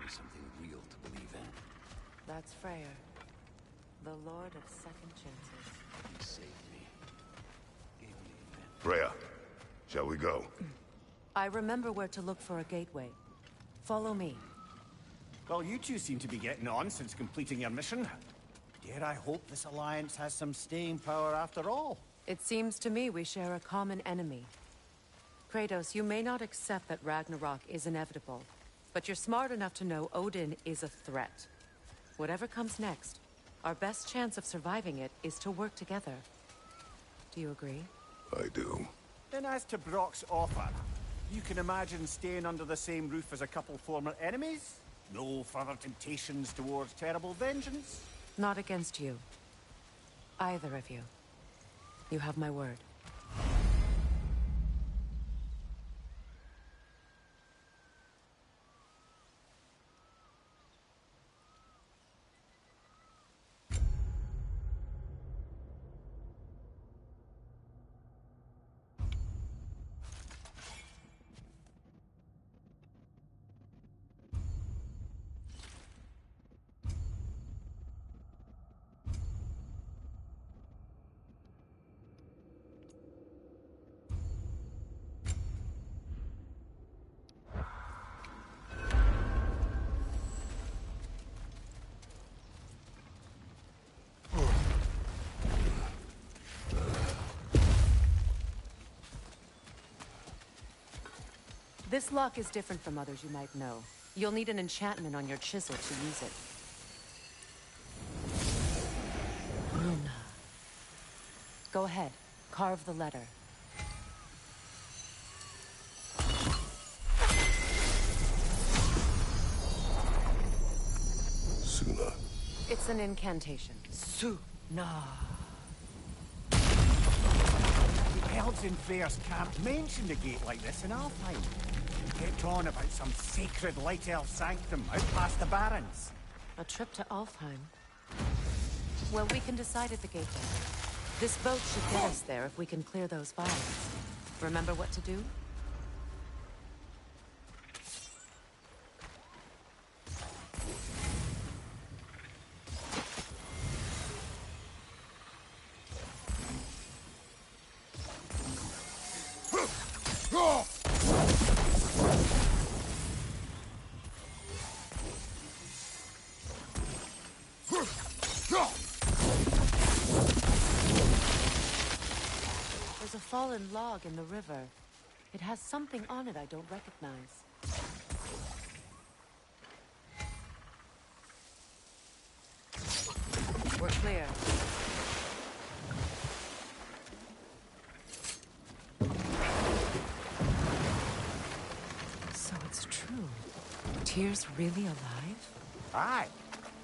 me something real to believe in. That's Freyr, the Lord of Second Chances. He saved me. Gave me advantage. Freya, shall we go? I remember where to look for a gateway. Follow me. Well, you two seem to be getting on since completing your mission. Dare I hope this alliance has some staying power after all? It seems to me we share a common enemy. Kratos, you may not accept that Ragnarok is inevitable, but you're smart enough to know Odin is a threat. Whatever comes next, our best chance of surviving it is to work together. Do you agree? I do. Then as to Brock's offer, you can imagine staying under the same roof as a couple former enemies? No further temptations towards terrible vengeance? Not against you. Either of you. You have my word. This lock is different from others you might know. You'll need an enchantment on your chisel to use it. Runa. Go ahead. Carve the letter. Suna. It's an incantation. Suna. The elves in Freyr's camp mentioned a gate like this in Alfheim. They kept on about some sacred light elf sanctum out past the Barrens. A trip to Alfheim. Well, we can decide at the gateway. This boat should get us there if we can clear those vials. Remember what to do? There's a fallen log in the river. It has something on it I don't recognize. We're clear. So it's true. Tyr's really alive? Aye.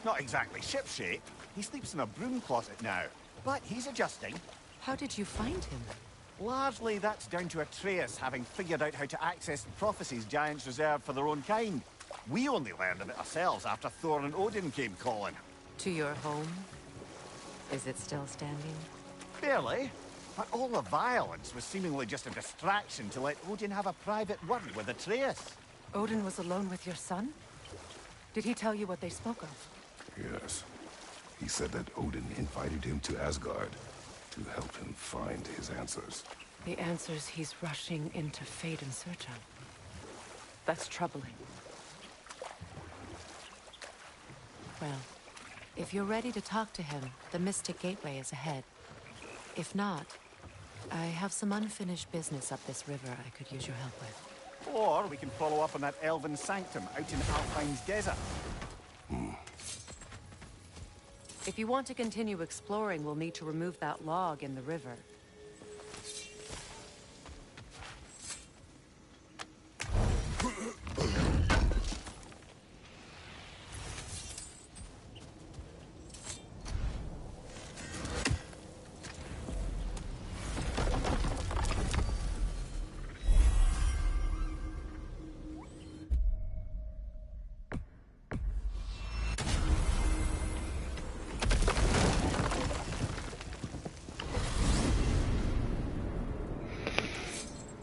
Not exactly shipshape. He sleeps in a broom closet now. But he's adjusting. How did you find him? Largely that's down to Atreus having figured out how to access the prophecies giants reserved for their own kind. We only learned of it ourselves after Thor and Odin came calling. To your home? Is it still standing? Barely. But all the violence was seemingly just a distraction to let Odin have a private word with Atreus. Odin was alone with your son? Did he tell you what they spoke of? Yes. He said that Odin invited him to Asgard to help him find his answers. The answers he's rushing into fate in search of. That's troubling. Well, if you're ready to talk to him, the Mystic Gateway is ahead. If not, I have some unfinished business up this river I could use your help with. Or we can follow up on that elven sanctum out in Alfheim's desert. If you want to continue exploring, we'll need to remove that log in the river.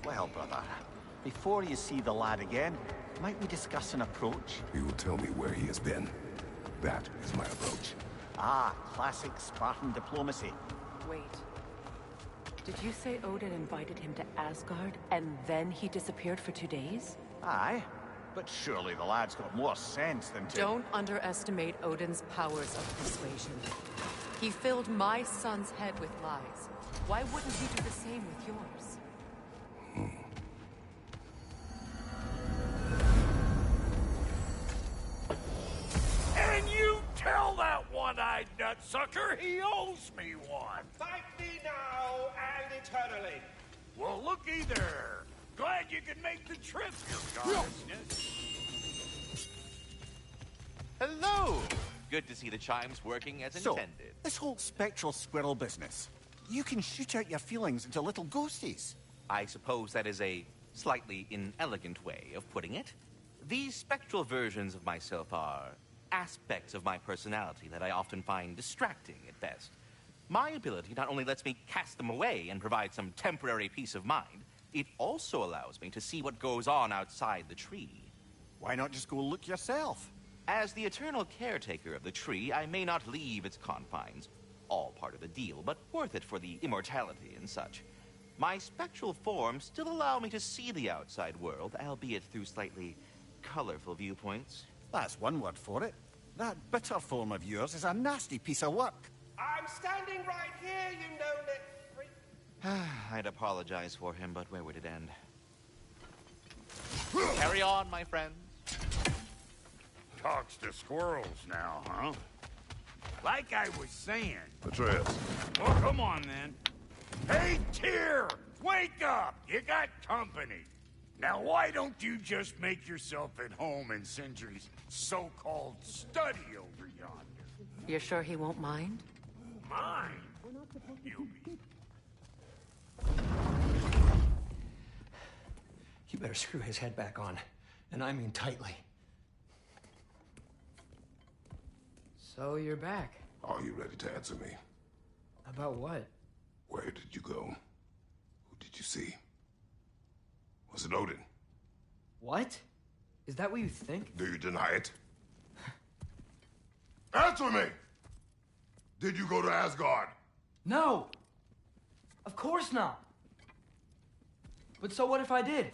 Well, brother, before you see the lad again, Might we discuss an approach? He will tell me where he has been. That is my approach. Ah, classic Spartan diplomacy. Wait. Did you say Odin invited him to Asgard, and then he disappeared for 2 days? Aye, but surely the lad's got more sense than to... Don't underestimate Odin's powers of persuasion. He filled my son's head with lies. Why wouldn't he do the same with yours? And you tell that one-eyed nutsucker he owes me one. Fight me now and eternally. Well, looky there. Glad you could make the trip, your goddessness. Hello! Good to see the chimes working as So, intended. this whole spectral squirrel business, you can shoot out your feelings into little ghosties. I suppose that is a slightly inelegant way of putting it. These spectral versions of myself are aspects of my personality that I often find distracting at best. My ability not only lets me cast them away and provide some temporary peace of mind, it also allows me to see what goes on outside the tree. Why not just go look yourself? As the eternal caretaker of the tree, I may not leave its confines. All part of the deal, but worth it for the immortality and such. My spectral forms still allow me to see the outside world, albeit through slightly colorful viewpoints. That's one word for it. That bitter form of yours is a nasty piece of work. I'm standing right here, you no-lit freak. I'd apologize for him, but where would it end? Carry on, my friends. Talks to squirrels now, huh? Like I was saying. Atreus, Well, come on, then. Hey, Tyr! Wake up! You got company. Now, why don't you just make yourself at home in Sindri's so-called study over yonder? You're sure he won't mind? Mine? You'll be... You better screw his head back on, and I mean tightly. So you're back. are you ready to answer me? About what? Where did you go? Who did you see? Was it Odin? What? Is that what you think? Do you deny it? Answer me! Did you go to Asgard? No! Of course not! But so what if I did?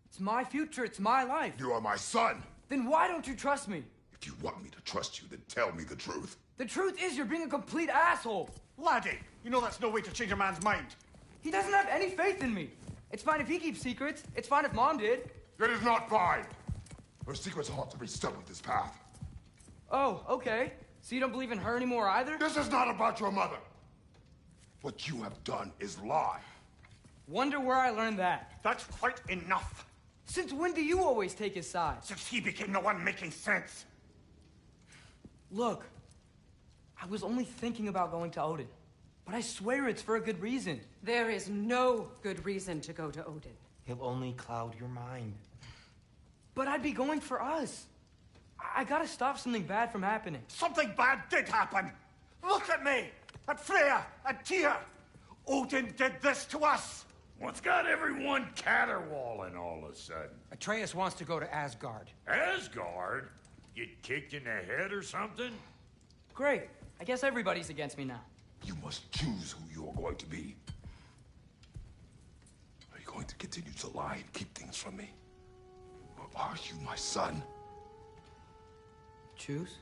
It's my future, it's my life. You are my son! Then why don't you trust me? If you want me to trust you, then tell me the truth. The truth is you're being a complete asshole! Laddie, you know that's no way to change a man's mind. He doesn't have any faith in me. It's fine if he keeps secrets. It's fine if Mom did. It is not fine! Her secrets ought to be stuck with this path. Oh, okay. So you don't believe in her anymore either? This is not about your mother. What you have done is lie. Wonder where I learned that. That's quite enough. Since when do you always take his side? Since he became the one making sense. Look, I was only thinking about going to Odin. But I swear it's for a good reason. There is no good reason to go to Odin. He'll only cloud your mind. But I'd be going for us. I gotta stop something bad from happening. Something bad did happen. Look at me, at Freya, at Tyr. Odin did this to us. What's got everyone caterwauling all of a sudden? Atreus wants to go to Asgard. Asgard? Get kicked in the head or something? Great. I guess everybody's against me now. You must choose who you are going to be. Are you going to continue to lie and keep things from me? Or are you my son? Choose?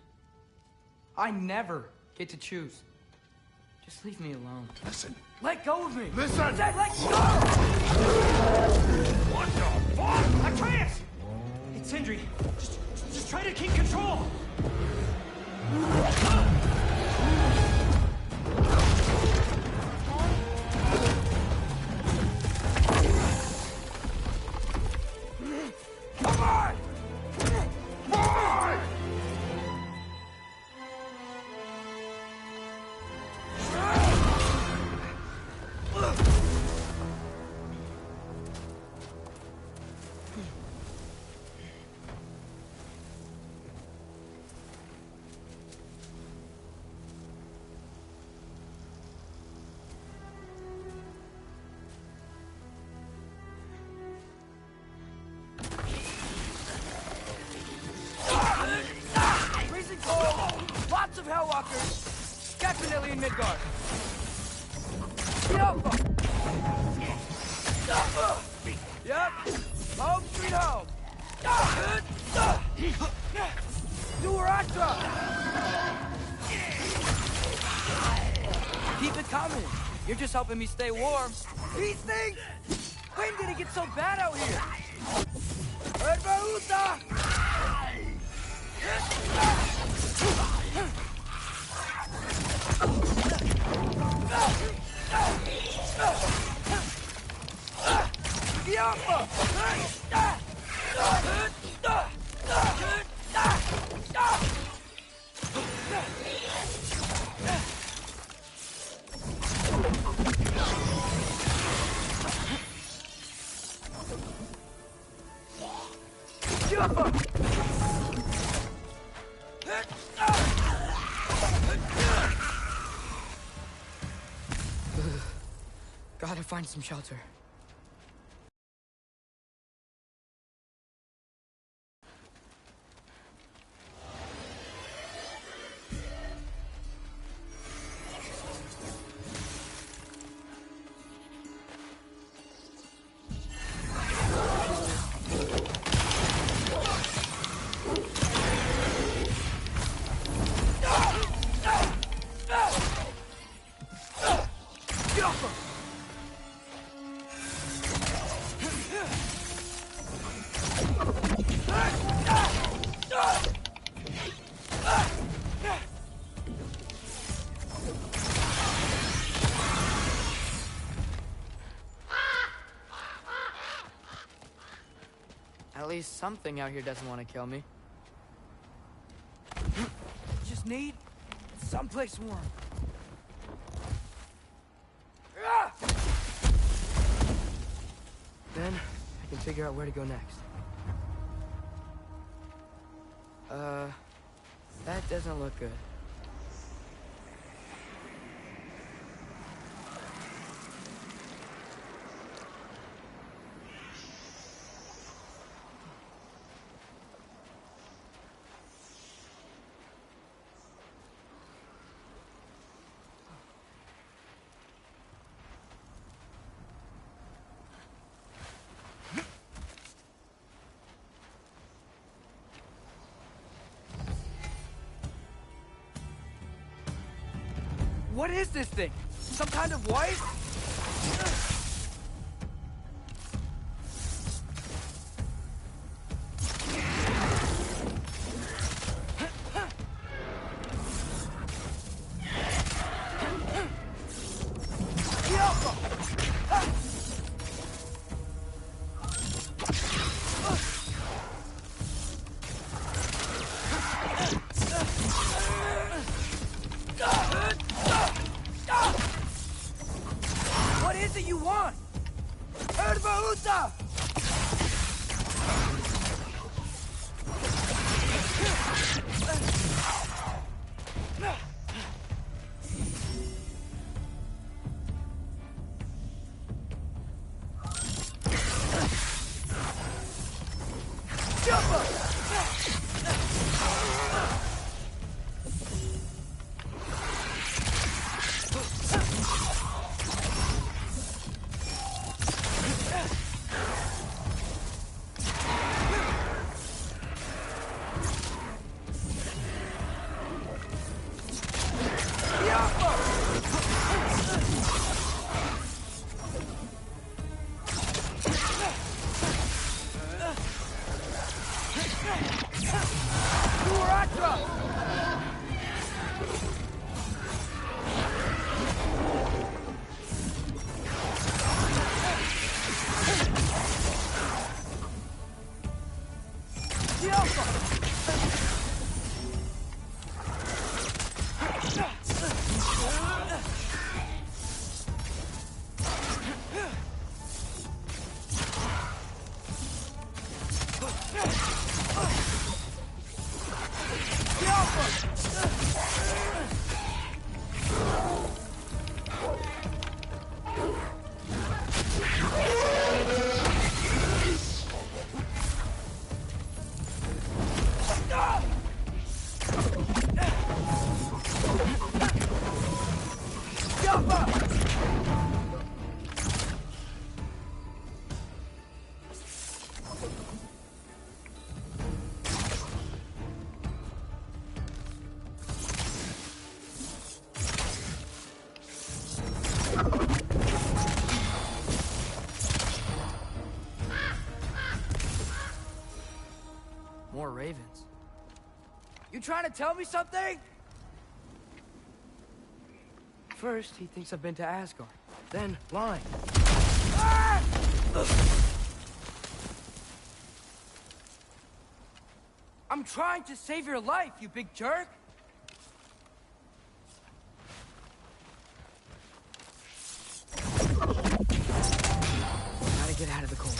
I never get to choose. Just leave me alone. Listen. Let go of me! Listen! I said let go! What the fuck? Atreus! It's Sindri. Just try to keep control! Come on! Why? lots of Hellwalkers. Definitely in Midgard. Alpha! Yep. Home sweet home. Duratra! Keep it coming. You're just helping me stay warm. These things! When did it get so bad out here? Erbaúta! Gotta find some shelter. At least something out here doesn't want to kill me. Just need someplace warm. Then I can figure out where to go next. That doesn't look good. What is this thing? Some kind of wife? What is it you want? Erbaúta! More ravens. You trying to tell me something? First, he thinks I've been to Asgard. Then, lying. Ah! I'm trying to save your life, you big jerk! Gotta get out of the cold.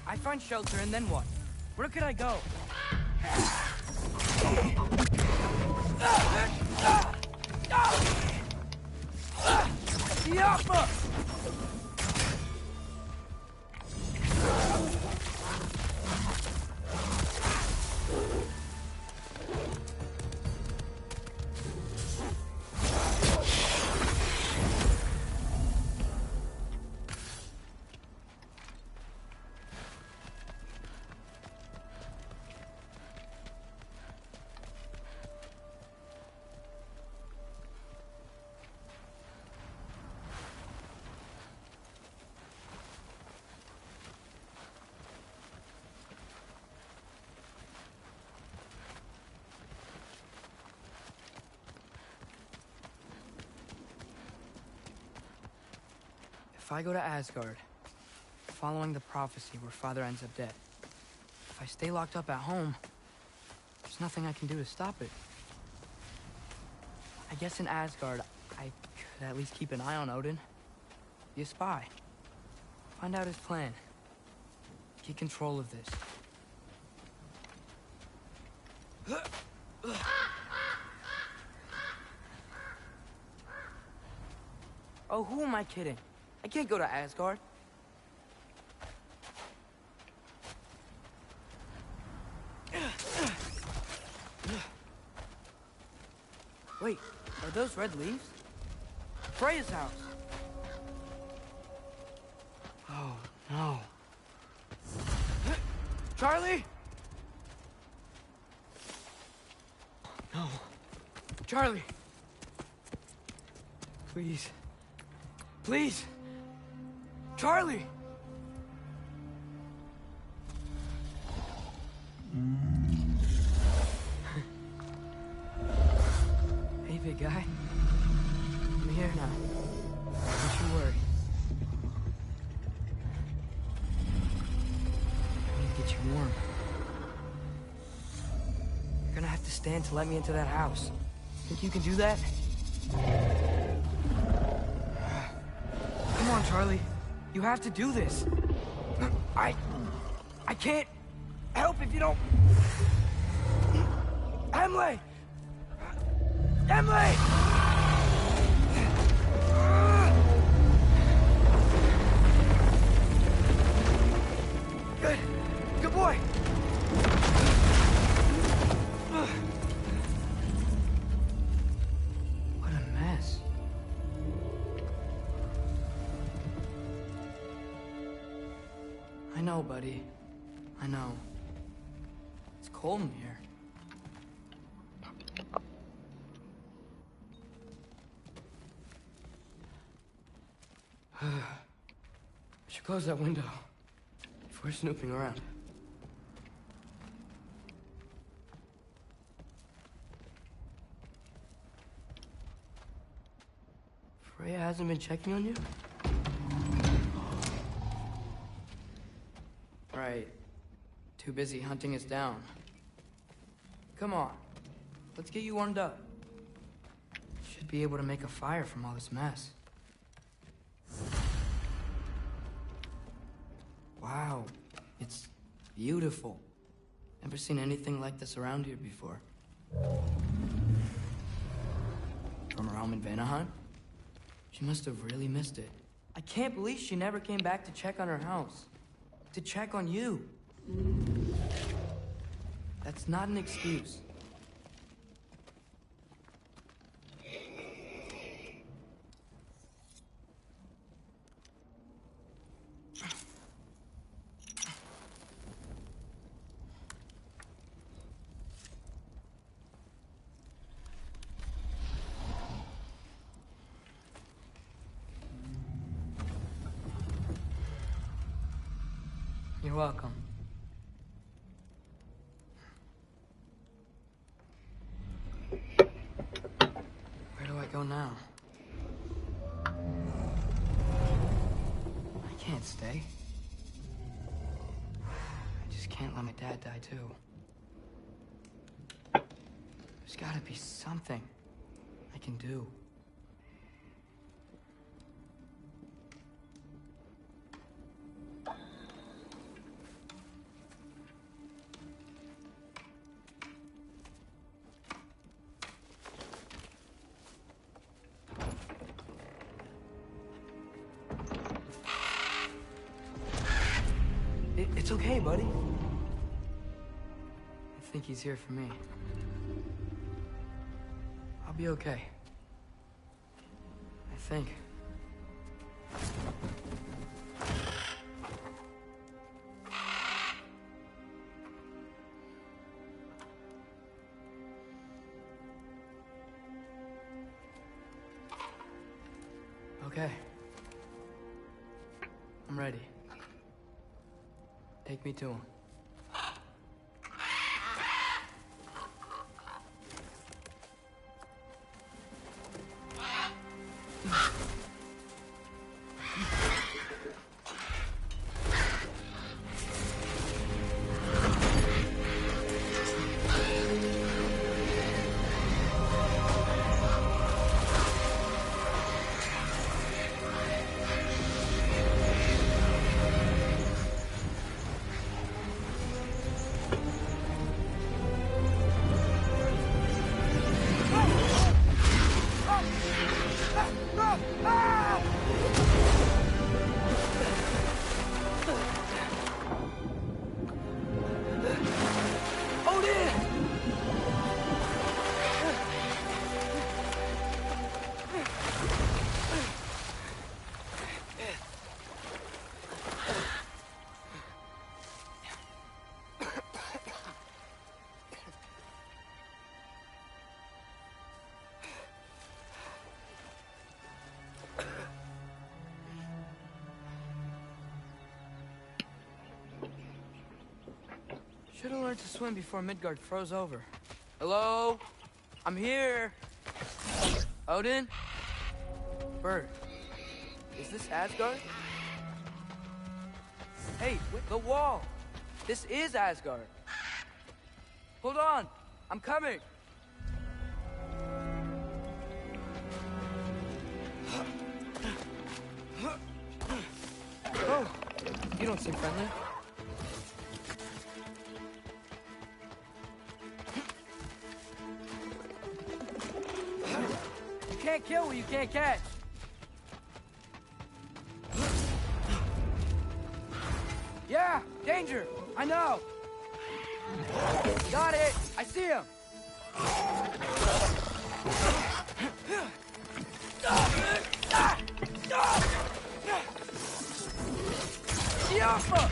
I find shelter, and then what? Where could I go? Yappa! If I go to Asgard, following the prophecy where Father ends up dead, if I stay locked up at home, there's nothing I can do to stop it. I guess in Asgard, I could at least keep an eye on Odin. Be a spy. Find out his plan. Get control of this. Oh, who am I kidding? I can't go to Asgard. Wait, are those red leaves? Freya's house. Oh, no. Charlie? No. Charlie. Please. Please. Charlie! Hey, big guy. I'm here now. Don't you worry. I need to get you warm. You're gonna have to stand to let me into that house. Think you can do that? Come on, Charlie. You have to do this. I can't help if you don't... Emily! Emily! Good. Good boy. know, buddy. I know. It's cold in here. We should close that window if we're snooping around. Freya hasn't been checking on you? Right. Too busy hunting us down. Come on. Let's get you warmed up. Should be able to make a fire from all this mess. Wow. It's beautiful. Never seen anything like this around here before. From her home in Vanaheim? She must have really missed it. I can't believe she never came back to check on her house. To check on you. That's not an excuse. You're welcome. Where do I go now? I can't stay. I just can't let my dad die too. There's gotta be something I can do. It's okay, buddy. I think he's here for me. I'll be okay. I think. Okay. I'm ready. Take me to him. Should have learned to swim before Midgard froze over. Hello? I'm here. Odin? Bird. Is this Asgard? Hey, the wall! This is Asgard. Hold on! I'm coming! Oh, you don't seem friendly. You can't kill what you can't catch. Yeah, danger! I know! Got it! I see him! Yaffa!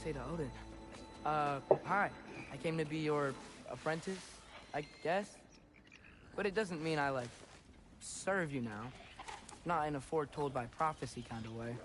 Say to Odin. Hi. I came to be your apprentice, I guess. But it doesn't mean I, like, serve you now. Not in a foretold by prophecy kind of way.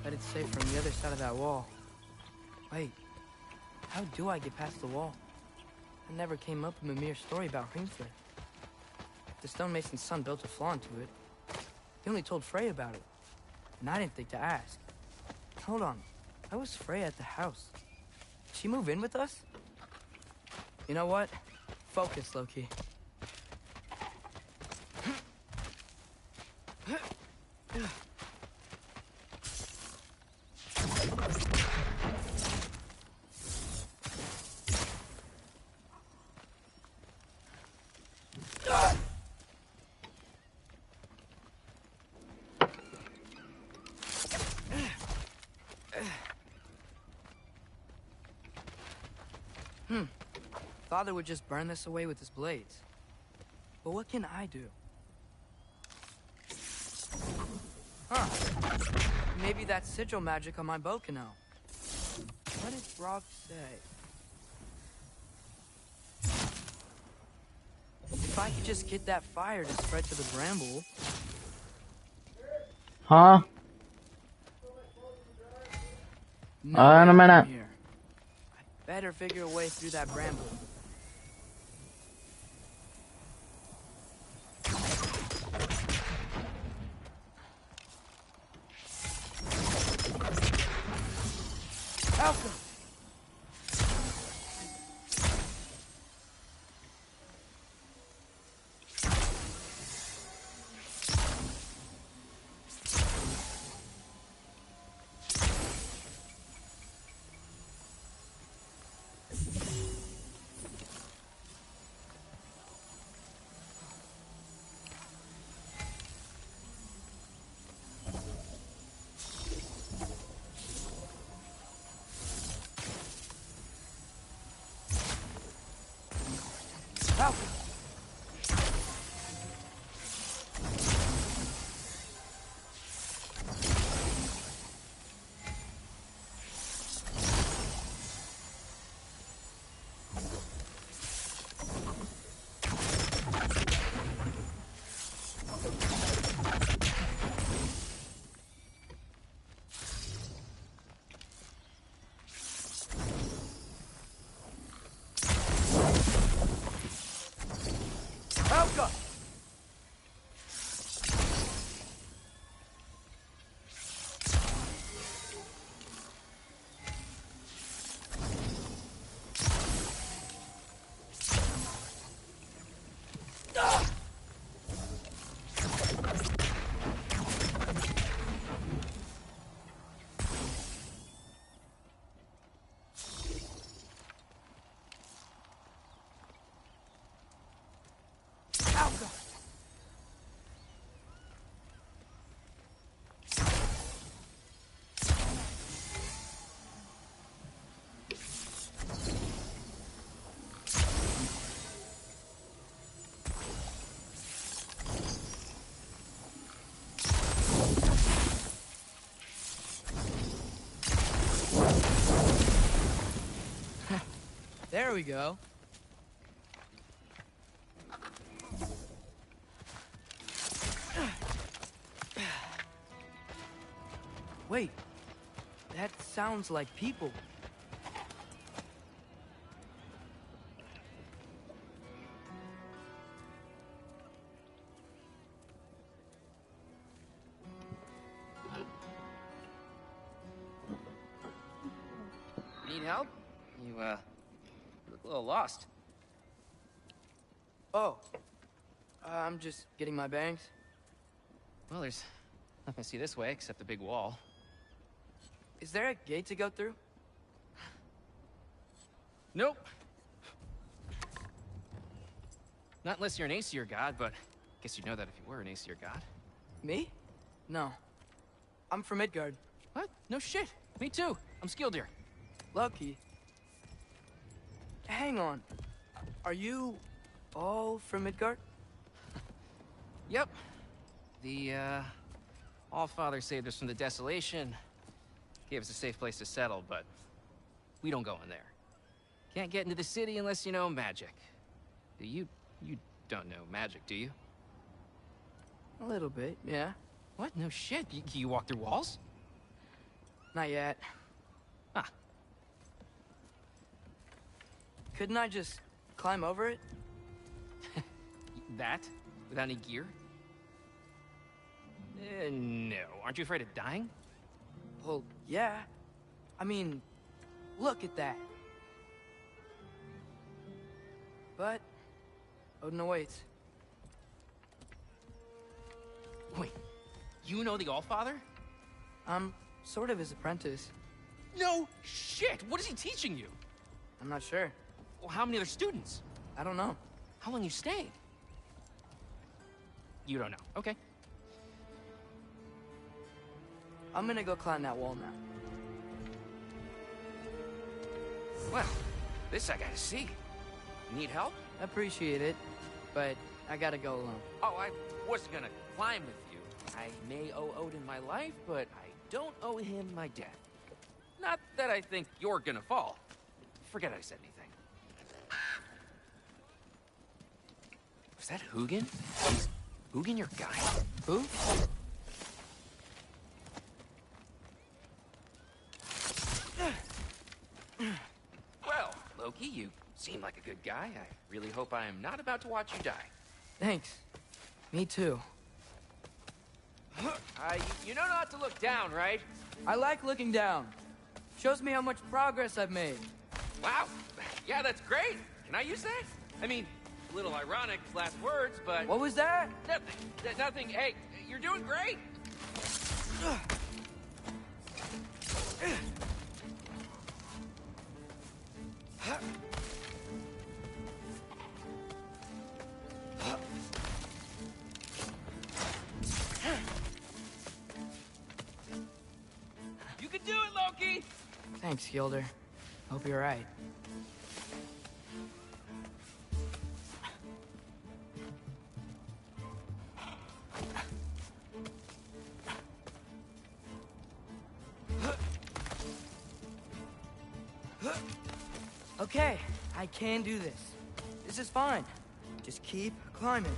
Bet it's safe from the other side of that wall. Wait, how do I get past the wall? It never came up in Mimir's story about Hrimthur. The stonemason's son built a flaw into it. He only told Frey about it, and I didn't think to ask. Hold on, how was Frey at the house? Did she move in with us? You know what? Focus, Loki. Father would just burn this away with his blades. But what can I do? Huh. Maybe that sigil magic on my bow can help. What did Brock say? If I could just get that fire to spread to the bramble... Huh? No no, way man. from here. I better figure a way through that bramble. Alpha! There we go. Wait, that sounds like people. Need help? You, look a little lost. Oh, I'm just getting my bearings. Well, there's nothing to see this way except the big wall. Is there a gate to go through? Nope. Not unless you're an Aesir god, but guess you'd know that if you were an Aesir god. Me? No. I'm from Midgard. What? No shit. Me too. I'm Skildir. Lucky. Hang on. Are you all from Midgard? Yep. The, Allfather saved us from the desolation. Gave us a safe place to settle, but we don't go in there. Can't get into the city unless you know magic. You don't know magic, do you? A little bit, yeah. What? No shit. You walk through walls? Not yet. Ah. Couldn't I just climb over it? That? Without any gear? No. Aren't you afraid of dying? Well, yeah. I mean, look at that. But Odin awaits. Wait, you know the Allfather? I'm sort of his apprentice. No shit! What is he teaching you? I'm not sure. Well, how many other students? I don't know. How long you stayed? You don't know. Okay. I'm gonna go climb that wall now. Well, this I gotta see. Need help? Appreciate it, but I gotta go alone. Oh, I wasn't gonna climb with you. I may owe Odin my life, but I don't owe him my death. Not that I think you're gonna fall. Forget I said anything. Was that Hugin? Is Hugin your guy? Who? Well, Loki, you seem like a good guy. I really hope I am not about to watch you die. Thanks. Me too. You know not to look down, right? I like looking down. Shows me how much progress I've made. Wow. Yeah, that's great. Can I use that? I mean, a little ironic, last words, but... What was that? Nothing. Nothing. Hey, you're doing great. You can do it, Loki! Thanks, Gilder. Hope you're right. Okay, I can do this. This is fine. Just keep climbing.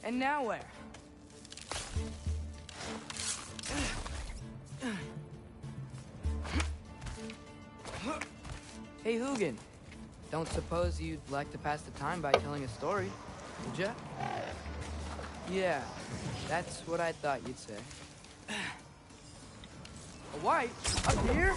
And now where? Hey, Hugin. Don't suppose you'd like to pass the time by telling a story, would ya? Yeah, that's what I thought you'd say. A white? Up here?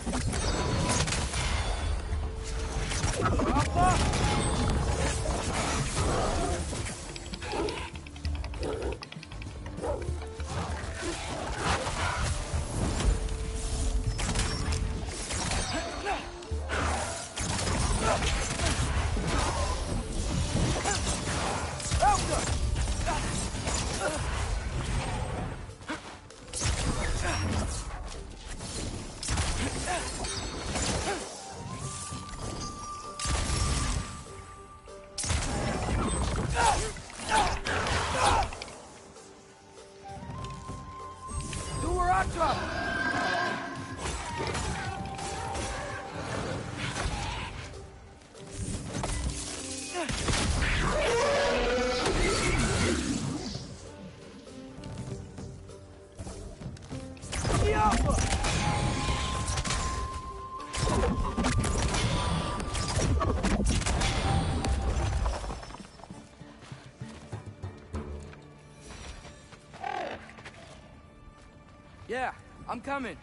I'm coming.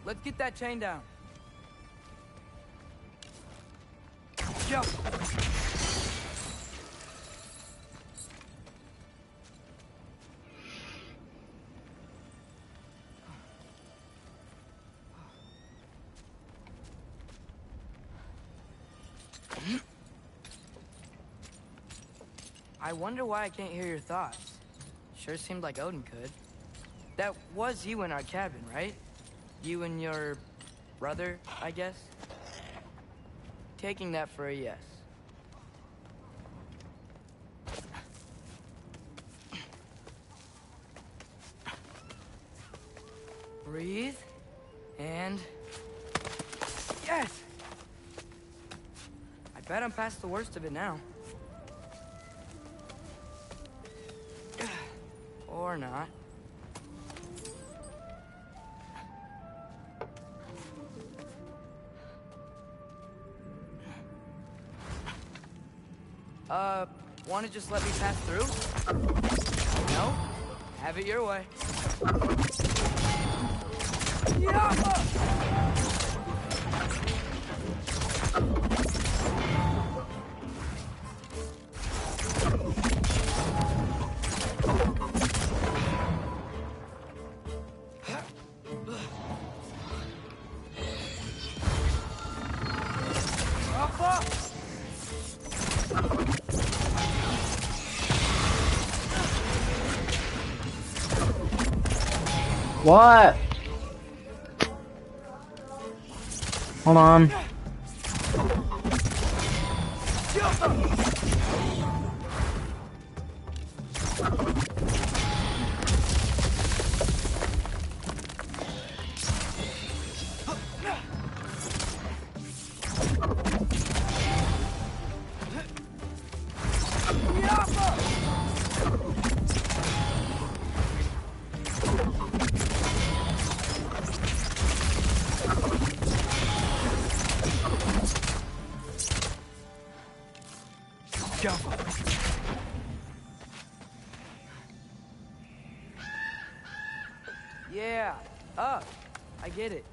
Let's get that chain down. Jump! I wonder why I can't hear your thoughts. Sure seemed like Odin could. That was you in our cabin, right? You and your brother, I guess? Taking that for a yes. Breathe. And... yes! I bet I'm past the worst of it now. Or not. Wanna just let me pass through? No? Have it your way. What? Hold on. Yeah, up. I get it.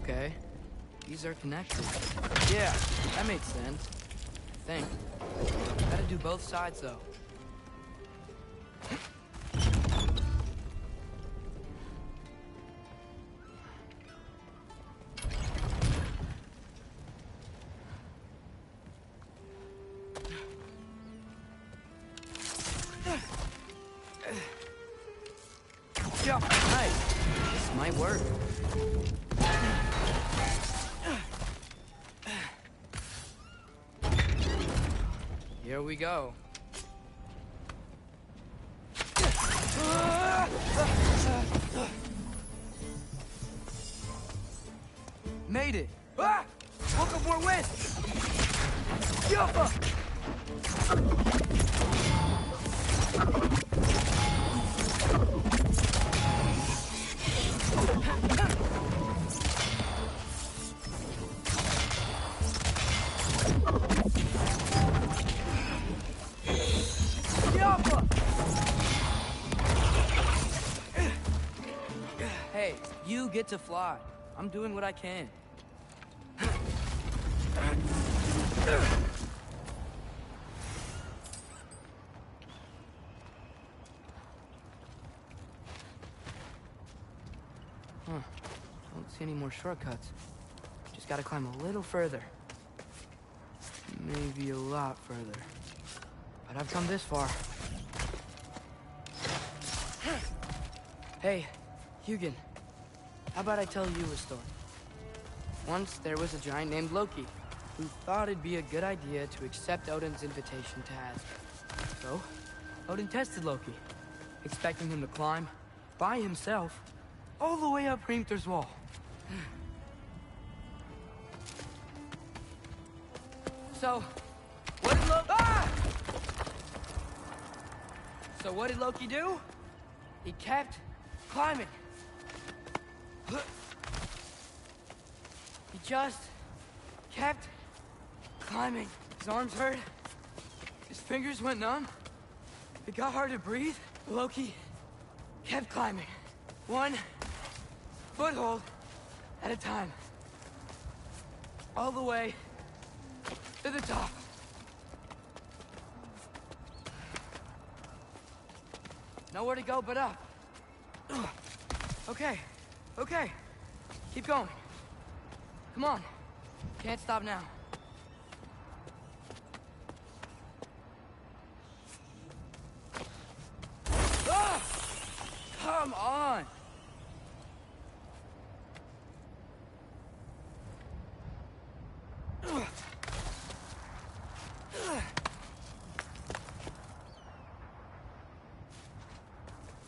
Okay. These are connected. Yeah, that makes sense. I think. Gotta do both sides, though. Yeah, nice. This might work. Here we go. Made it. Ah! Welcome more wind. Yuppa! Hey, you get to fly. I'm doing what I can. Don't see any more shortcuts. Just gotta climb a little further. Maybe a lot further. But I've come this far. Hey, Hugin. How about I tell you a story? Once there was a giant named Loki, who thought it'd be a good idea to accept Odin's invitation to Asgard. So, Odin tested Loki, expecting him to climb, by himself, all the way up Hrimthur's wall. So, what did Loki... Ah! So what did Loki do? He kept climbing. He just kept climbing. His arms hurt. His fingers went numb. It got hard to breathe. Loki kept climbing. One foothold at a time. All the way to the top. Nowhere to go but up. Okay. Okay. Keep going. Come on. Can't stop now. Ah! Come on!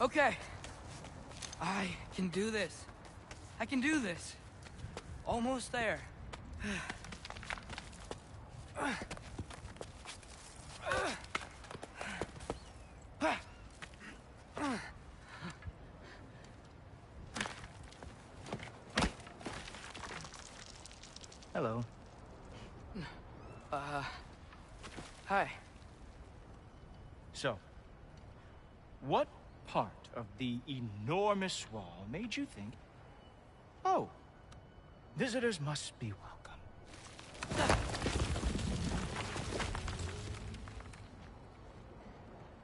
Okay. I can do this. I can do this. Almost there. Hello. Hi. So, what part of the enormous wall made you think, oh, visitors must be welcome?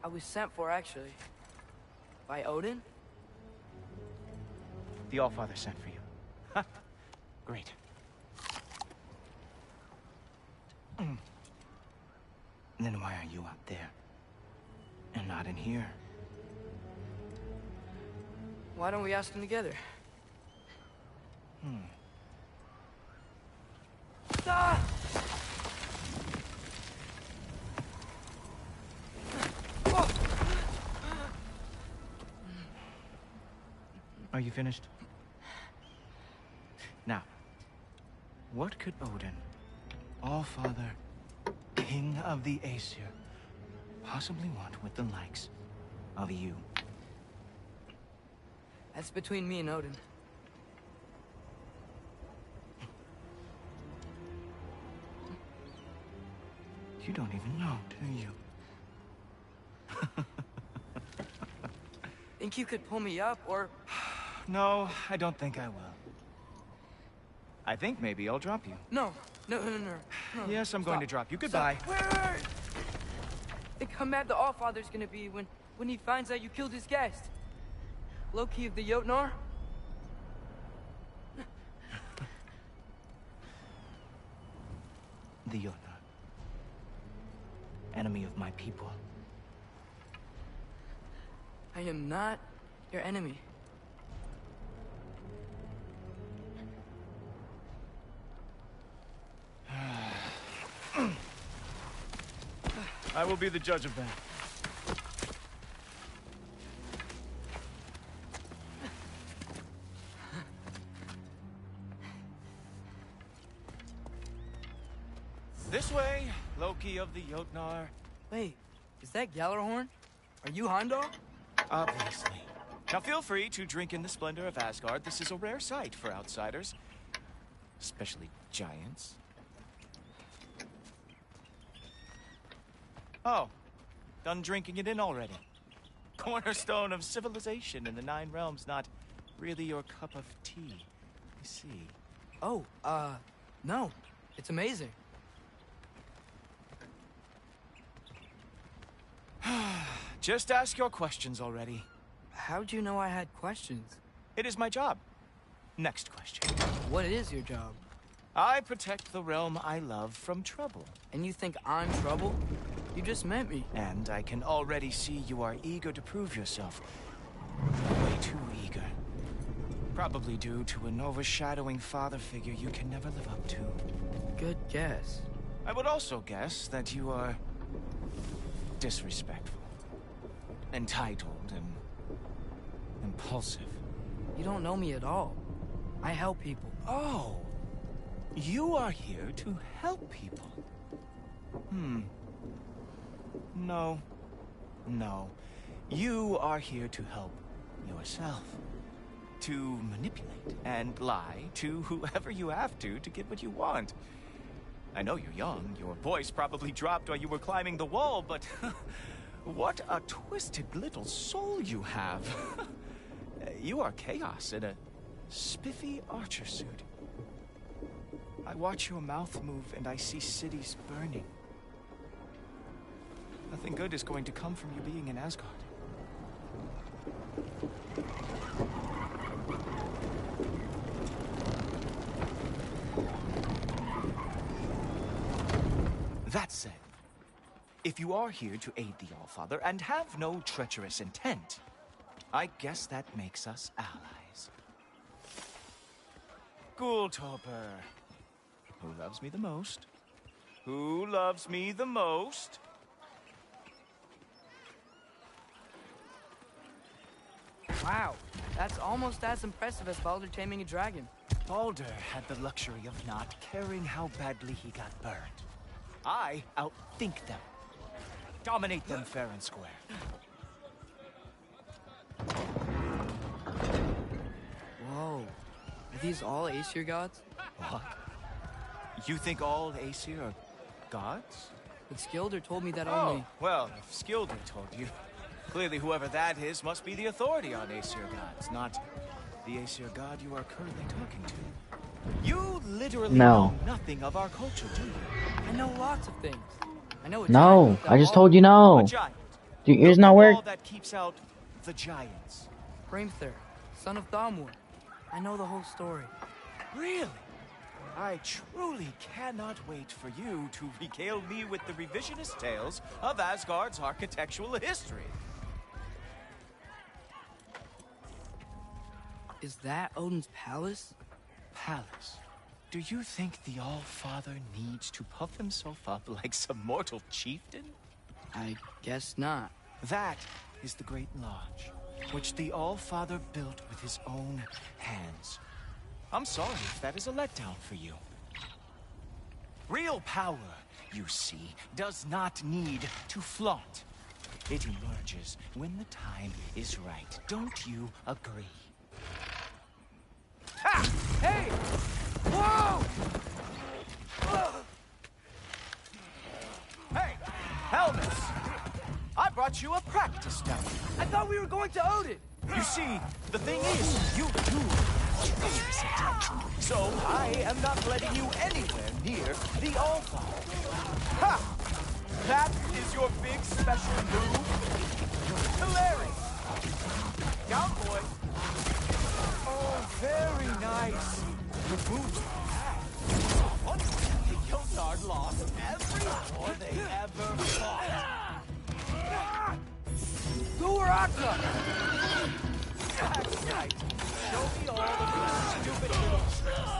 I was sent for, actually. By Odin? The Allfather sent for you. Ha! Great. Then why are you out there? And not in here? Why don't we ask them together? Ah! Are you finished? Now, what could Odin, Allfather, King of the Aesir, possibly want with the likes of you? That's between me and Odin. You don't even know, do you? Think you could pull me up, or... No, I don't think I will. I think maybe I'll drop you. No. No. Yes, I'm going to drop you. Goodbye. Wait. Think how mad the Allfather's gonna be when he finds out you killed his guest. Loki of the Jotnar? The Jotnar. Enemy of my people. I am not your enemy. I will be the judge of that. This way, Loki of the Jotnar. Wait, is that Gallarhorn? Are you Heimdall? Obviously. Now feel free to drink in the splendor of Asgard. This is a rare sight for outsiders. Especially giants. Oh, done drinking it in already. Cornerstone of civilization in the Nine Realms, not really your cup of tea. I see. Oh, no. It's amazing. Just ask your questions already. How'd you know I had questions? It is my job. Next question. What is your job? I protect the realm I love from trouble. And you think I'm trouble? You just met me. And I can already see you are eager to prove yourself. Way too eager. Probably due to an overshadowing father figure you can never live up to. Good guess. I would also guess that you are disrespectful, entitled, and impulsive. You don't know me at all. I help people. Oh, you are here to help people. No. You are here to help yourself. To manipulate and lie to whoever you have to get what you want. I know you're young. Your voice probably dropped while you were climbing the wall, but what a twisted little soul you have. You are chaos in a spiffy archer suit. I watch your mouth move and I see cities burning. Nothing good is going to come from you being in Asgard. That said, if you are here to aid the Allfather and have no treacherous intent, I guess that makes us allies. Ghoultoper. Who loves me the most? Who loves me the most? Wow, that's almost as impressive as Baldur taming a dragon. Baldur had the luxury of not caring how badly he got burned. I outthink them. Dominate them fair and square. Whoa. Are these all Aesir gods? What? You think all Aesir are gods? But Skilder told me that Oh, only... well, if Skilder told you, clearly whoever that is must be the authority on Aesir gods, not the Aesir god you are currently talking to. You literally know nothing of our culture, do you? I know lots of things. I know a No, giant I just wall. told you no. A giant. Do your ears not work? All that keeps out the giants. Hrimthur, son of Thamur. I know the whole story. Really? I truly cannot wait for you to regale me with the revisionist tales of Asgard's architectural history. Is that Odin's palace? Palace? Do you think the All-Father needs to puff himself up like some mortal chieftain? I guess not. That is the Great Lodge, which the All-Father built with his own hands. I'm sorry if that is a letdown for you. Real power, you see, does not need to flaunt. It emerges when the time is right. Don't you agree? Ha! Hey! Whoa! Hey, helmets! I brought you a practice dummy. I thought we were going to Odin! You see, the thing is, you do So I am not letting you anywhere near the Allfather. Ha! That is your big special move? Hilarious! Down, boy. Oh, very nice. The moves the Yotard lost every war they ever fought. War Ragnarök! That's right. Show me all of your stupid little tricks.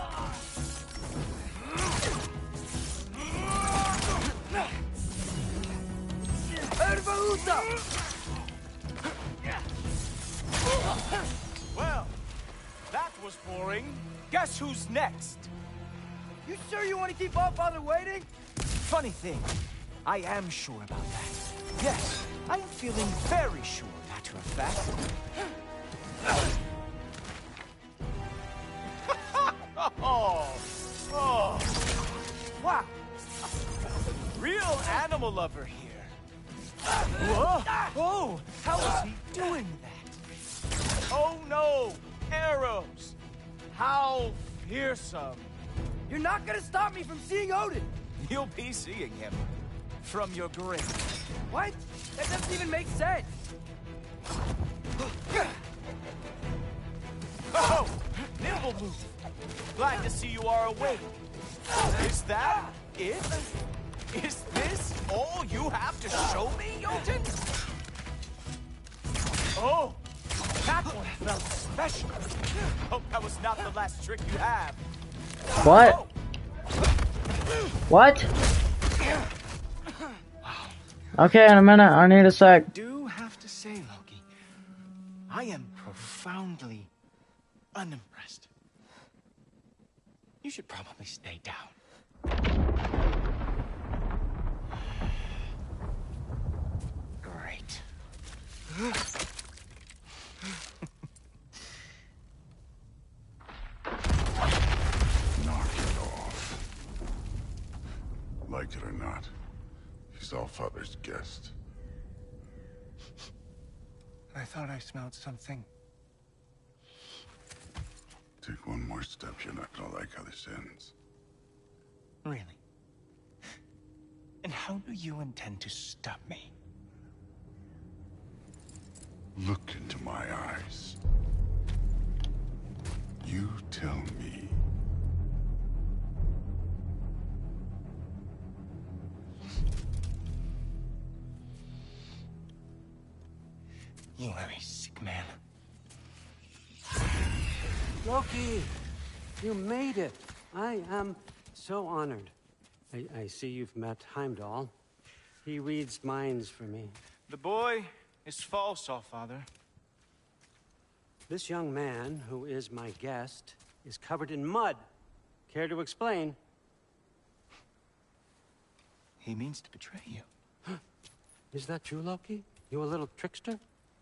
Well, that was boring. Guess who's next? You sure you want to keep Allfather waiting? Funny thing, I am sure about that. Yes, I am feeling very sure, matter of fact. Oh. Wow. Real animal lover here. Whoa. Oh, how is he doing that? Oh no, arrows. How fearsome. You're not gonna stop me from seeing Odin! You'll be seeing him from your grave. What? That doesn't even make sense! Oh, nimble move. Glad to see you are awake. Is that it? Is this all you have to show me, Jotun? Oh, that one felt special. Hope that was not the last trick you have. What? Oh. What? Okay, in a minute. I need a sec. I do have to say, Loki, I am profoundly unimpressed. You should probably stay down. Great. Knock it off. Like it or not, he's Allfather's guest. I thought I smelled something. Take one more step, you're not gonna like how this ends. Really? And how do you intend to stop me? Look into my eyes. You tell me. You are a sick man. Loki, you made it. I am so honored. I see you've met Heimdall. He reads minds for me. The boy is false, Allfather. This young man, who is my guest, is covered in mud. Care to explain? He means to betray you. Is that true, Loki? You a little trickster?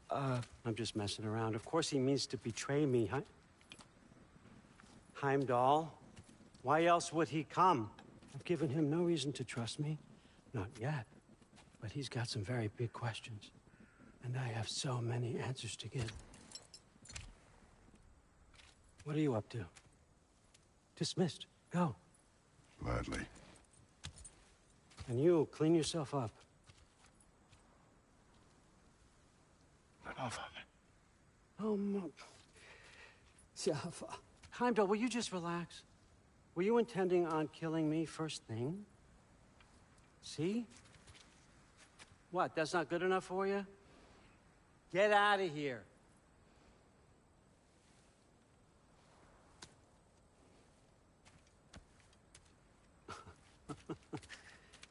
I'm just messing around. Of course he means to betray me, huh? Heimdall? Why else would he come? I've given him no reason to trust me. Not yet. But he's got some very big questions. And I have so many answers to give. What are you up to? Dismissed. Go. Gladly. And you, clean yourself up. But Allfather. Oh, Heimdall, will you just relax? Were you intending on killing me first thing? See? What, that's not good enough for you? Get out of here.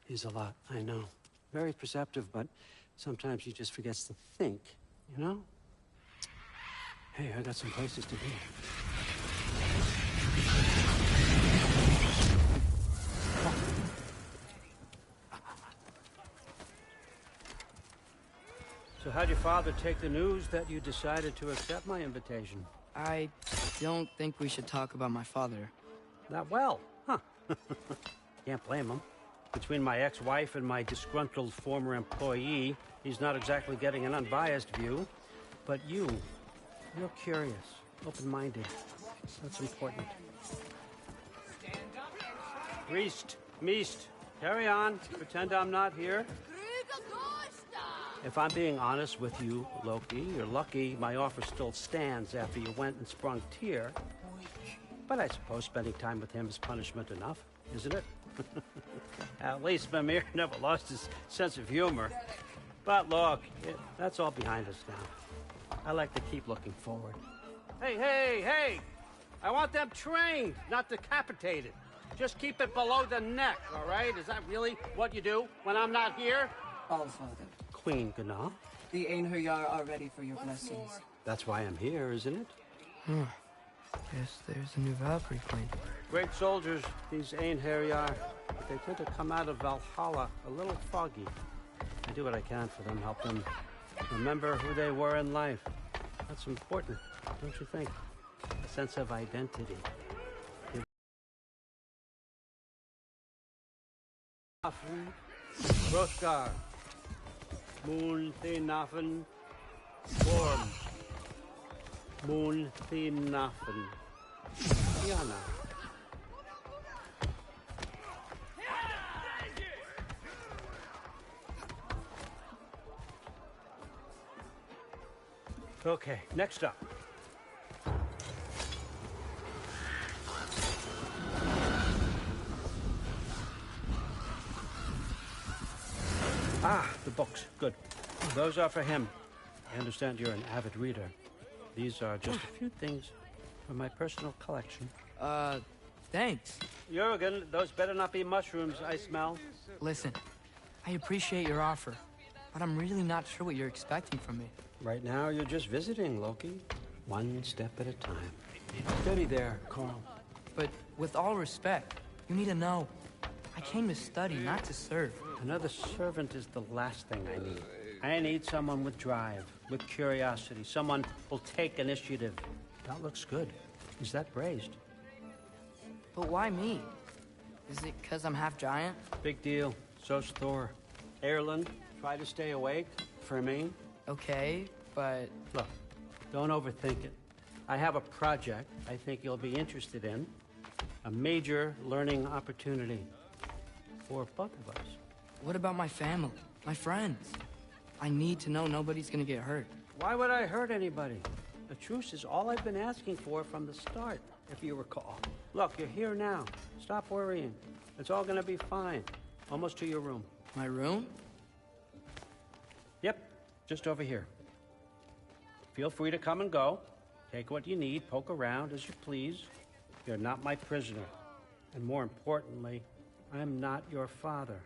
He's a lot, I know. Very perceptive, but sometimes he just forgets to think, you know? Hey, I got some places to be. So how'd your father take the news that you decided to accept my invitation? I don't think we should talk about my father. Not well, huh? Can't blame him. Between my ex-wife and my disgruntled former employee, he's not exactly getting an unbiased view. But you're curious, open-minded. That's important. Priest, Meest, carry on. Pretend I'm not here. If I'm being honest with you, Loki, you're lucky my offer still stands after you went and sprung Tyr. But I suppose spending time with him is punishment enough, isn't it? At least Mimir never lost his sense of humor. But look, that's all behind us now. I like to keep looking forward. Hey, hey, hey! I want them trained, not decapitated. Just keep it below the neck, all right? Is that really what you do when I'm not here? Allfather. Queen Gná. The Einherjar are ready for your blessings. That's why I'm here, isn't it? Guess there's a new Valkyrie plane. Great soldiers, these Einherjar. But they tend to come out of Valhalla a little foggy. I do what I can for them, help them remember who they were in life. That's important, don't you think? A sense of identity. Hrothgar. Moon Thinafen. Gorm. Moon Thinafen. Diana. Okay, next up. Ah, the books. Good. Those are for him. I understand you're an avid reader. These are just a few things from my personal collection. Thanks. Jurgen, those better not be mushrooms I smell. Listen, I appreciate your offer, but I'm really not sure what you're expecting from me. Right now, you're just visiting, Loki. One step at a time. Steady there, Carl. But with all respect, you need to know, I came to study, not to serve. Another servant is the last thing I need. I need someone with drive, with curiosity, someone who'll take initiative. That looks good. Is that braised? But why me? Is it because I'm half giant? Big deal. So's Thor. Erlen, try to stay awake for me. Okay, but... Look, don't overthink it. I have a project I think you'll be interested in. A major learning opportunity for both of us. What about my family? My friends? I need to know nobody's gonna get hurt. Why would I hurt anybody? A truce is all I've been asking for from the start, if you recall. Look, you're here now. Stop worrying. It's all gonna be fine. Almost to your room. My room? Yep, just over here. Feel free to come and go. Take what you need, poke around as you please. You're not my prisoner. And more importantly, I'm not your father.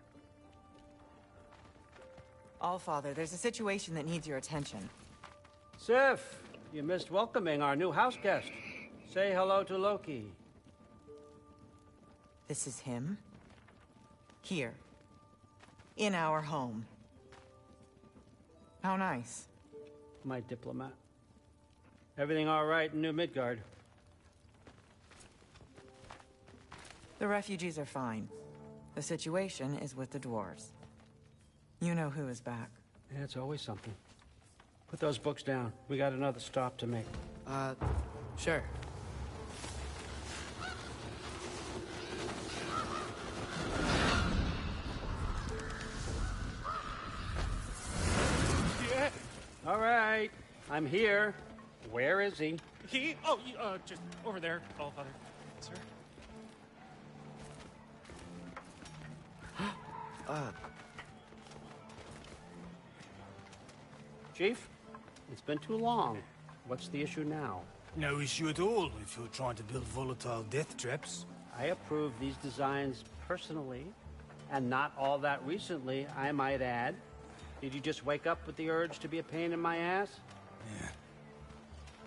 Allfather, there's a situation that needs your attention. Sif, you missed welcoming our new house guest. Say hello to Loki. This is him? Here. In our home. How nice. My diplomat. Everything all right in New Midgard? The refugees are fine. The situation is with the dwarves. You know who is back. Yeah, it's always something. Put those books down. We got another stop to make. Sure. Yeah. All right. I'm here. Where is he? He? Oh, just over there, Allfather. Sir? Chief, it's been too long. What's the issue now? No issue at all if you're trying to build volatile death traps. I approve these designs personally, and not all that recently, I might add. Did you just wake up with the urge to be a pain in my ass? Yeah.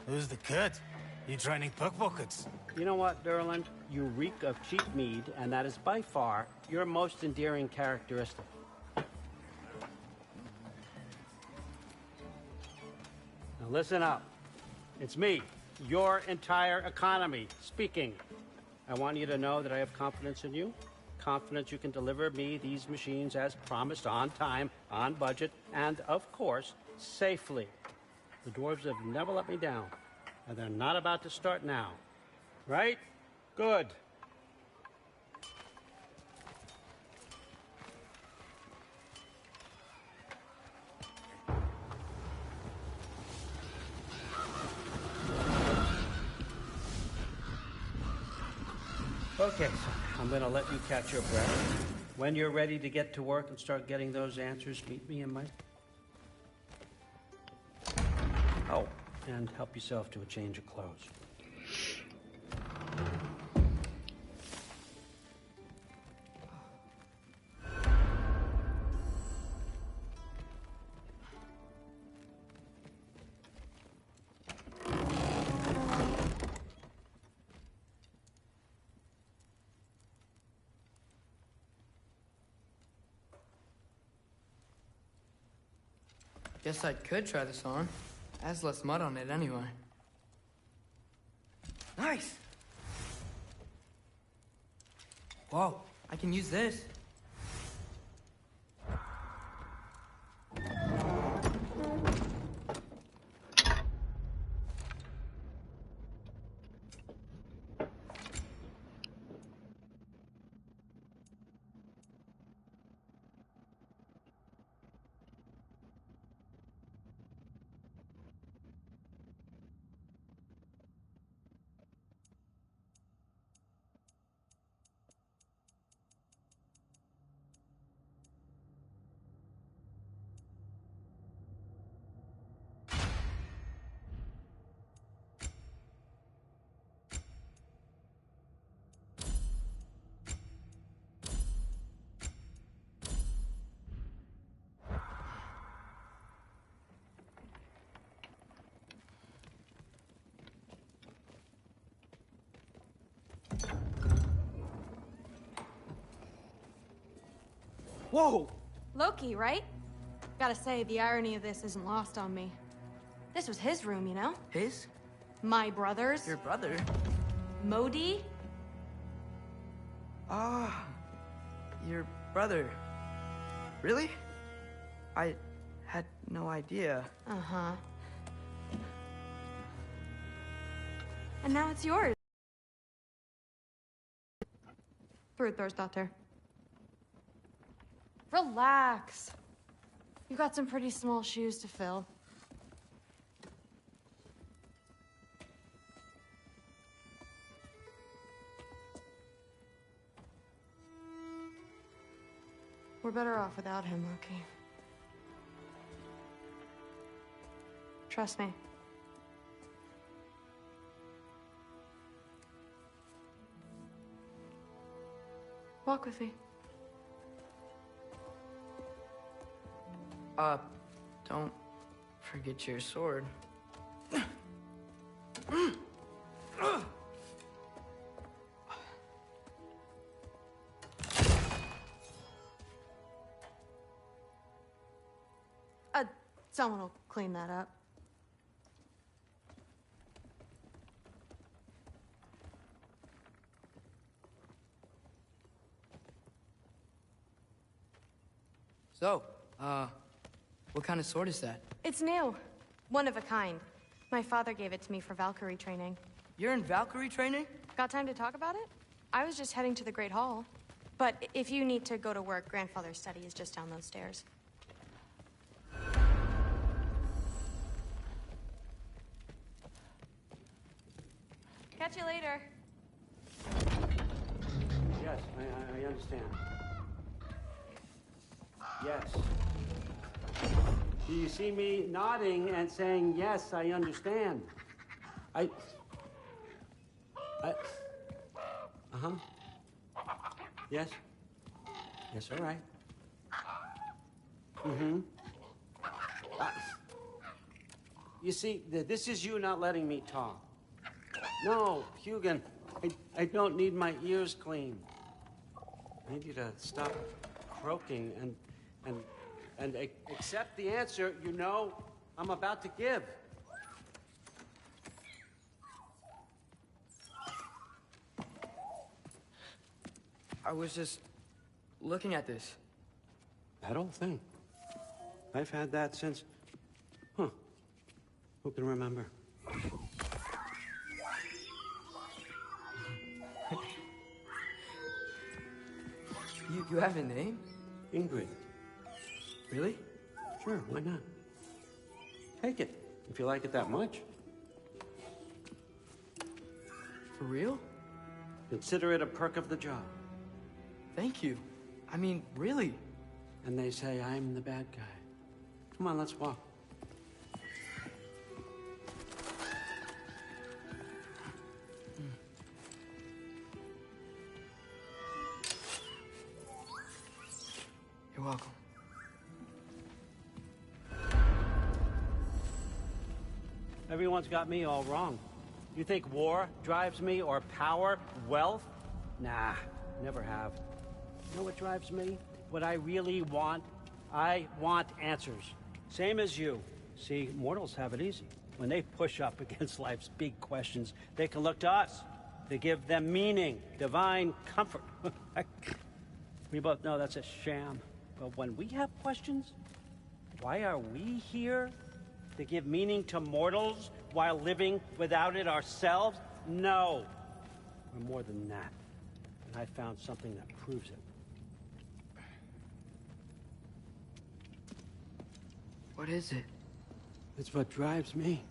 Who's the cut? You training pickpockets? You know what, Durland? You reek of cheap mead, and that is by far your most endearing characteristic. Now listen up. It's me, your entire economy, speaking. I want you to know that I have confidence in you. Confidence you can deliver me these machines as promised, on time, on budget, and, of course, safely. The dwarves have never let me down, and they're not about to start now. Right? Good. Okay, so I'm gonna let you catch your breath. When you're ready to get to work and start getting those answers, meet me in my... Oh, and help yourself to a change of clothes. Guess I could try this on. Has less mud on it anyway. Nice! Whoa, I can use this. Whoa! Loki, right? Gotta say, the irony of this isn't lost on me. This was his room, you know? His? My brother's. Your brother? Modi? Ah, your brother. Really? I had no idea. Uh-huh. And now it's yours. Fruit daughter. Relax. You've got some pretty small shoes to fill. We're better off without him, Loki. Trust me. Walk with me. Don't forget your sword. Someone will clean that up. So, what kind of sword is that? It's new. One of a kind. My father gave it to me for Valkyrie training. You're in Valkyrie training? Got time to talk about it? I was just heading to the Great Hall. But if you need to go to work, Grandfather's study is just down those stairs. Catch you later. Yes, I understand. Yes. Do you see me nodding and saying, yes, I understand? Uh-huh. Yes. Yes, all right. Mm-hmm. You see, this is you not letting me talk. No, Hugin, I don't need my ears cleaned. I need you to stop croaking and accept the answer you know I'm about to give. I was just looking at this. That old thing. I've had that since... Who can remember? You have a name? Ingrid. Really? Sure, why not? Take it, if you like it that much. For real? Consider it a perk of the job. Thank you. I mean, really. And they say I'm the bad guy. Come on, let's walk. You're welcome. Everyone's got me all wrong. You think war drives me, or power, wealth? Nah, never have. You know what drives me? What I really want? I want answers. Same as you. See, mortals have it easy. When they push up against life's big questions, they can look to us. To give them meaning, divine comfort. We both know that's a sham. But when we have questions, why are we here? To give meaning to mortals while living without it ourselves? No. We're more than that. And I found something that proves it. What is it? It's what drives me.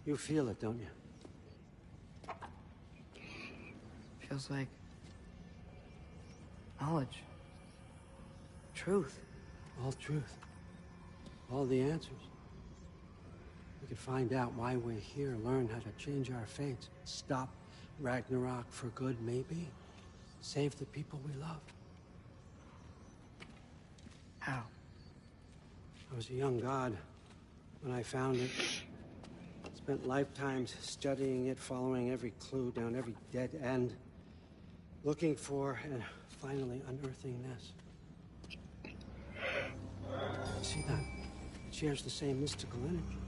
You feel it, don't you? Feels like knowledge. Truth. All truth. All the answers. We could find out why we're here, learn how to change our fates, stop Ragnarok for good, maybe. Save the people we love. How? I was a young god when I found it. Spent lifetimes studying it, following every clue down every dead end, looking for and finally unearthing this. See that? It shares the same mystical energy.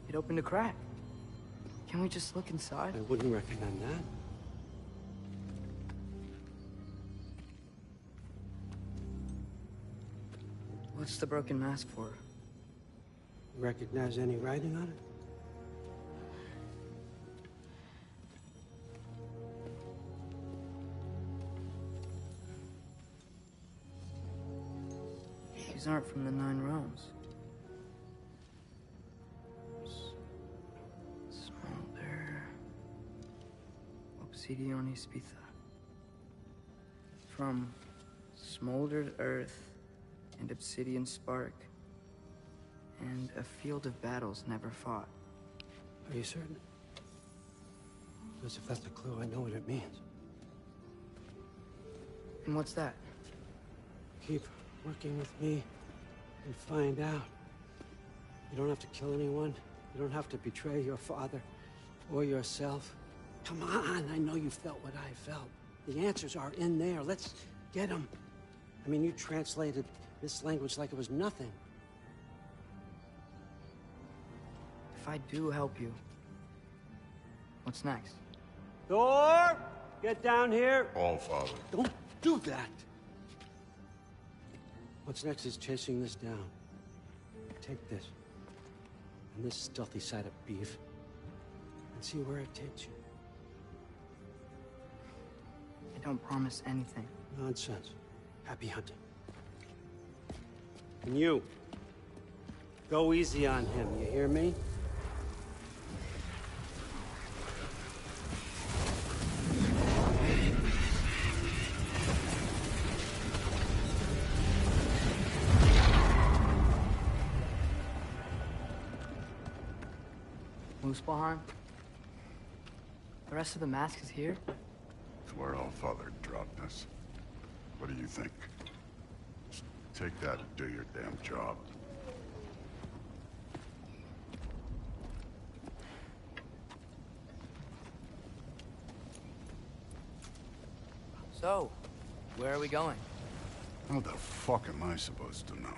It opened a crack. Can we just look inside? I wouldn't recommend that. What's the broken mask for? Recognize any writing on it? These aren't from the Nine Realms. Smolder. Obsidion Ispitha. From smoldered earth and obsidian spark, and a field of battles never fought. Are you certain? Because if that's a clue, I know what it means. And what's that? Keep working with me and find out. You don't have to kill anyone. You don't have to betray your father or yourself. Come on, I know you felt what I felt. The answers are in there. Let's get them. I mean, you translated this language like it was nothing. If I do help you, what's next? Thor! Get down here! All Father. Don't do that! What's next is chasing this down. Take this, and this stealthy side of beef, and see where it takes you. I don't promise anything. Nonsense. Happy hunting. And you, go easy on him, you hear me? Muspelheim? The rest of the mask is here? It's where All Father dropped us. What do you think? Just take that and do your damn job. So, where are we going? How the fuck am I supposed to know?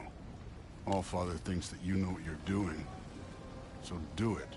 All Father thinks that you know what you're doing, so do it.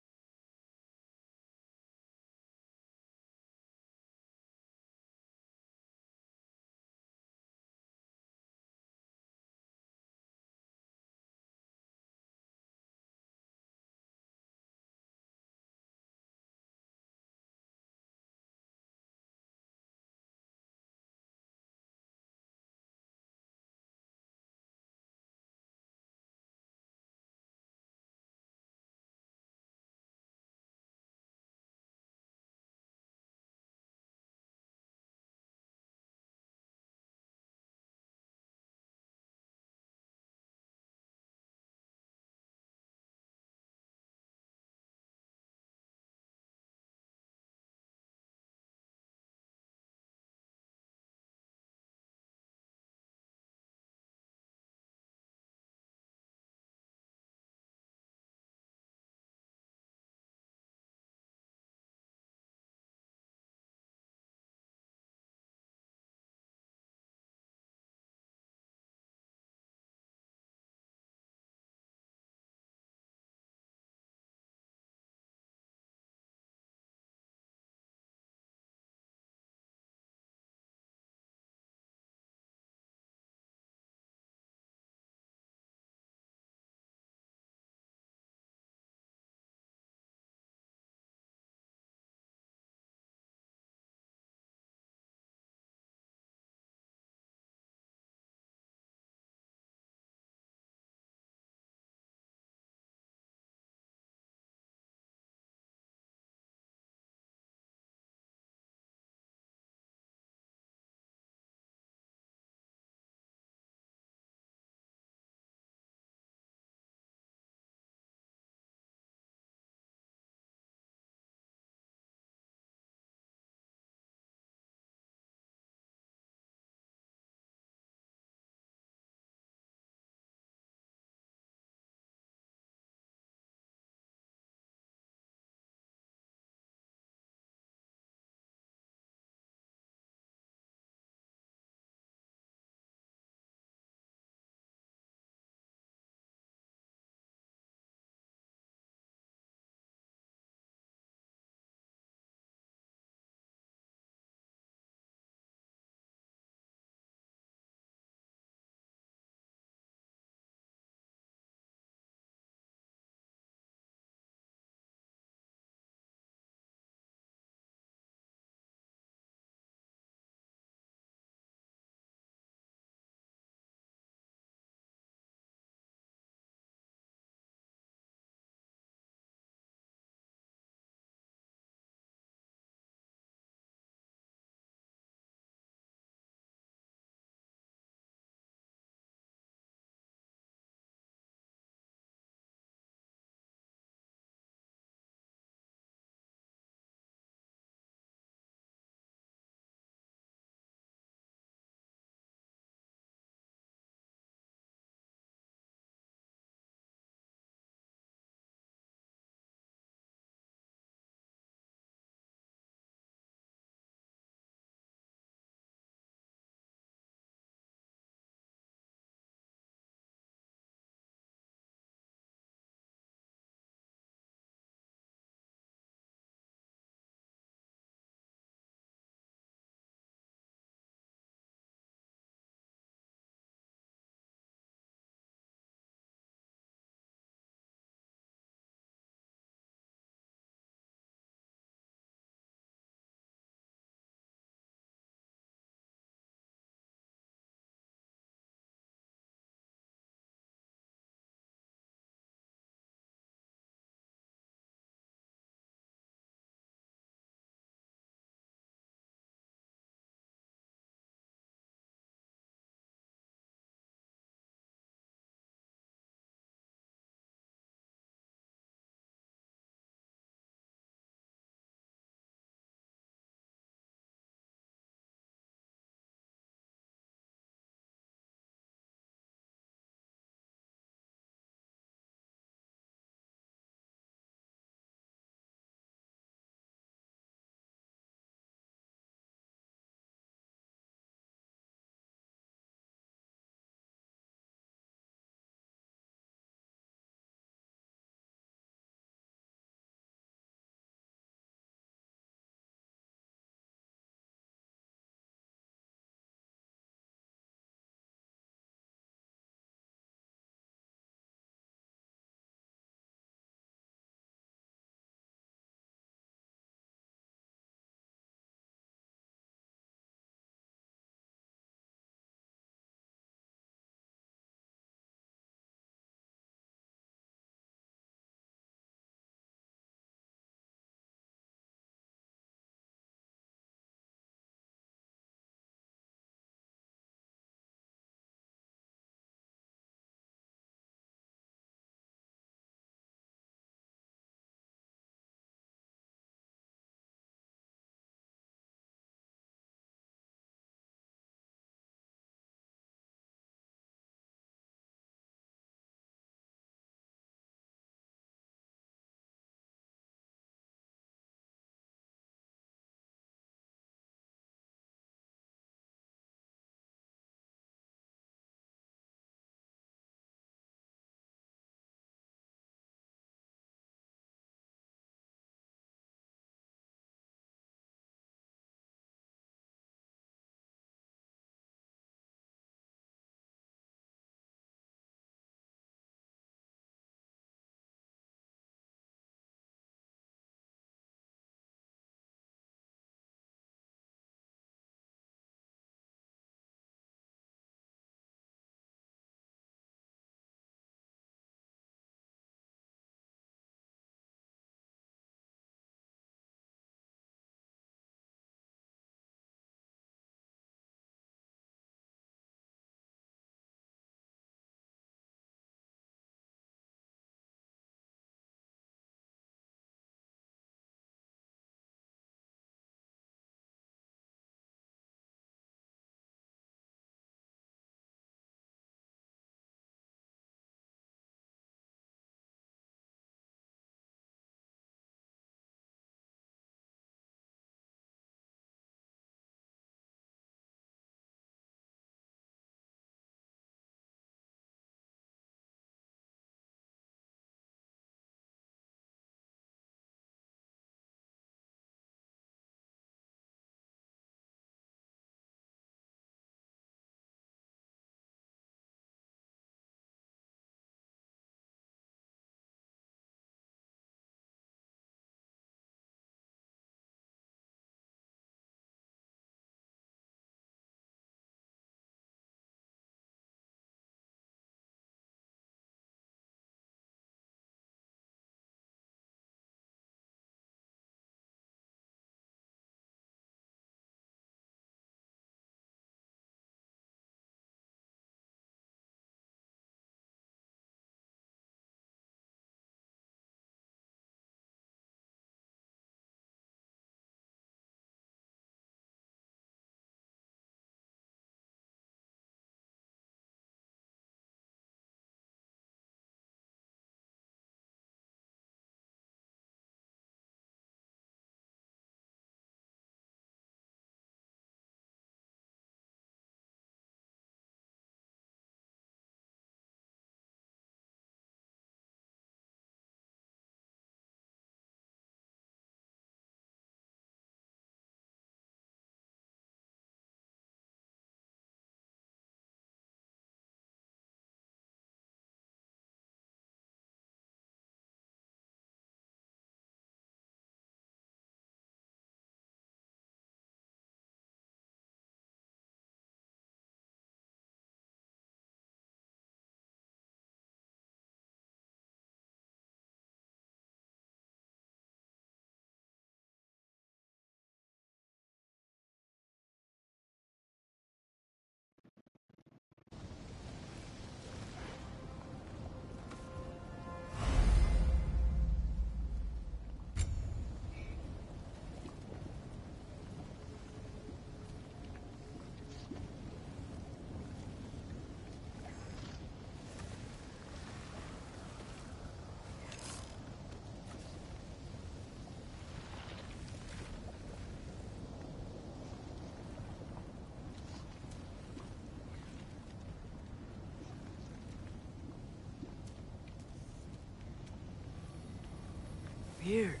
weird.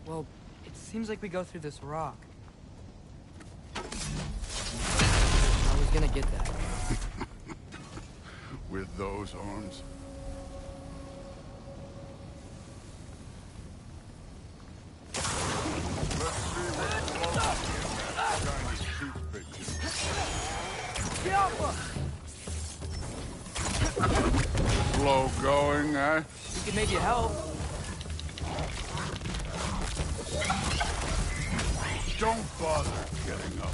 Well, it seems like we go through this rock. I was gonna get that. With those arms? Slow going, eh? We could maybe help. Don't bother getting up.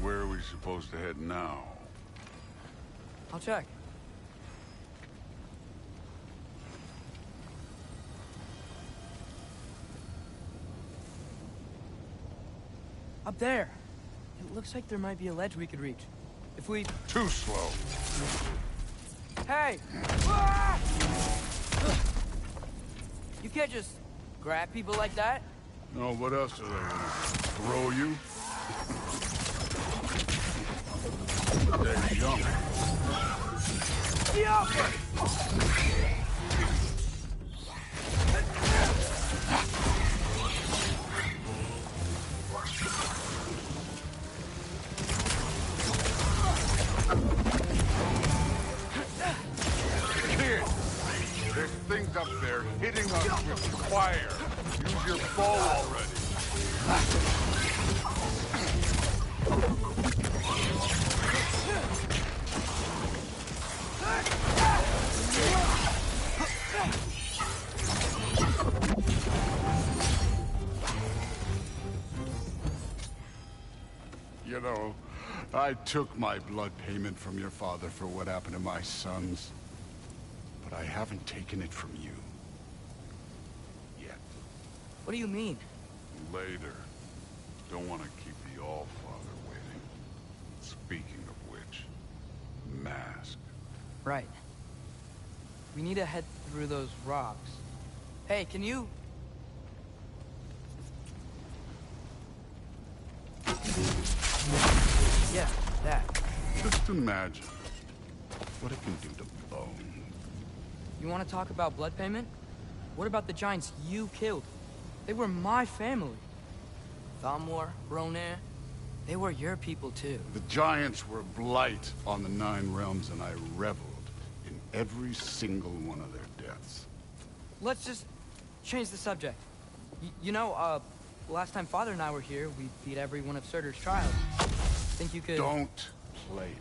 Where are we supposed to head now? I'll check. Up there. It looks like there might be a ledge we could reach. If we... Too slow. Hey! Ah! You can't just grab people like that. No, what else are they gonna throw you? They're young. There's things up there hitting us with fire. Use your bow already. You know, I took my blood payment from your father for what happened to my sons. But I haven't taken it from you. Yet. What do you mean? Later. Don't want to keep the All-Father waiting. Speaking of which, mask. Right. We need to head through those rocks. Hey, can you... Yeah, that. Just imagine what it can do to bone. You want to talk about blood payment? What about the giants you killed? They were my family. Thamor, Ronair, they were your people too. The giants were blight on the Nine Realms, and I reveled in every single one of their deaths. Let's just change the subject. You know, last time Father and I were here, we beat every one of Surtur's trials. Think you could... Don't play me.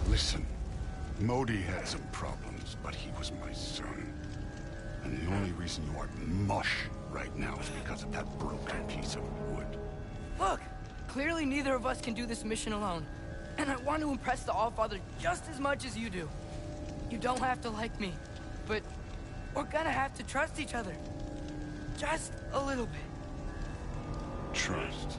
Listen, Modi had some problems, but he was my son. And the only reason you are mush right now is because of that broken piece of wood. Look! Clearly neither of us can do this mission alone. And I want to impress the All-Father just as much as you do. You don't have to like me, but we're gonna have to trust each other. Just a little bit. Trust.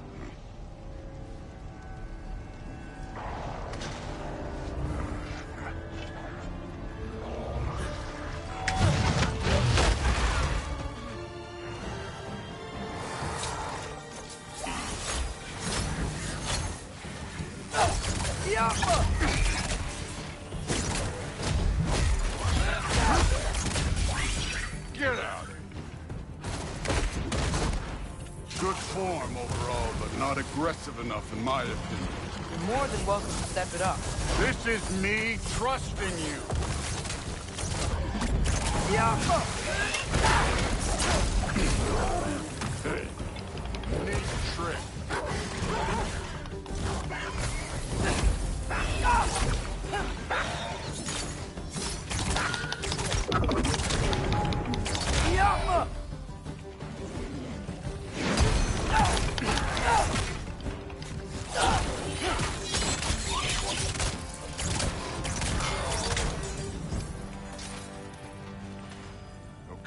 Get out. Good form overall, but not aggressive enough in my opinion. You're more than welcome to step it up. This is me trusting you. Hey, neat trick.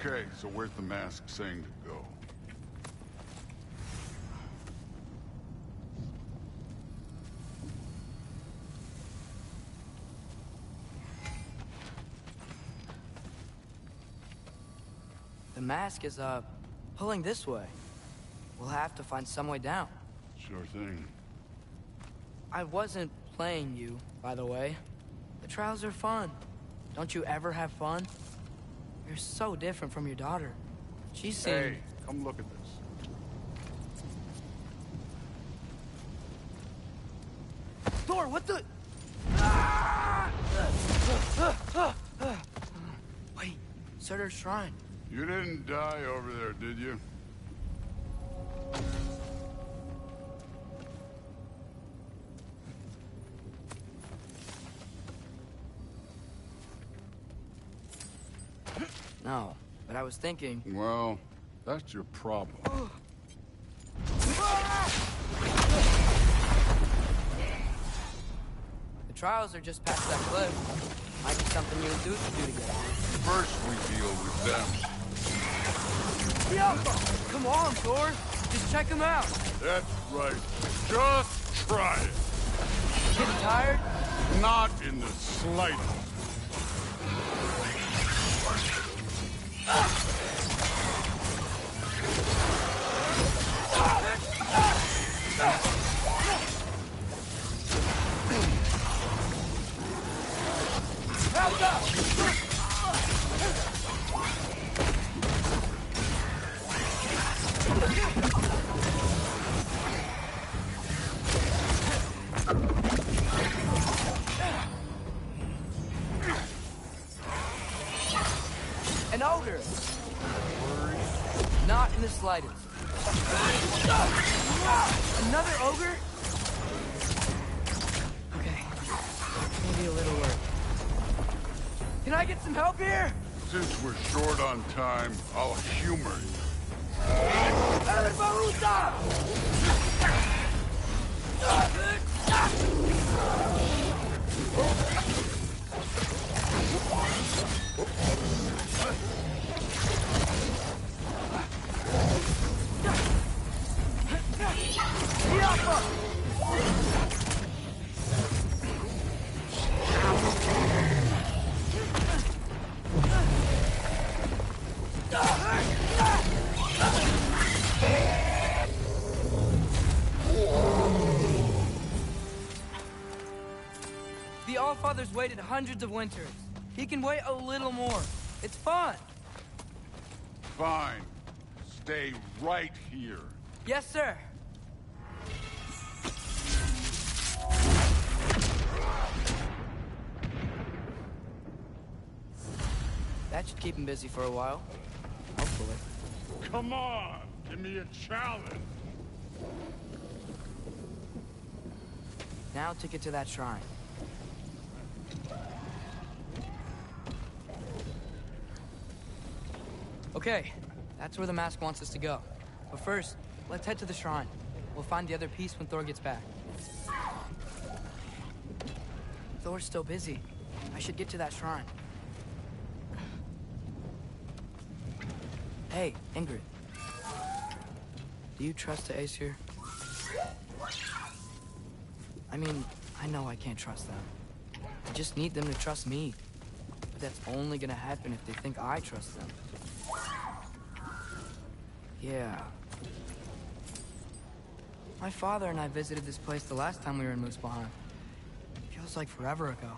Okay, so where's the mask saying to go? The mask is, pulling this way. We'll have to find some way down. Sure thing. I wasn't playing you, by the way. The trials are fun. Don't you ever have fun? You're so different from your daughter. She seemed... Hey, come look at this. Thor, what the... Wait, Surtur's shrine. You didn't die over there, did you? No, but I was thinking... Well, that's your problem. The trials are just past that cliff. Might be something you and Zeus could do together. First we deal with them. Come on, Thor. Just check him out. That's right. Just try it. Getting tired? Not in the slightest. Help up! An ogre! Not in the slightest. Another ogre? Okay, maybe a little work. Can I get some help here? Since we're short on time, I'll humor you. The Allfather's waited hundreds of winters. He can wait a little more. It's fun. Fine. Stay right here. Yes, sir. That should keep him busy for a while. Hopefully. Come on! Give me a challenge! Now to get to that shrine. Okay, that's where the mask wants us to go. But first, let's head to the shrine. We'll find the other piece when Thor gets back. Thor's still busy. I should get to that shrine. Hey, Ingrid. Do you trust the Aesir? I mean, I know I can't trust them. I just need them to trust me. But that's only gonna happen if they think I trust them. Yeah. My father and I visited this place the last time we were in Muspelheim. Feels like forever ago.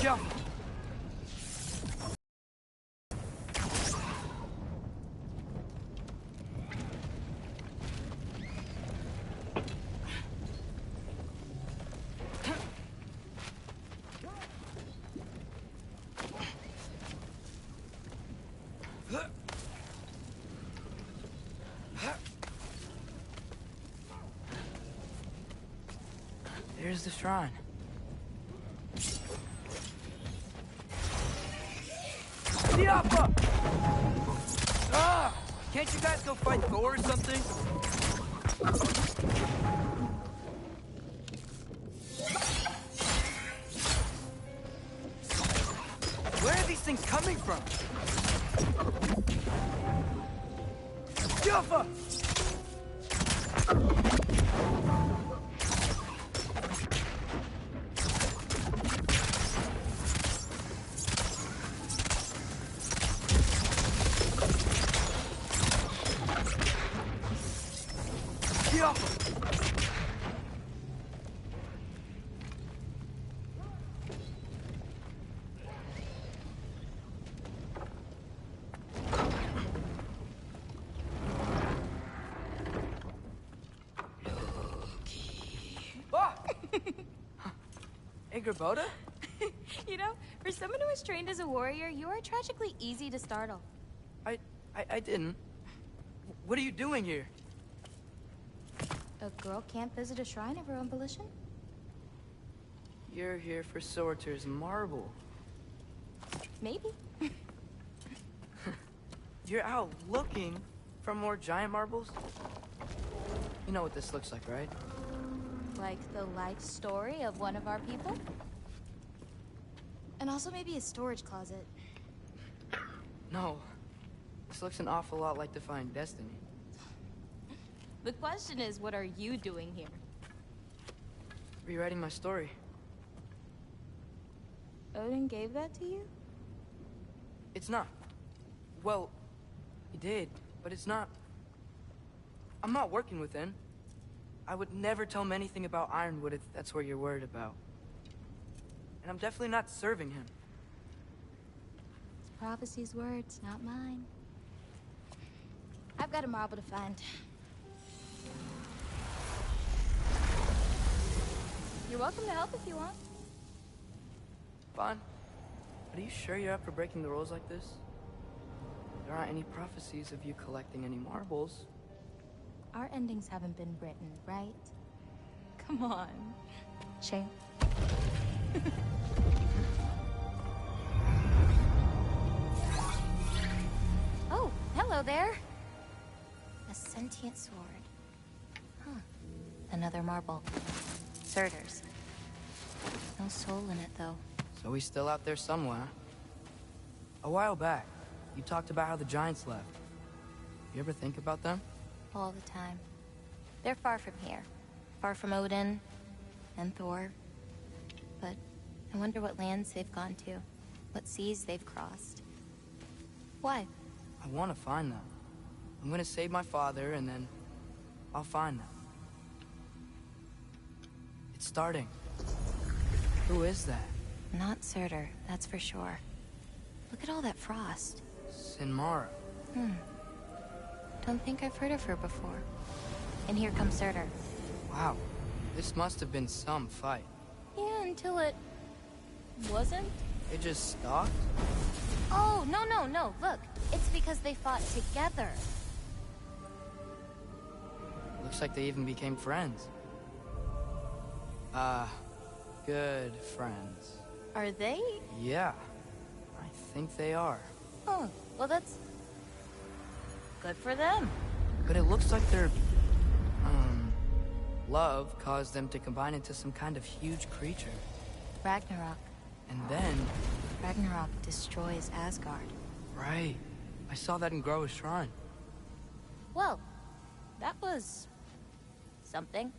Go. There's the shrine. Diapa! Ah! Can't you guys go fight Thor or something? Where are these things coming from? Diapa! Boda? You know, for someone who was trained as a warrior, you are tragically easy to startle. I didn't. What are you doing here? A girl can't visit a shrine of her own volition? You're here for Sorter's marble. Maybe. You're out looking for more giant marbles? You know what this looks like, right? Like the life story of one of our people? And also maybe a storage closet. No. This looks an awful lot like Defying Destiny. The question is, what are you doing here? Rewriting my story. Odin gave that to you? It's not. Well, he did, but it's not. I'm not working with him. I would never tell him anything about Ironwood if that's what you're worried about. And I'm definitely not serving him. It's prophecy's words, not mine. I've got a marble to find. You're welcome to help if you want. Fine. But are you sure you're up for breaking the rules like this? There aren't any prophecies of you collecting any marbles. Our endings haven't been written, right? Come on. Shame. Oh, hello there. A sentient sword. Huh. Another marble. Surtur's. No soul in it, though. So he's still out there somewhere. A while back, you talked about how the giants left. You ever think about them? All the time. They're far from here. Far from Odin and Thor. But I wonder what lands they've gone to. What seas they've crossed. Why? I want to find them. I'm gonna save my father, and then I'll find them. It's starting. Who is that? Not Surtur, that's for sure. Look at all that frost. Sinmara. Don't think I've heard of her before. And here comes Surtur. Wow. This must have been some fight. Yeah, until it... wasn't? It just stopped? Oh, no. Look, it's because they fought together. Looks like they even became friends. Good friends. Are they? Yeah. I think they are. Oh, well that's... good for them. But it looks like their... love caused them to combine into some kind of huge creature. Ragnarok. And then... Ragnarok destroys Asgard. Right. I saw that in Groa's shrine. Well, that was... something.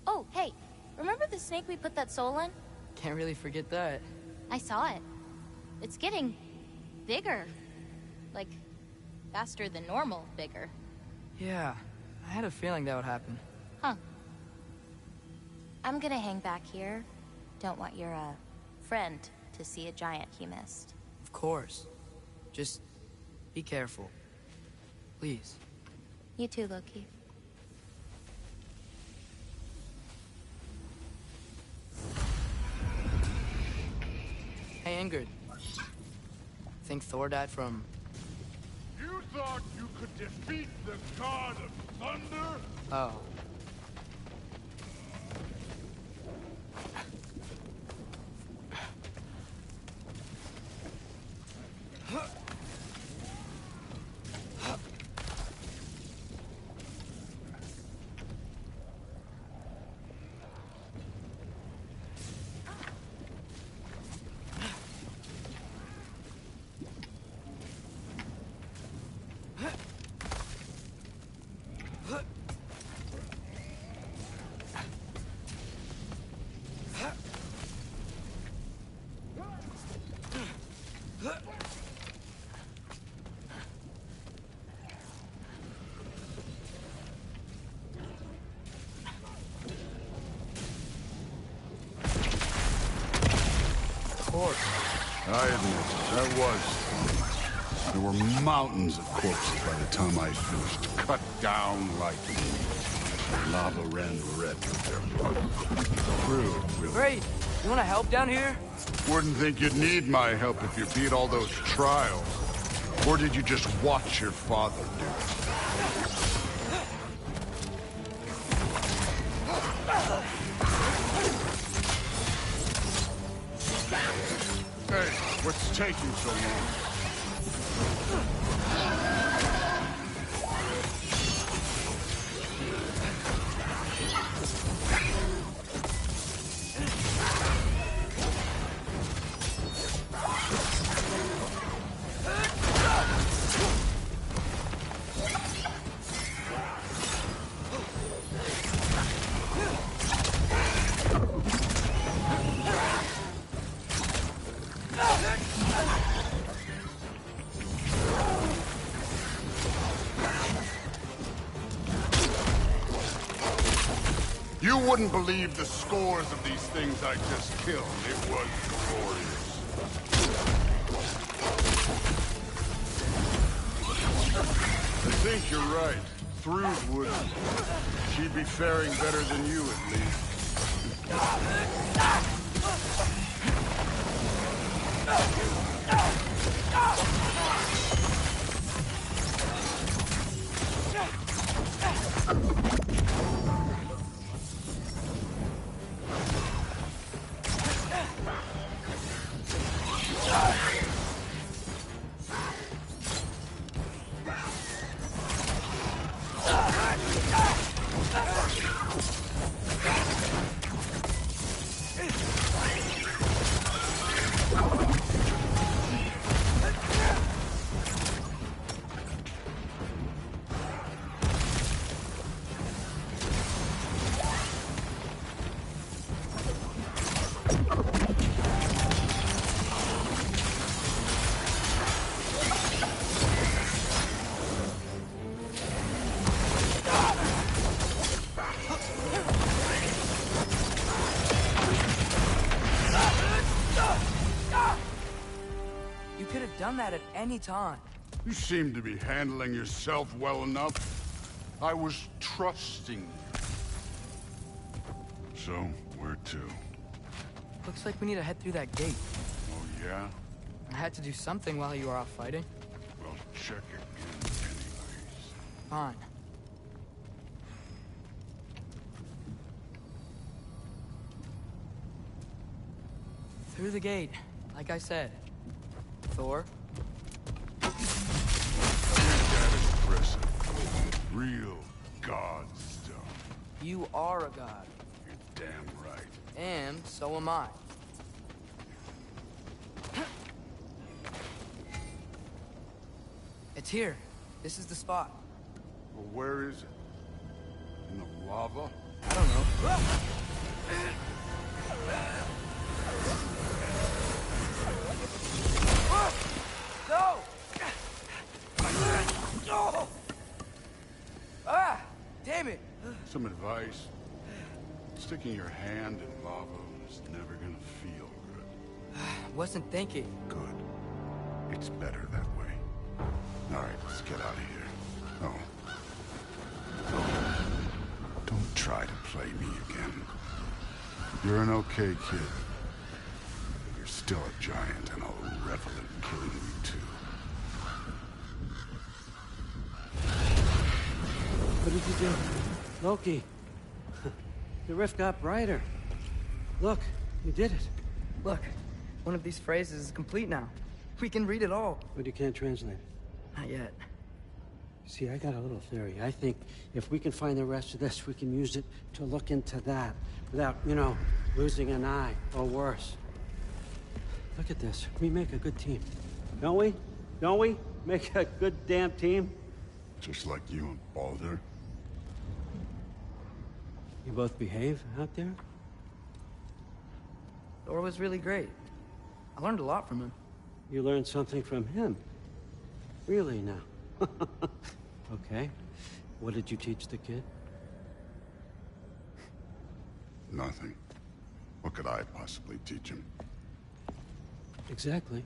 Oh, hey, remember the snake we put that soul in? Can't really forget that. I saw it. It's getting... bigger. Like, faster than normal bigger. Yeah, I had a feeling that would happen. Huh. I'm gonna hang back here. Don't want your, friend to see a giant he missed. Of course. Just be careful. Please. You too, Loki. Hey, Ingrid. Think Thor died from... You thought you could defeat the god of thunder? Oh. I admit, that was fun. There were mountains of corpses by the time I finished, cut down like leaves. Lava ran red with their blood. True, really. Great! You wanna help down here? Wouldn't think you'd need my help if you beat all those trials. Or did you just watch your father do it? Hey, what's taking so long? You wouldn't believe the scores of these things I just killed. It was glorious. I think you're right. Thrud wouldn't. She'd be faring better than you, at least. Done that at any time. You seem to be handling yourself well enough. I was trusting you. So, where to? Looks like we need to head through that gate. Oh, yeah? I had to do something while you were off fighting. Well, check again anyways. Fine. Through the gate, like I said. Thor? That is impressive. Real god stuff. You are a god. You're damn right. And so am I. It's here. This is the spot. Well, where is it? In the lava? I don't know. No! No! Ah! Damn it! Some advice. Sticking your hand in lava is never gonna feel good. Wasn't thinking. Good. It's better that way. All right, let's get out of here. Oh. Don't try to play me again. You're an okay kid. But you're still a giant, and I'll revel in killing you too. What did you do? Loki. The rift got brighter. Look, you did it. Look, one of these phrases is complete now. We can read it all. But you can't translate it. Not yet. See, I got a little theory. I think if we can find the rest of this, we can use it to look into that without, you know, losing an eye or worse. Look at this. We make a good team. Don't we? Don't we? Make a good damn team? Just like you and Baldur. You both behave out there? Thor was really great. I learned a lot from him. You learned something from him? Really now? Okay. What did you teach the kid? Nothing. What could I possibly teach him? Exactly.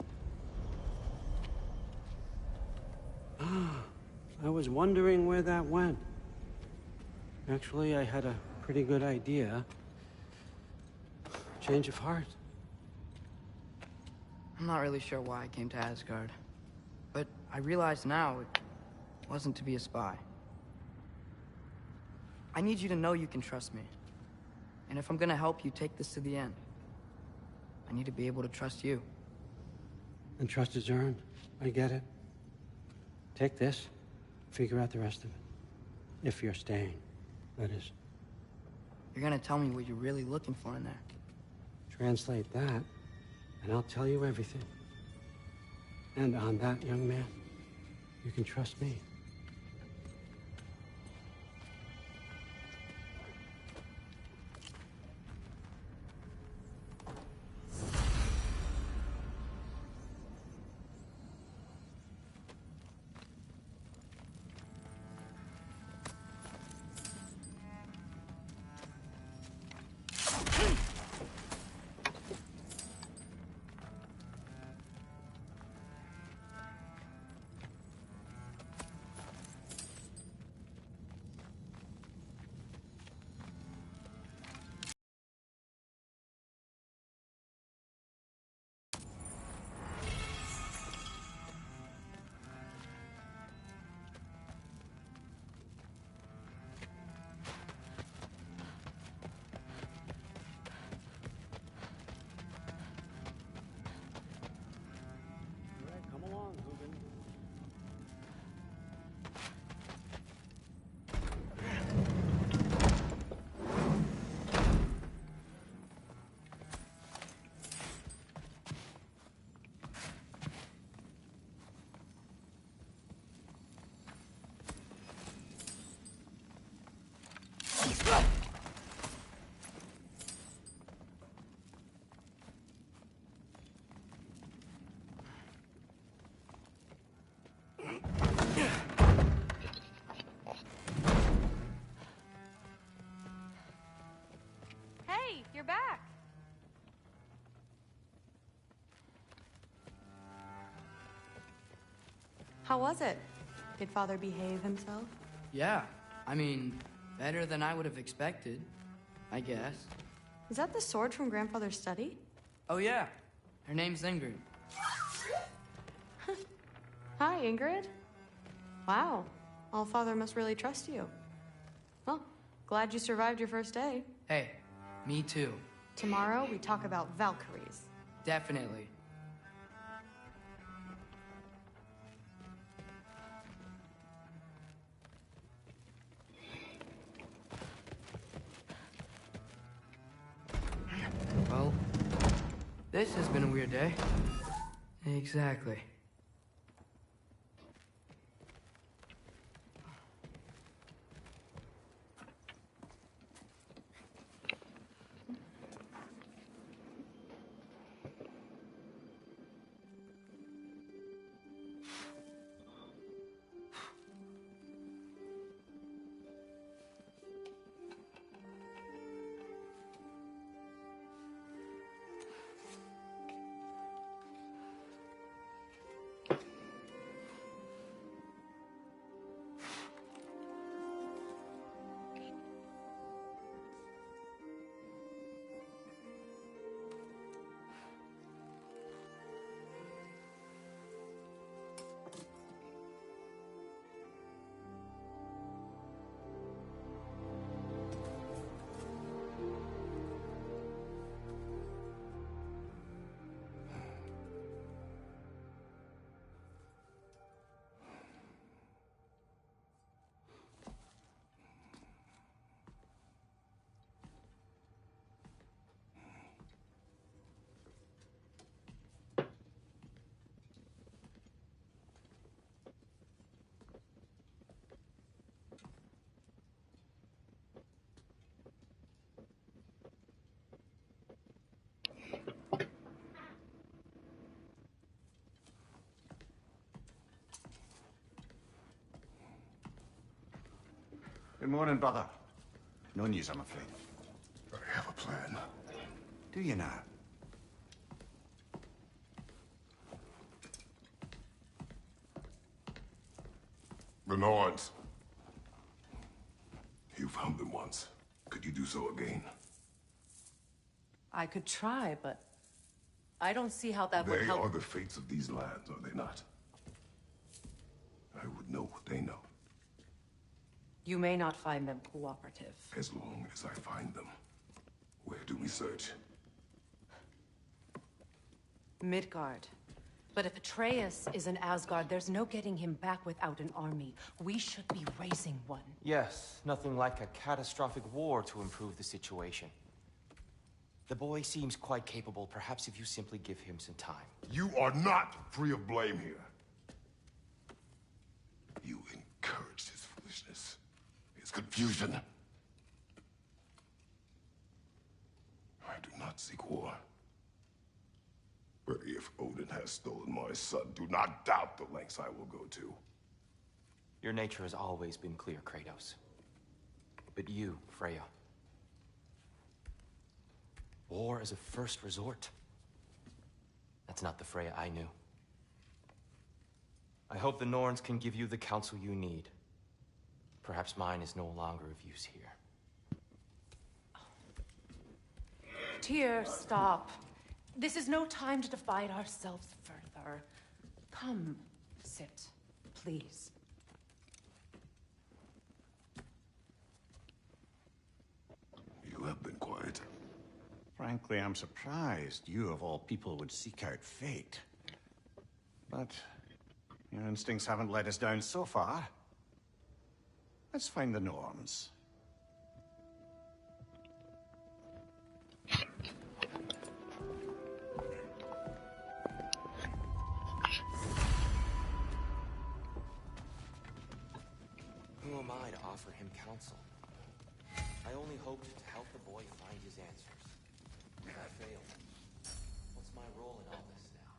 I was wondering where that went. Actually, I had a pretty good idea. Change of heart. I'm not really sure why I came to Asgard. But I realize now it wasn't to be a spy. I need you to know you can trust me. And if I'm gonna help you take this to the end, I need to be able to trust you. And trust is earned. I get it. Take this. Figure out the rest of it. If you're staying, that is. You're gonna tell me what you're really looking for in there. Translate that, and I'll tell you everything. And on that, young man, you can trust me. Hey, you're back. How was it? Did Father behave himself? Yeah, I mean, better than I would have expected, I guess. Is that the sword from Grandfather's study? Oh yeah, her name's Ingrid. Hi, Ingrid. Wow, Allfather must really trust you. Well, glad you survived your first day. Hey, me too. Tomorrow, we talk about Valkyries. Definitely. Well, this has been a weird day. Exactly. Good morning, brother. No news, I'm afraid. I have a plan. Do you now? The Norns. You found them once. Could you do so again? I could try, but I don't see how that would They help. are the fates of these lands, are they not? I would know what they know. You may not find them cooperative. As long as I find them. Where do we search? Midgard. But if Atreus is in Asgard, there's no getting him back without an army. We should be raising one. Yes, nothing like a catastrophic war to improve the situation. The boy seems quite capable. Perhaps if you simply give him some time. You are not free of blame here. You encouraged his foolishness, his confusion. I do not seek war. But if Odin has stolen my son, do not doubt the lengths I will go to. Your nature has always been clear, Kratos. But you, Freya. War is a first resort. That's not the Freya I knew. I hope the Norns can give you the counsel you need. Perhaps mine is no longer of use here. Tyr, stop. This is no time to divide ourselves further. Come, sit, please. You have been quiet. Frankly, I'm surprised you, of all people, would seek out fate. But your instincts haven't let us down so far. Let's find the Norns. Who am I to offer him counsel? I only hoped to help the boy find his answers. If I failed, what's my role in all this now?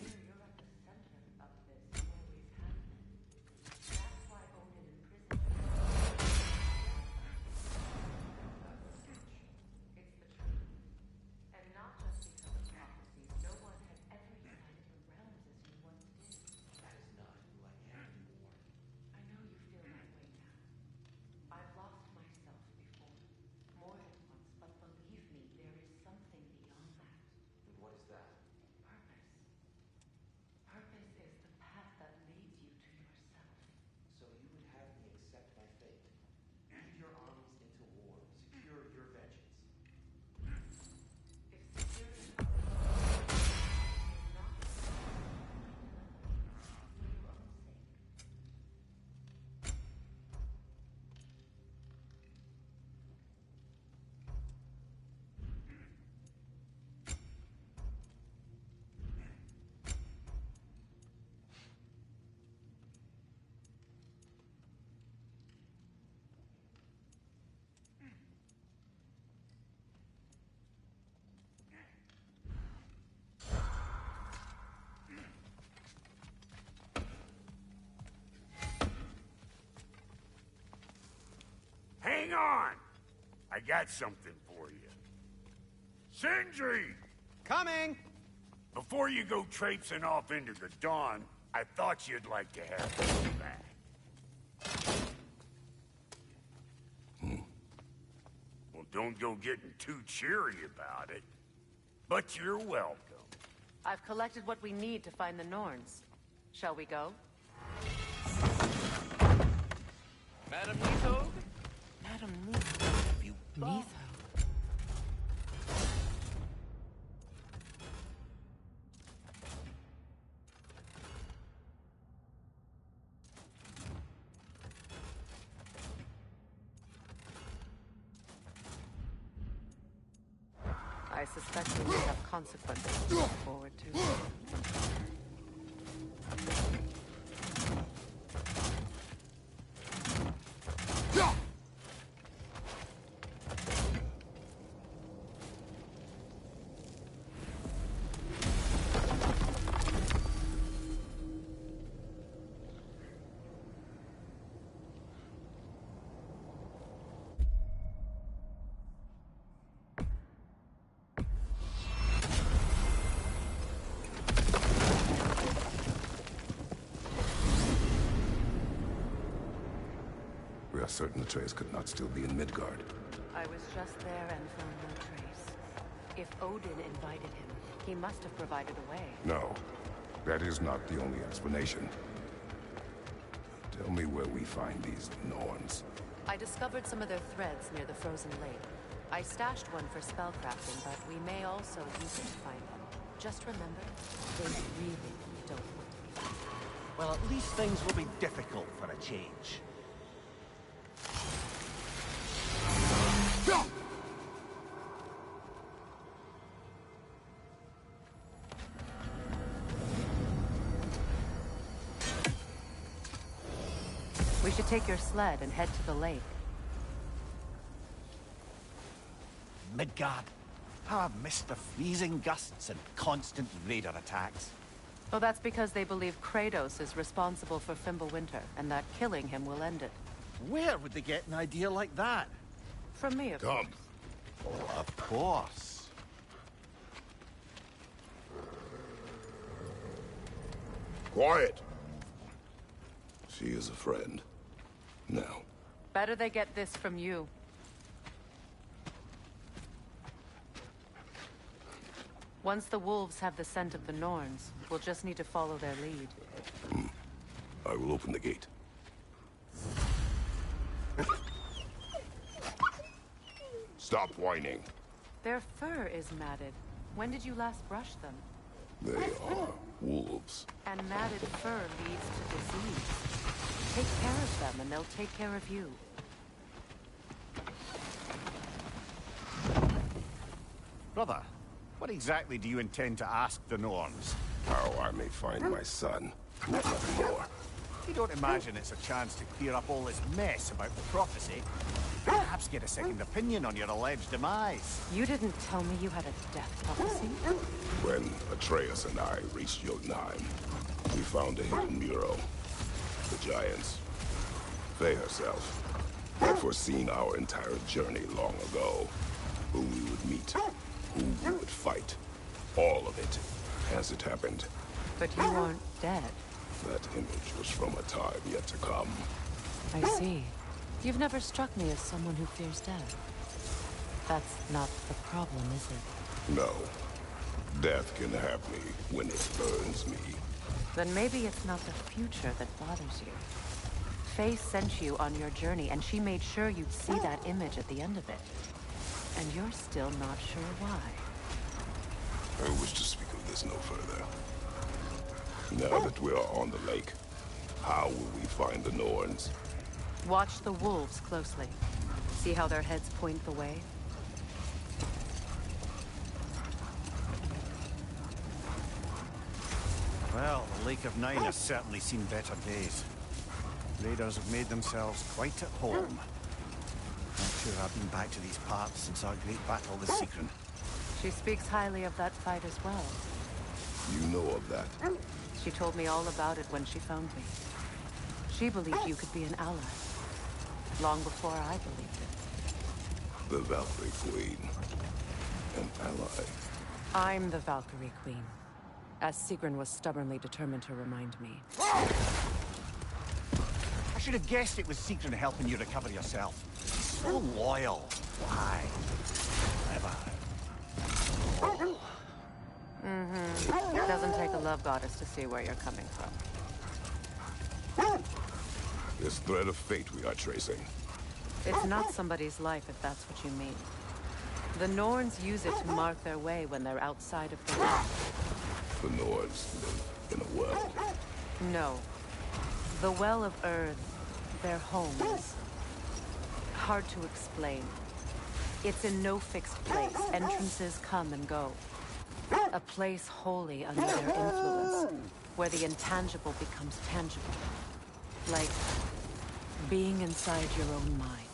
You're at the center of this, always have been. That's why Odin imprisoned you. It's the truth. And not just because of prophecies. No one has ever united the realms as you once did. That is not who I am anymore. I know you feel that way now. I've lost myself before. More than once, but believe me, there is something beyond that. And what is that? Purpose. Purpose is the path that leads you to yourself. So you would have me accept my fate. Lead your armies into war. Secure your vengeance. If security is not for your own sake. Hang on! I got something for you. Sindri! Coming! Before you go traipsing off into the dawn, I thought you'd like to have this back. Well, don't go getting too cheery about it. But you're welcome. I've collected what we need to find the Norns. Shall we go? Madam Nito? Madam Neath. Neath? I suspect we will have consequences to look forward to. are certain the Atreus could not still be in Midgard. I was just there and found no trace. If Odin invited him, he must have provided a way. No, that is not the only explanation. Tell me where we find these Norns. I discovered some of their threads near the frozen lake. I stashed one for spellcrafting, but we may also use it to find them. Just remember, they really don't want to be found. Well, at least things will be difficult for a change. We should take your sled and head to the lake. Midgard. How I've missed the freezing gusts and constant raider attacks. Well, that's because they believe Kratos is responsible for Fimbulwinter, and that killing him will end it. Where would they get an idea like that? From me, of course. Oh, of course. Quiet! She is a friend. Now. Better they get this from you. Once the wolves have the scent of the Norns, we'll just need to follow their lead. I will open the gate. Stop whining. Their fur is matted. When did you last brush them? They are wolves. And matted fur leads to disease. Take care of them, and they'll take care of you. Brother, what exactly do you intend to ask the Norns? How I may find my son. Nothing more. You don't imagine it's a chance to clear up all this mess about the prophecy? Perhaps get a second opinion on your alleged demise. You didn't tell me you had a death prophecy? When Atreus and I reached Jotunheim, we found a hidden mural. The Giants, Faye herself, had foreseen our entire journey long ago. Who we would meet, who we would fight. All of it, as it happened. But you aren't dead. That image was from a time yet to come. I see. You've never struck me as someone who fears death. That's not the problem, is it? No. Death can have me when it burns me. Then maybe it's not the future that bothers you. Faye sent you on your journey, and she made sure you'd see that image at the end of it. And you're still not sure why. I wish to speak of this no further. Now that we are on the lake, how will we find the Norns? Watch the wolves closely. See how their heads point the way? Well, the Lake of Nine has certainly seen better days. Raiders have made themselves quite at home. Not sure I've been back to these parts since our great battle with Sigrun. She speaks highly of that fight as well. You know of that? She told me all about it when she found me. She believed you could be an ally. Long before I believed it. The Valkyrie Queen. An ally. I'm the Valkyrie Queen. As Sigrun was stubbornly determined to remind me. I should have guessed it was Sigrun helping you recover yourself. So loyal. Why? Clever. Mm-hmm. It doesn't take a love goddess to see where you're coming from. This thread of fate we are tracing. It's not somebody's life, if that's what you mean. The Norns use it to mark their way when they're outside of the well. The Nords live in a well. No. The Well of Earth, their home, is hard to explain. It's in no fixed place. Entrances come and go. A place wholly under their influence, where the intangible becomes tangible. Like being inside your own mind.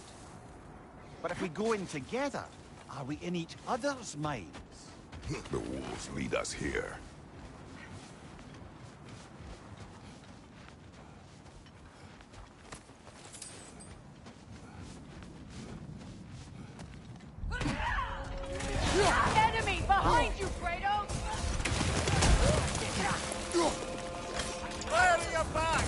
But if we go in together, are we in each other's minds? The wolves lead us here. Enemy behind you, Kratos! Clear your back!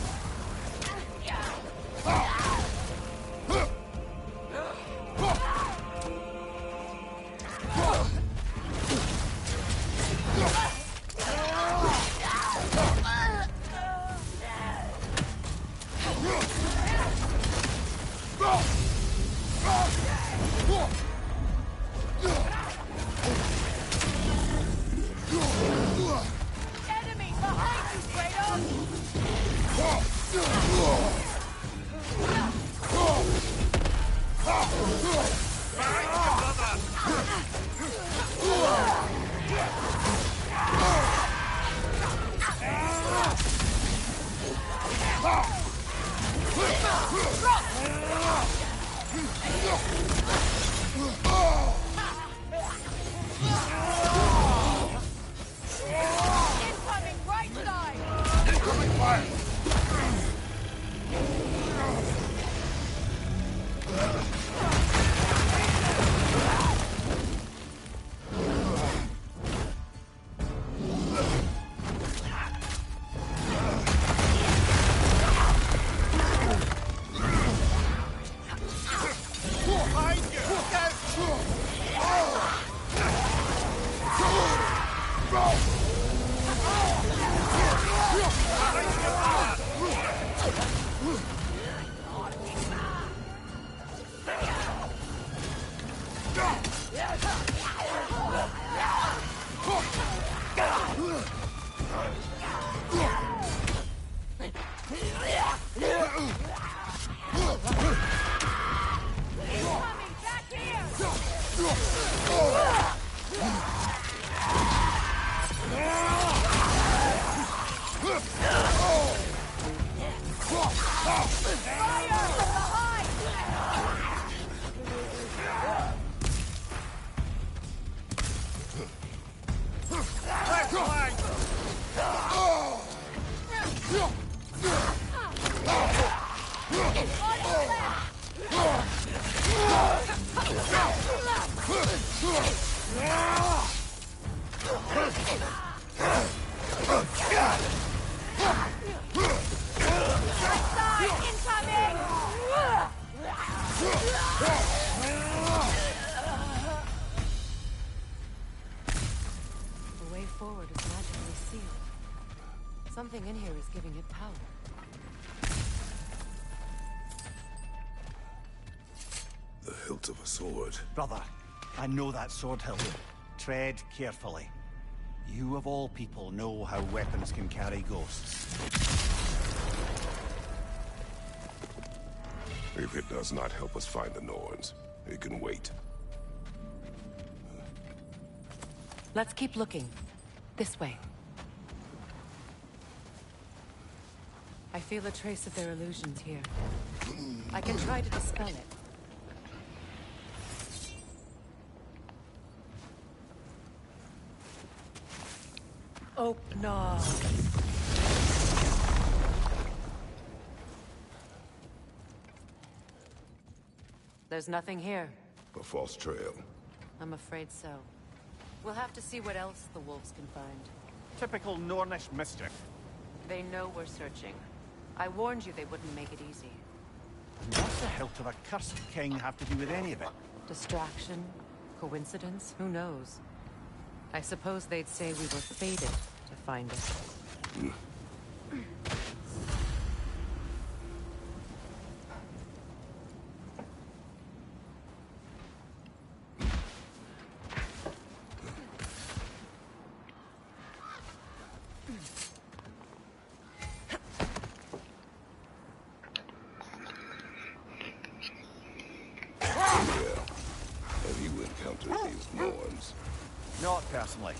Enemy behind you, Kratos! Incoming right side! Incoming fire! The way forward is magically sealed. Something in here is giving it power. The hilt of a sword. Brother, I know that sword hilt. Tread carefully. You of all people know how weapons can carry ghosts. If it does not help us find the Norns, it can wait. Let's keep looking. This way. I feel a trace of their illusions here. I can try to dispel it. Oh, no. There's nothing here. A false trail. I'm afraid so. We'll have to see what else the wolves can find. Typical Nornish mischief. They know we're searching. I warned you they wouldn't make it easy. What's the hilt of a cursed king have to do with any of it? Distraction? Coincidence? Who knows? I suppose they'd say we were fated to find it. Not personally.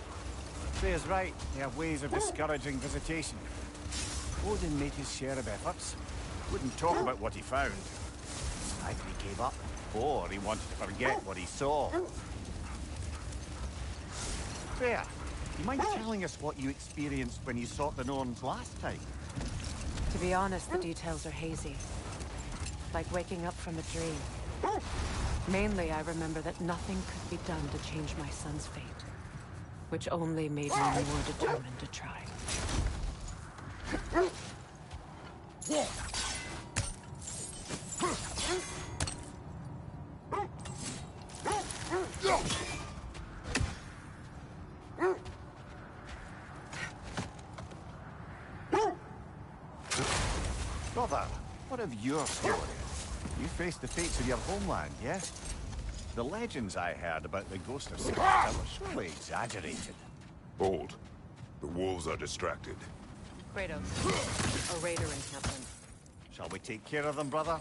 Freya's right. They have ways of discouraging visitation. Odin made his share of efforts. Wouldn't talk about what he found. Either he gave up, or he wanted to forget what he saw. Freya, do you mind telling us what you experienced when you sought the Norns last time? To be honest, the details are hazy. Like waking up from a dream. Mainly, I remember that nothing could be done to change my son's fate. Which only made me more determined to try. Brother, what of your story? You face the fates of your homeland, yeah? The legends I heard about the ghost of Sparta were surely exaggerated. Hold. The wolves are distracted. Kratos, a raider encampment. Shall we take care of them, brother?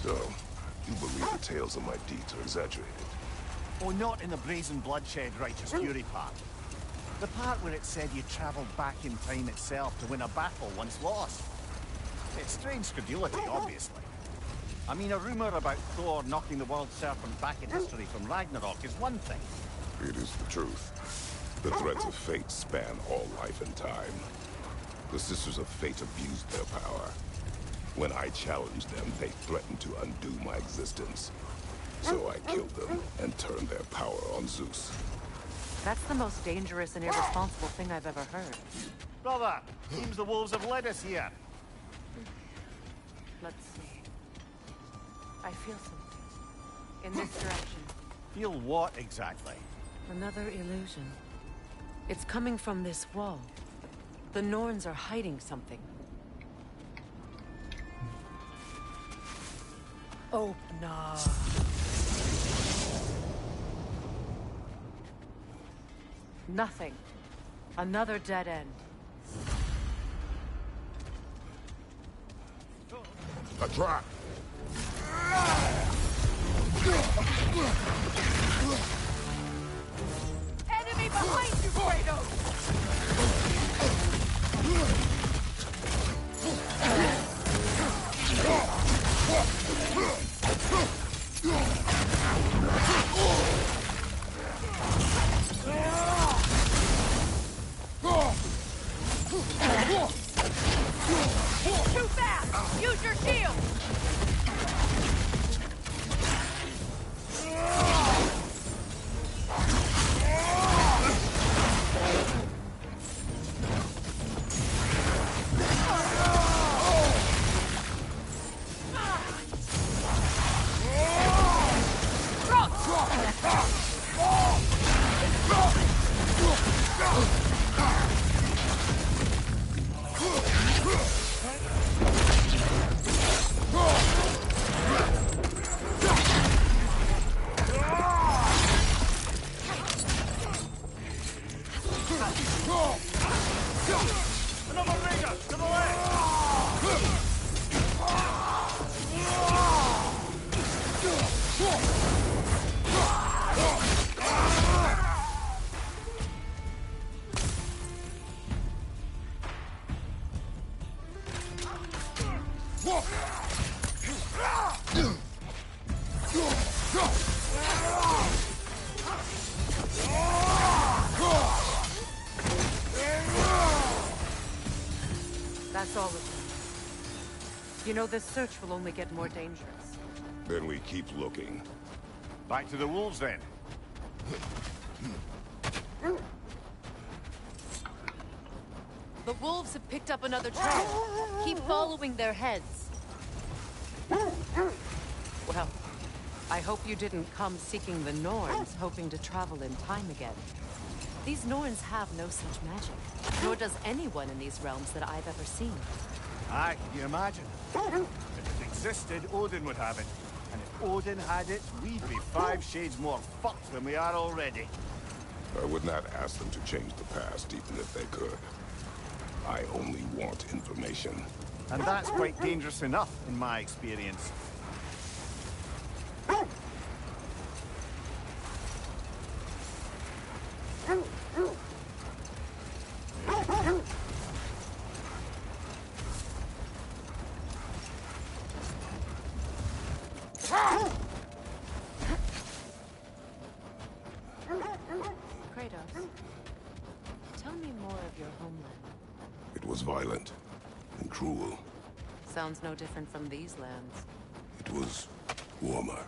So, you believe the tales of my deeds are exaggerated? Oh, not in the brazen bloodshed righteous fury part. The part where it said you travelled back in time itself to win a battle once lost. It's strange credulity, obviously. I mean, a rumour about Thor knocking the world serpent back in history from Ragnarok is one thing. It is the truth. The threads of fate span all life and time. The Sisters of Fate abused their power. When I challenged them, they threatened to undo my existence. So I killed them and turned their power on Zeus. That's the most dangerous and irresponsible thing I've ever heard. Brother, seems the wolves have led us here. Let's see. I feel something. In this direction. Feel what exactly? Another illusion. It's coming from this wall. The Norns are hiding something. Oh, no. Nothing. Another dead end. A trap! Enemy behind you, Kratos! Too fast! Use your shield! That's all of them. You know, this search will only get more dangerous. Then we keep looking. Back to the wolves, then. The wolves have picked up another trail. Keep following their heads. Well, I hope you didn't come seeking the Norns, hoping to travel in time again. These Norns have no such magic, nor does anyone in these realms that I've ever seen. Aye, can you imagine? If it existed, Odin would have it. And if Odin had it, we'd be 5 shades more fucked than we are already. I would not ask them to change the past, even if they could. I only want information. And that's quite dangerous enough, in my experience. Kratos, tell me more of your homeland. It was violent and cruel. Sounds no different from these lands. It was warmer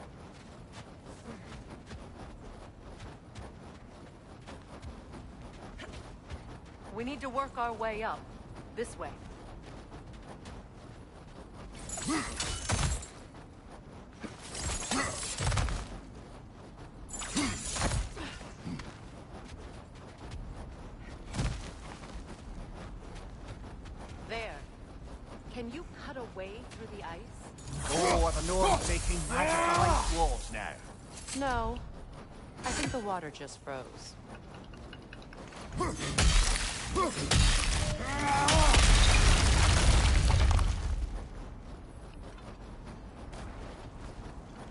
We need to work our way up. This way. There. Can you cut a way through the ice? Oh, are the Nords making magical ice walls now? No. I think the water just froze.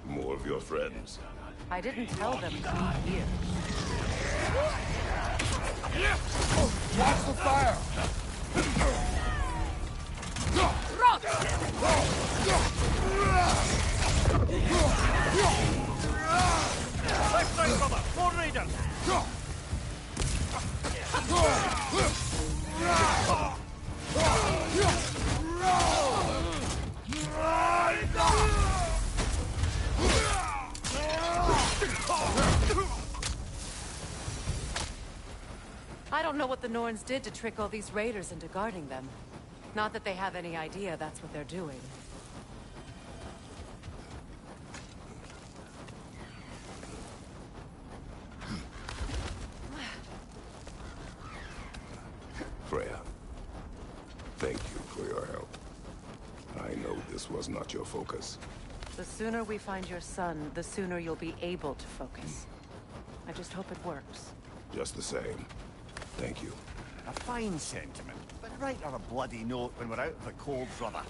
More of your friends. I didn't tell them to be here. Watch the fire! Left side, brother! More raiders! I don't know what the Norns did to trick all these raiders into guarding them. Not that they have any idea that's what they're doing. Freya, thank you for your help. I know this was not your focus. The sooner we find your son, the sooner you'll be able to focus. I just hope it works. Just the same, thank you. A fine sentiment, but write her a bloody note when we're out of the cold, brother.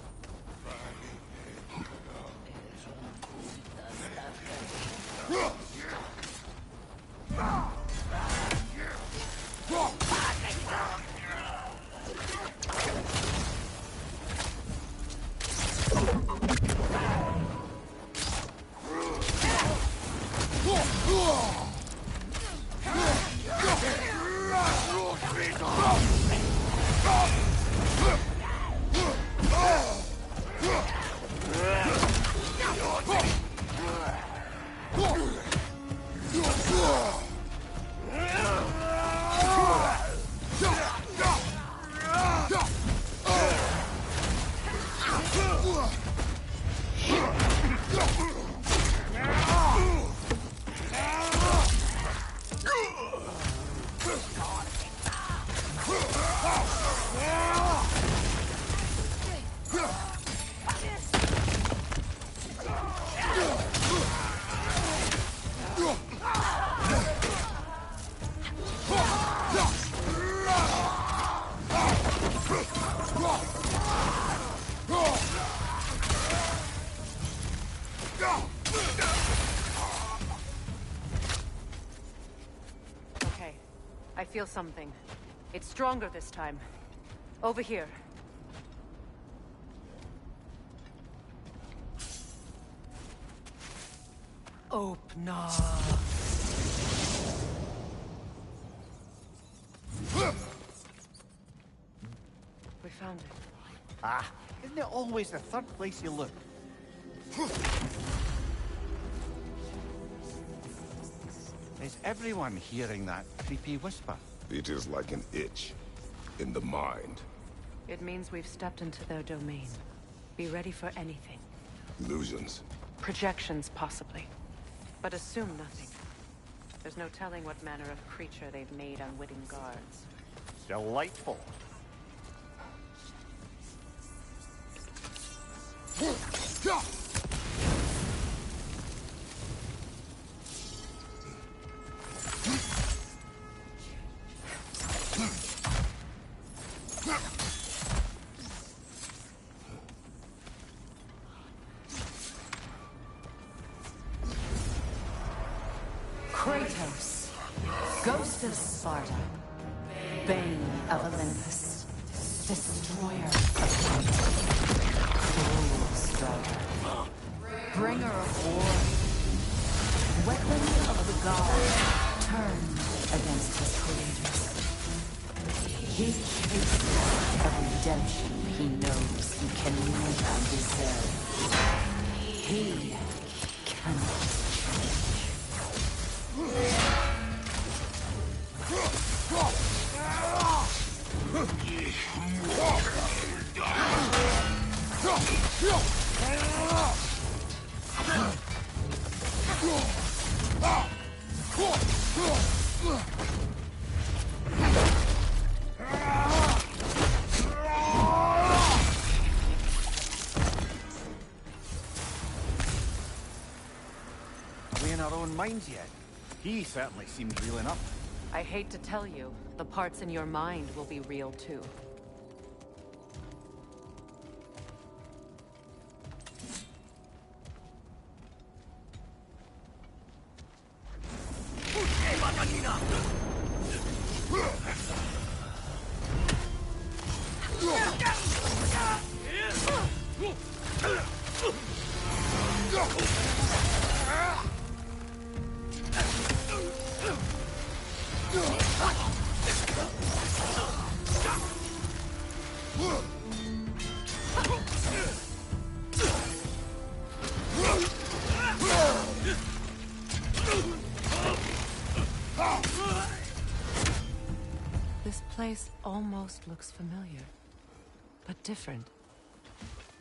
Okay. I feel something. It's stronger this time. Over here. Open up. We found it. Ah, isn't it always the third place you look? Is everyone hearing that creepy whisper? It is like an itch in the mind. It means we've stepped into their domain. Be ready for anything. Illusions. Projections, possibly. But assume nothing. There's no telling what manner of creature they've made unwitting guards. Delightful. Kratos, Ghost of Sparta, Bane of Olympus, Destroyer of Cruel Strider, Bringer of War, Weapon of the gods, turned against his creators. He chases a redemption he knows he can never deserve. He cannot change. Are we in our own minds yet? He certainly seems real enough. I hate to tell you, the parts in your mind will be real too. This place almost looks familiar, but different.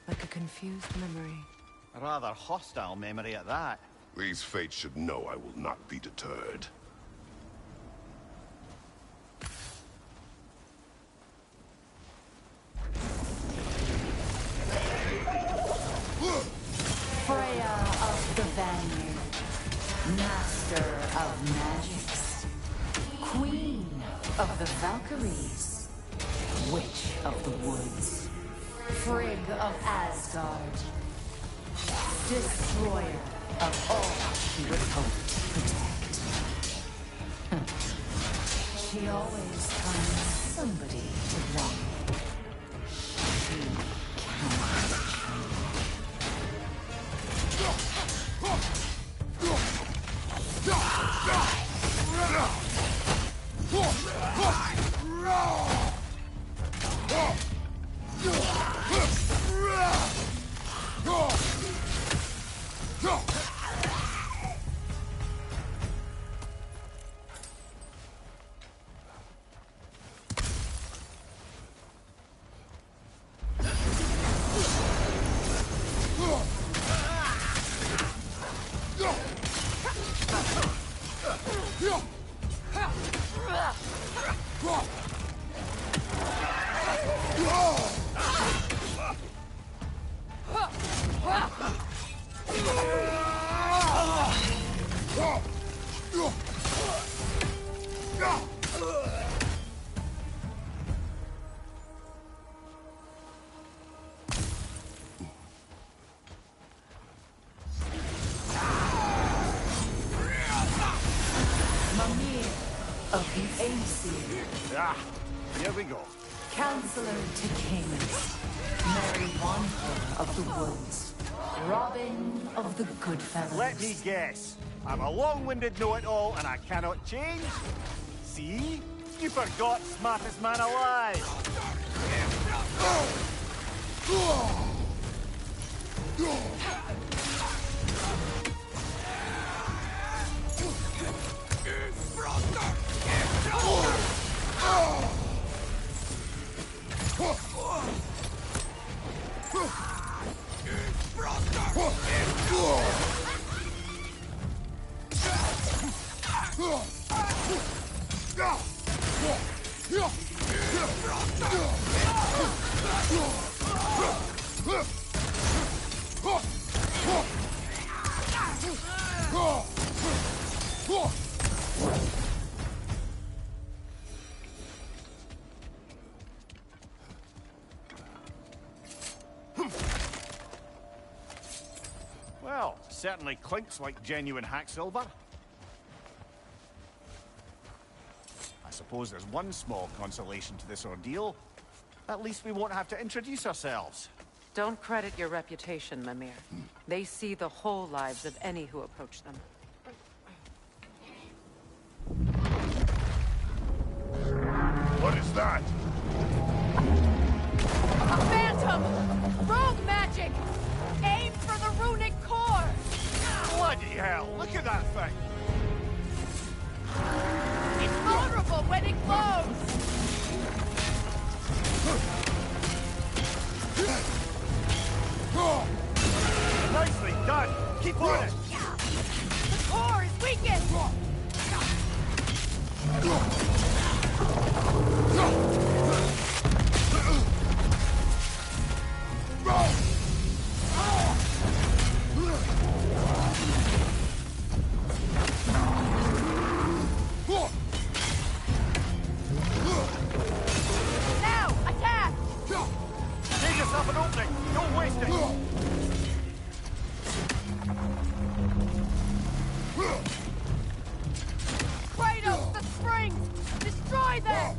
Like a confused memory. A rather hostile memory at that. These fates should know I will not be deterred. Freya of the Vanguard, Master of Magics, Queen of the Valkyries, Witch of the Woods, Frigg of Asgard, Destroyer of all she would hope to protect. She always finds somebody to blame. She cannot Here we go. Counselor to Kings, Mary Wanderer of the Woods, Robin of the Goodfellows. Let me guess. I'm a long-winded know-it-all and I cannot change? See? You forgot smartest man alive. Well, certainly clinks like genuine hack silver. I suppose there's one small consolation to this ordeal. At least we won't have to introduce ourselves. Don't credit your reputation, Mimir. They see the whole lives of any who approach them. What is that? A phantom! Rogue magic! Aim for the runic core! Bloody hell, look at that thing! It's vulnerable when it glows! Nicely done! Keep on it! The core is weak Take it! Now, attack! Make yourself an opening! Don't waste it! Kratos, the springs! Destroy them!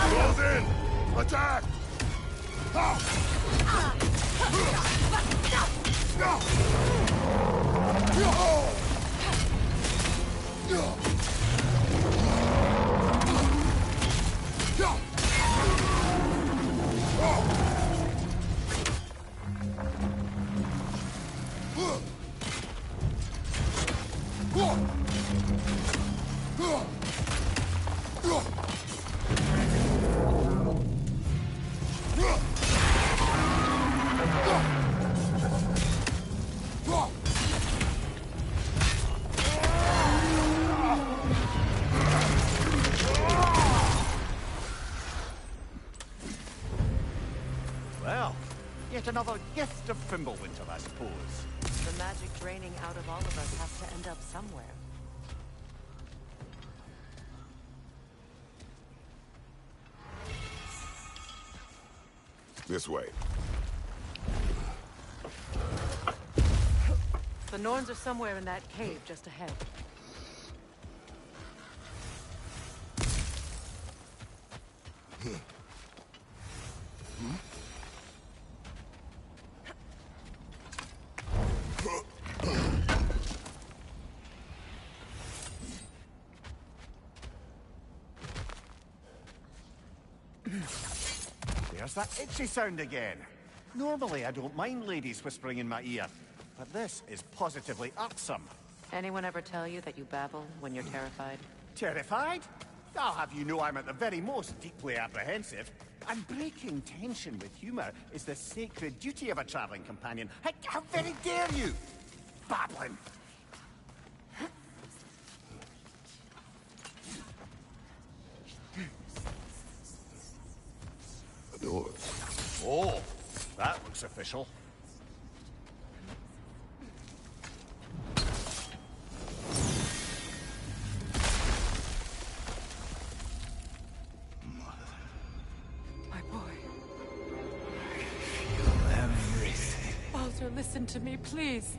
Close in! Attack! Well, yet another gift of Fimbulwinter, I suppose. The magic draining out of all of us has to end up somewhere. This way. The Norns are somewhere in that cave just ahead. There's that itchy sound again. Normally, I don't mind ladies whispering in my ear, but this is positively irksome. Anyone ever tell you that you babble when you're terrified? Terrified? I'll have you know I'm at the very most deeply apprehensive. And breaking tension with humor is the sacred duty of a traveling companion. How very dare you! Babbling! The door. Oh, that looks official. My boy. Everything. Baldur, listen to me, please.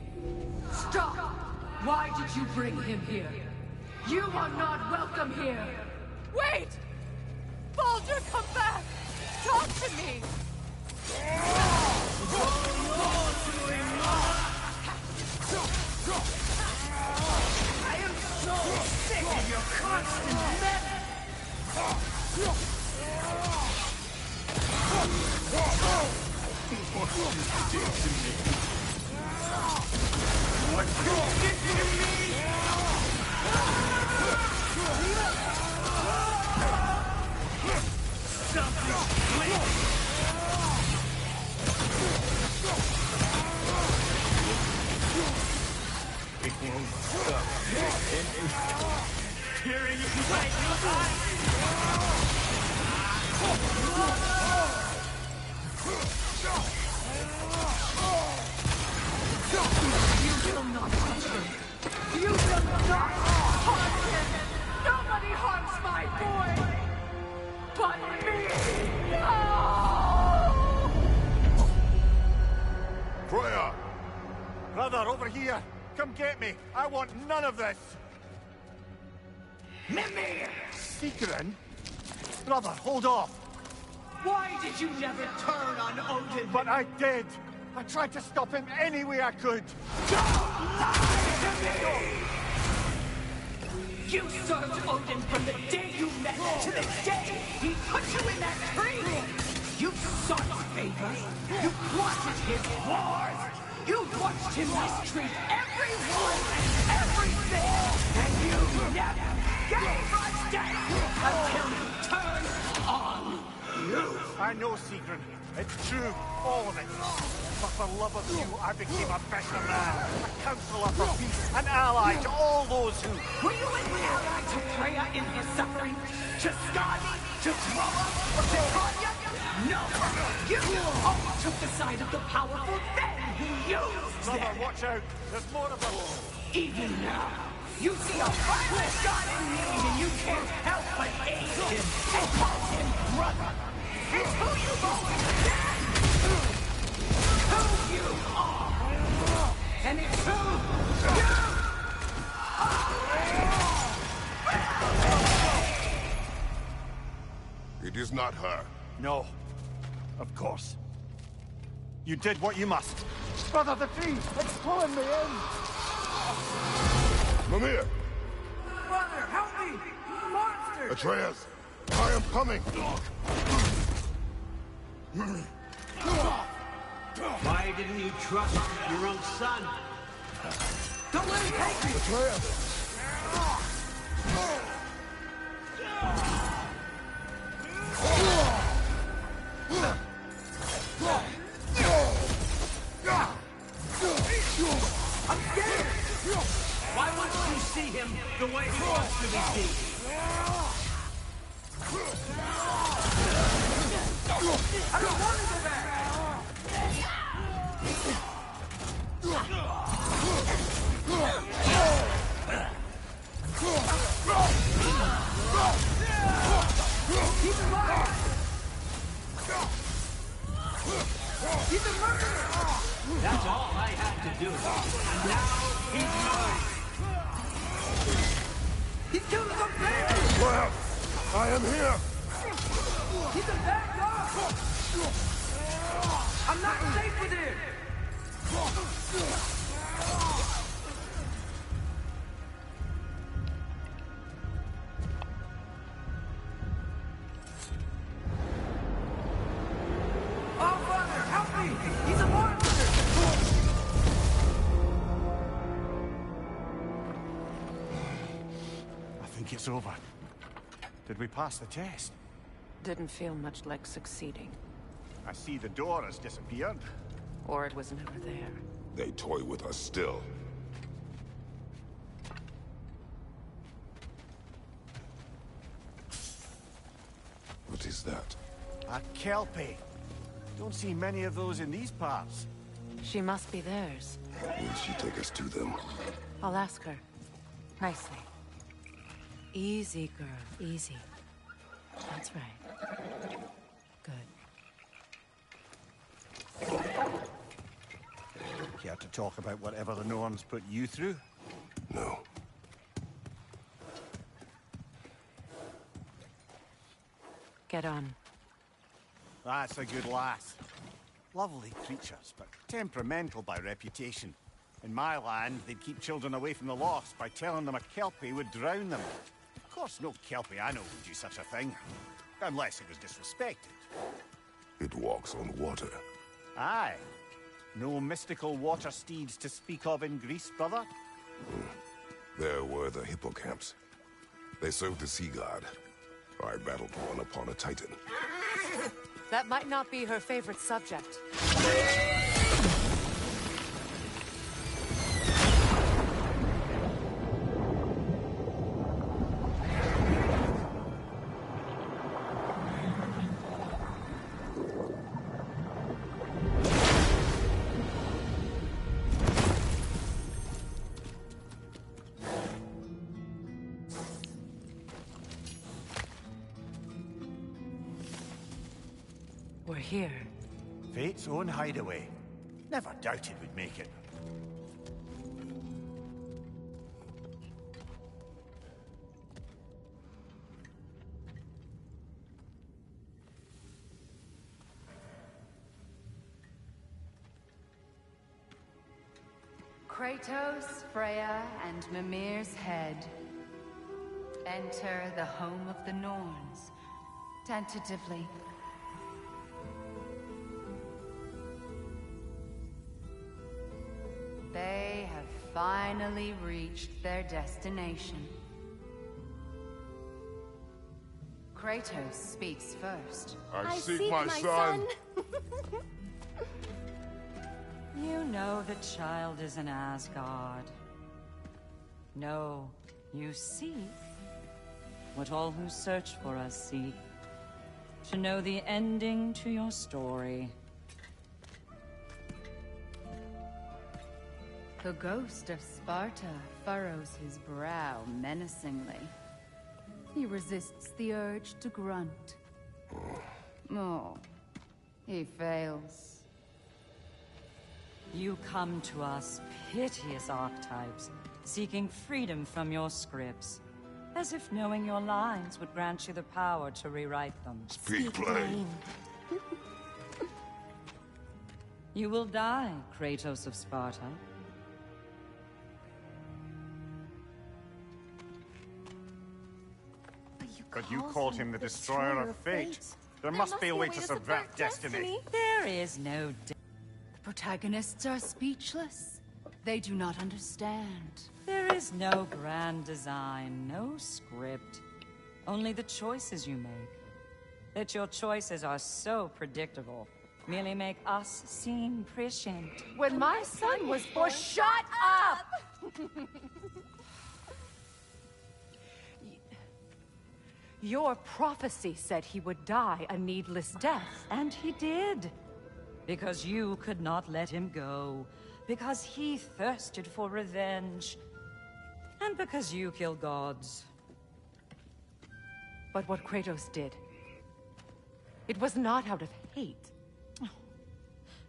Stop! Why did you bring him here? You are not welcome here! Wait! Baldur, come back! Talk to me! I am so sick of your constant menace! What you did to me? What you did to me! Something quick! It won't stop. Hearing you right in the eye! You will not touch him! You will not harm him! Nobody harms my boy! But me! No! Freya! Brother, over here! Come get me! I want none of this! Mimir! Secret? Brother, hold off! Why did you never turn on Odin? But I did! I tried to stop him any way I could! You served Odin from the day you met to the day he put you in that tree! You sought his favor! You plotted his wars! You watched him mistreat every everyone and everything, and you never gave a damn until you turned on you. I know, Sigrun. It's true, all of it. But for love of you, I became a better man, a counselor for peace, an ally to all those who... Were you an ally to Freya in his suffering? To Skadi? To Droma? Or to Tanya? No! You always took the side of the powerful, then you used them! Brother, watch out! There's more of them! Even now, you see a violent god in need and you can't help but aid him and call him brother! It's who you've always been! Who you are! And it's who you are! It is not her. No. Of course. You did what you must. Brother, the tree! It's pulling me in! Mimir! Brother, help me! Monster! Atreus! I am coming! Why didn't you trust your own son? Don't let him take me! Atreus! I'm scared! Why won't you see him the way he wants to be seen? I don't want to go back! He's alive! He's a murderer! That's all I have to do. And now he's mine. He's killing some bears! Well, I am here! He's a bad dog! I'm not safe with him! Oh, Father, help me! He's a monster! I think it's over. Did we pass the test? Didn't feel much like succeeding. I see the door has disappeared. Or it was never there. They toy with us still. What is that? A Kelpie. Don't see many of those in these parts. She must be theirs. Will she take us to them? I'll ask her. Nicely. Easy, girl. Easy. That's right. Good. Care to talk about whatever the Norns put you through? No. Get on. That's a good lass. Lovely creatures, but temperamental by reputation. In my land, they'd keep children away from the lost by telling them a Kelpie would drown them. Of course, no Kelpie I know would do such a thing. Unless it was disrespected. It walks on water. Aye. No mystical water steeds to speak of in Greece, brother? There were the hippocamps. They served the sea god. I battled one upon a titan. That might not be her favorite subject. We're here. Fate's own hideaway. Never doubted we'd make it. Kratos, Freya, and Mimir's head. Enter the home of the Norns. Tentatively. They have finally reached their destination. Kratos speaks first. I seek my son. You know the child is in Asgard. No, you seek what all who search for us seek. To know the ending to your story. The ghost of Sparta furrows his brow menacingly. He resists the urge to grunt. Oh, he fails. You come to us, piteous archetypes, seeking freedom from your scripts. As if knowing your lines would grant you the power to rewrite them. Speak plain. You will die, Kratos of Sparta. But you called him the Destroyer of Fate. There must be a way to subvert destiny. There is no The protagonists are speechless. They do not understand. There is no grand design, no script. Only the choices you make. That your choices are so predictable merely make us seem prescient. When my son was born... Shut up! Your prophecy said he would die a needless death. And he did. Because you could not let him go. Because he thirsted for revenge. And because you kill gods. But what Kratos did, it was not out of hate.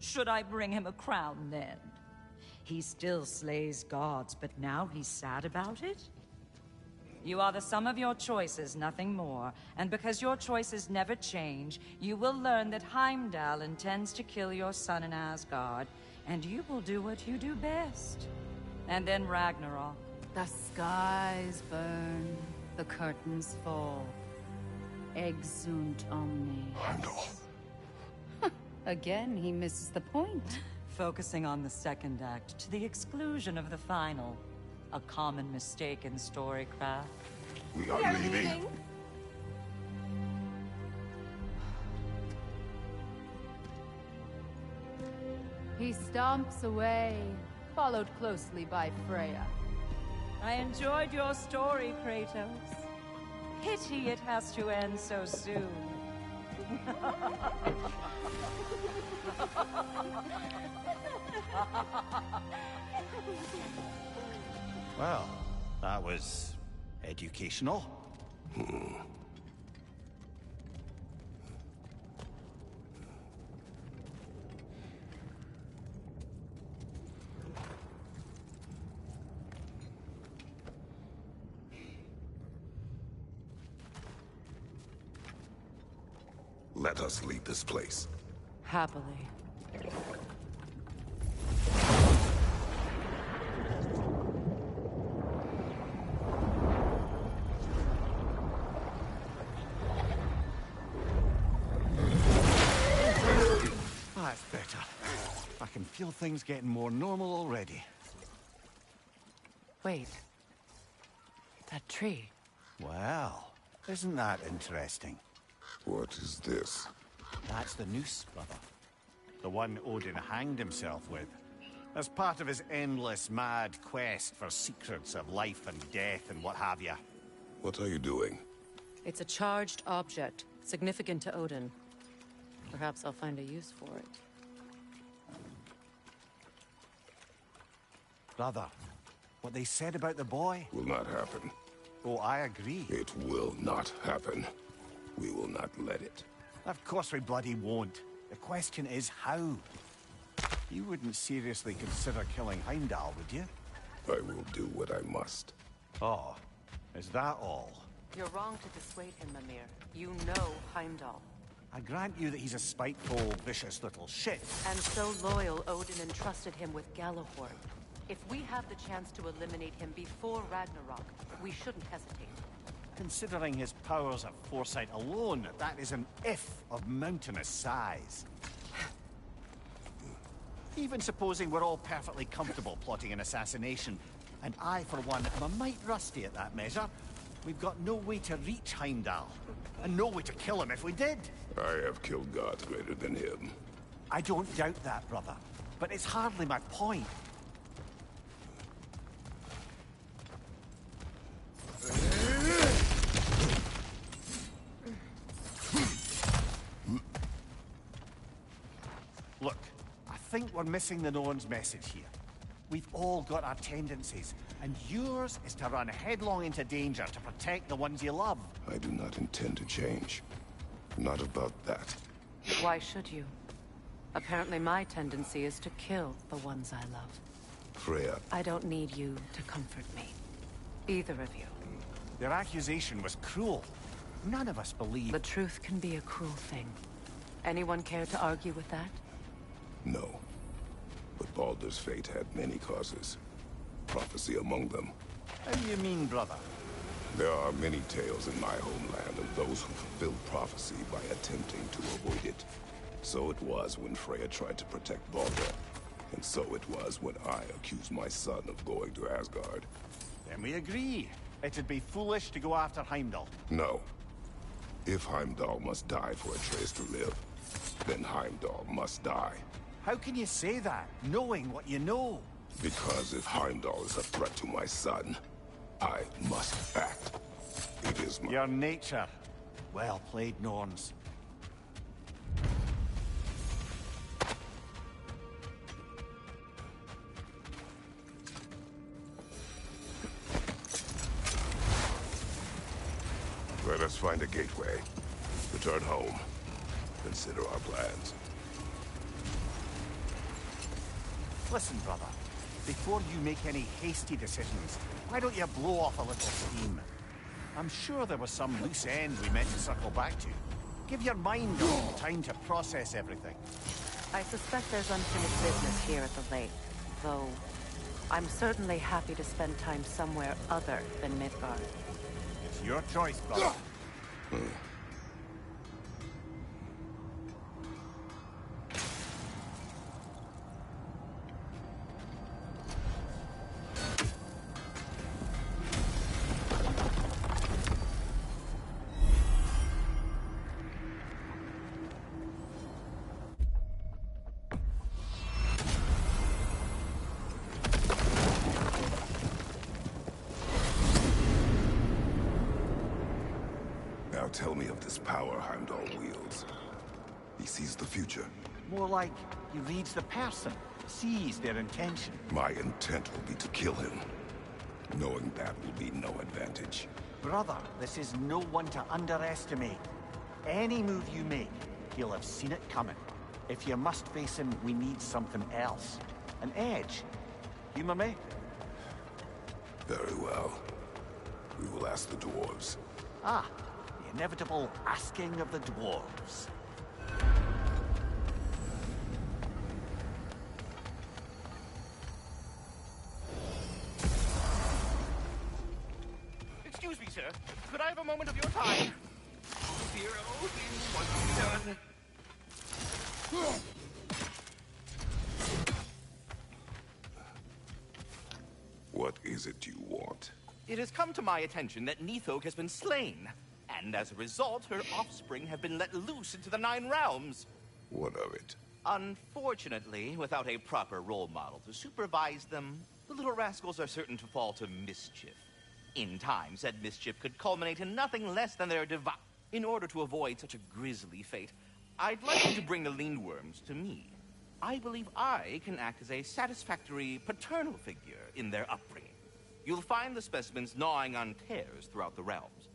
Should I bring him a crown then? He still slays gods, but now he's sad about it? You are the sum of your choices, nothing more. And because your choices never change, you will learn that Heimdall intends to kill your son in Asgard, and you will do what you do best. And then Ragnarok. The skies burn, the curtains fall. Exunt omnes. Heimdall. Again, he misses the point. Focusing on the second act to the exclusion of the final. A common mistake in storycraft. We are leaving. He stomps away, followed closely by Freya. I enjoyed your story, Kratos. Pity it has to end so soon. Well, that was educational. Let us leave this place. Happily. That's better. I can feel things getting more normal already. Wait. That tree. Well, isn't that interesting? What is this? That's the noose, brother. The one Odin hanged himself with. As part of his endless, mad quest for secrets of life and death and what have you. What are you doing? It's a charged object, significant to Odin. Perhaps I'll find a use for it. Brother, what they said about the boy... Will not happen. Oh, I agree. It will not happen. We will not let it. Of course we bloody won't. The question is how. You wouldn't seriously consider killing Heimdall, would you? I will do what I must. Oh, is that all? You're wrong to dissuade him, Mimir. You know Heimdall. I grant you that he's a spiteful, vicious little shit. And so loyal, Odin entrusted him with Gjallarhorn. If we have the chance to eliminate him before Ragnarok, we shouldn't hesitate. Considering his powers of foresight alone, that is an if of mountainous size. Even supposing we're all perfectly comfortable plotting an assassination, and I, for one, am a mite rusty at that measure, we've got no way to reach Heimdall, and no way to kill him if we did. I have killed gods greater than him. I don't doubt that, brother, but it's hardly my point. Look, I think we're missing the Norn's message here. We've all got our tendencies, and yours is to run headlong into danger to protect the ones you love. I do not intend to change. Not about that. Why should you? Apparently my tendency is to kill the ones I love. Freya. I don't need you to comfort me. Either of you. Their accusation was cruel. None of us believe. The truth can be a cruel thing. Anyone care to argue with that? No. But Baldur's fate had many causes. Prophecy among them. How do you mean, brother? There are many tales in my homeland of those who fulfilled prophecy by attempting to avoid it. So it was when Freya tried to protect Baldur. And so it was when I accused my son of going to Asgard. Then we agree. It'd be foolish to go after Heimdall. No. If Heimdall must die for Atreus to live, then Heimdall must die. How can you say that, knowing what you know? Because if Heimdall is a threat to my son, I must act. It is my... Your nature. Well played, Norns. Let us find a gateway. Return home. Consider our plans. Listen, brother. Before you make any hasty decisions, why don't you blow off a little steam? I'm sure there was some loose end we meant to circle back to. Give your mind a little time to process everything. I suspect there's unfinished business here at the lake, though I'm certainly happy to spend time somewhere other than Midgard. It's your choice, brother. Now tell me of this power Heimdall wields. He sees the future. More like he reads the person, sees their intention. My intent will be to kill him. Knowing that will be no advantage. Brother, this is no one to underestimate. Any move you make, he'll have seen it coming. If you must face him, we need something else. An edge. Humor me? Very well. We will ask the dwarves. Ah, the inevitable asking of the dwarves. Excuse me, sir. Could I have a moment of your time? Dear Odin, what have you done? What is it you want? It has come to my attention that Nithog has been slain, and as a result, her offspring have been let loose into the Nine Realms. What of it? Unfortunately, without a proper role model to supervise them, the little rascals are certain to fall to mischief. In time, said mischief could culminate in nothing less than their In order to avoid such a grisly fate, I'd like you to bring the Lindworms to me. I believe I can act as a satisfactory paternal figure in their upbringing. You'll find the specimens gnawing on tears throughout the realms.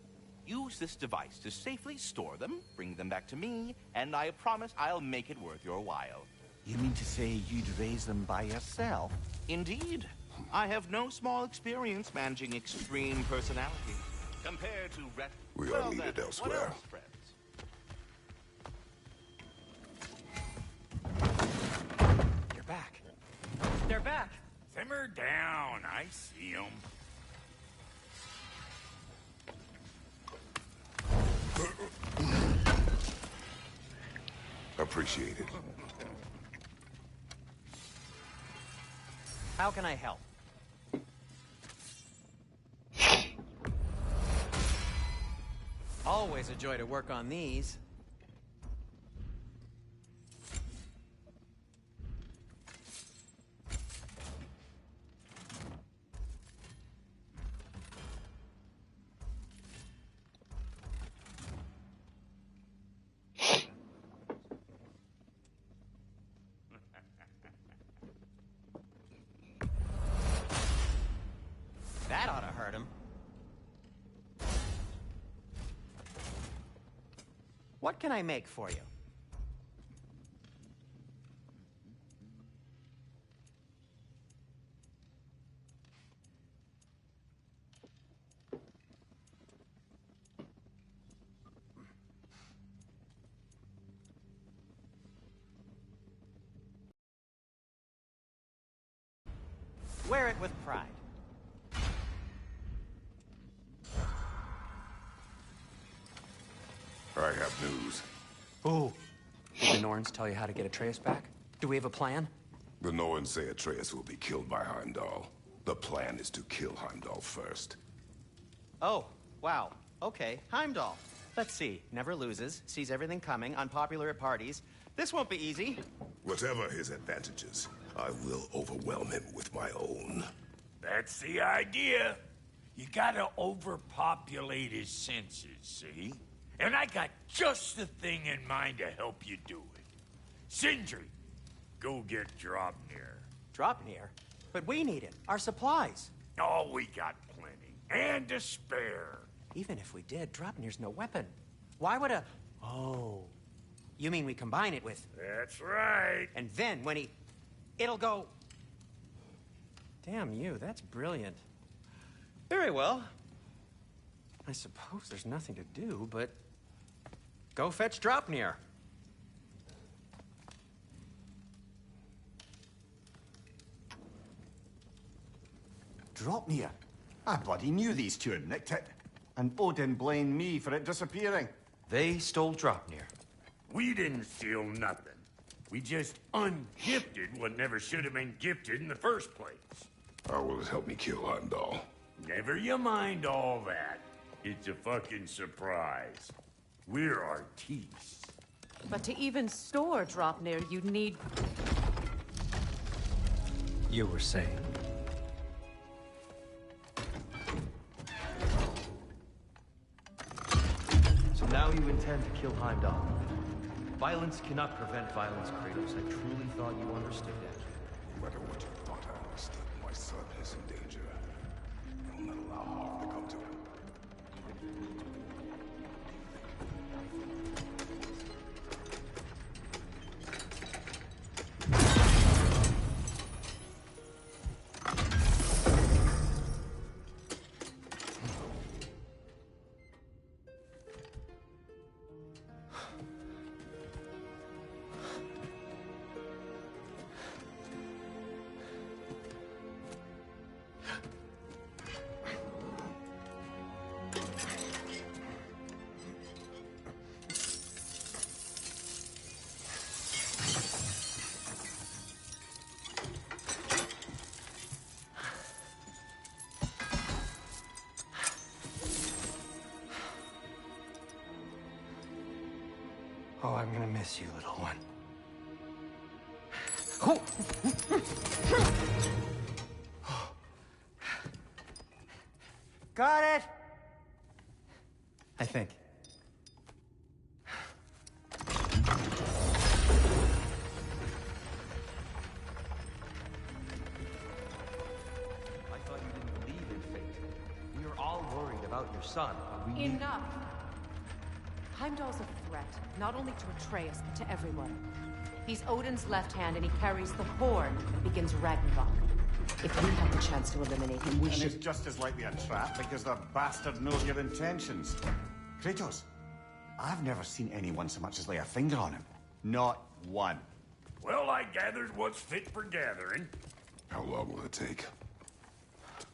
Use this device to safely store them, bring them back to me, and I promise I'll make it worth your while. You mean to say you'd raise them by yourself? Indeed. I have no small experience managing extreme personality. Compared to We are needed elsewhere. You're back. They're back. Simmer down. I see them. Appreciate it. How can I help? Always a joy to work on these. That ought to hurt him. What can I make for you? Wear it with pride. I have news. Ooh. Did the Norns tell you how to get Atreus back? Do we have a plan? The Norns say Atreus will be killed by Heimdall. The plan is to kill Heimdall first. Oh, wow. Okay, Heimdall. Let's see. Never loses, sees everything coming, unpopular at parties. This won't be easy. Whatever his advantages, I will overwhelm him with my own. That's the idea. You gotta overpopulate his senses, see? And I got just the thing in mind to help you do it. Sindri, go get Draupnir. Draupnir? But we need it. Our supplies. Oh, we got plenty. And to spare. Even if we did, Draupnir's no weapon. Why would a... Oh. You mean we combine it with... That's right. And then when he... It'll go... Damn you, that's brilliant. Very well. I suppose there's nothing to do, but... Go fetch Draupnir. Draupnir? I bloody knew these two had nicked it. And Odin blamed me for it disappearing. They stole Draupnir. We didn't steal nothing. We just ungifted what never should have been gifted in the first place. How will it help me kill Heimdall? Never you mind all that. It's a fucking surprise. We're artistes. But to even store Draupnir, you need... You were saying? So now you intend to kill Heimdall. Violence cannot prevent violence, Kratos. I truly thought you understood that. No matter what you thought I understood, my son is in danger. I will not allow harm to come to him. Oh, I'm gonna miss you, little one. Got it! I think. I thought you didn't believe in fate. We were all worried about your son, but we... Enough! Heimdall's a threat, not only to Atreus, but to everyone. He's Odin's left hand, and he carries the horn that begins Ragnarok. If we have the chance to eliminate him, we and should... it's just as likely a trap because the bastard knows your intentions. Kratos, I've never seen anyone so much as lay a finger on him. Not one. Well, I gathered what's fit for gathering. How long will it take?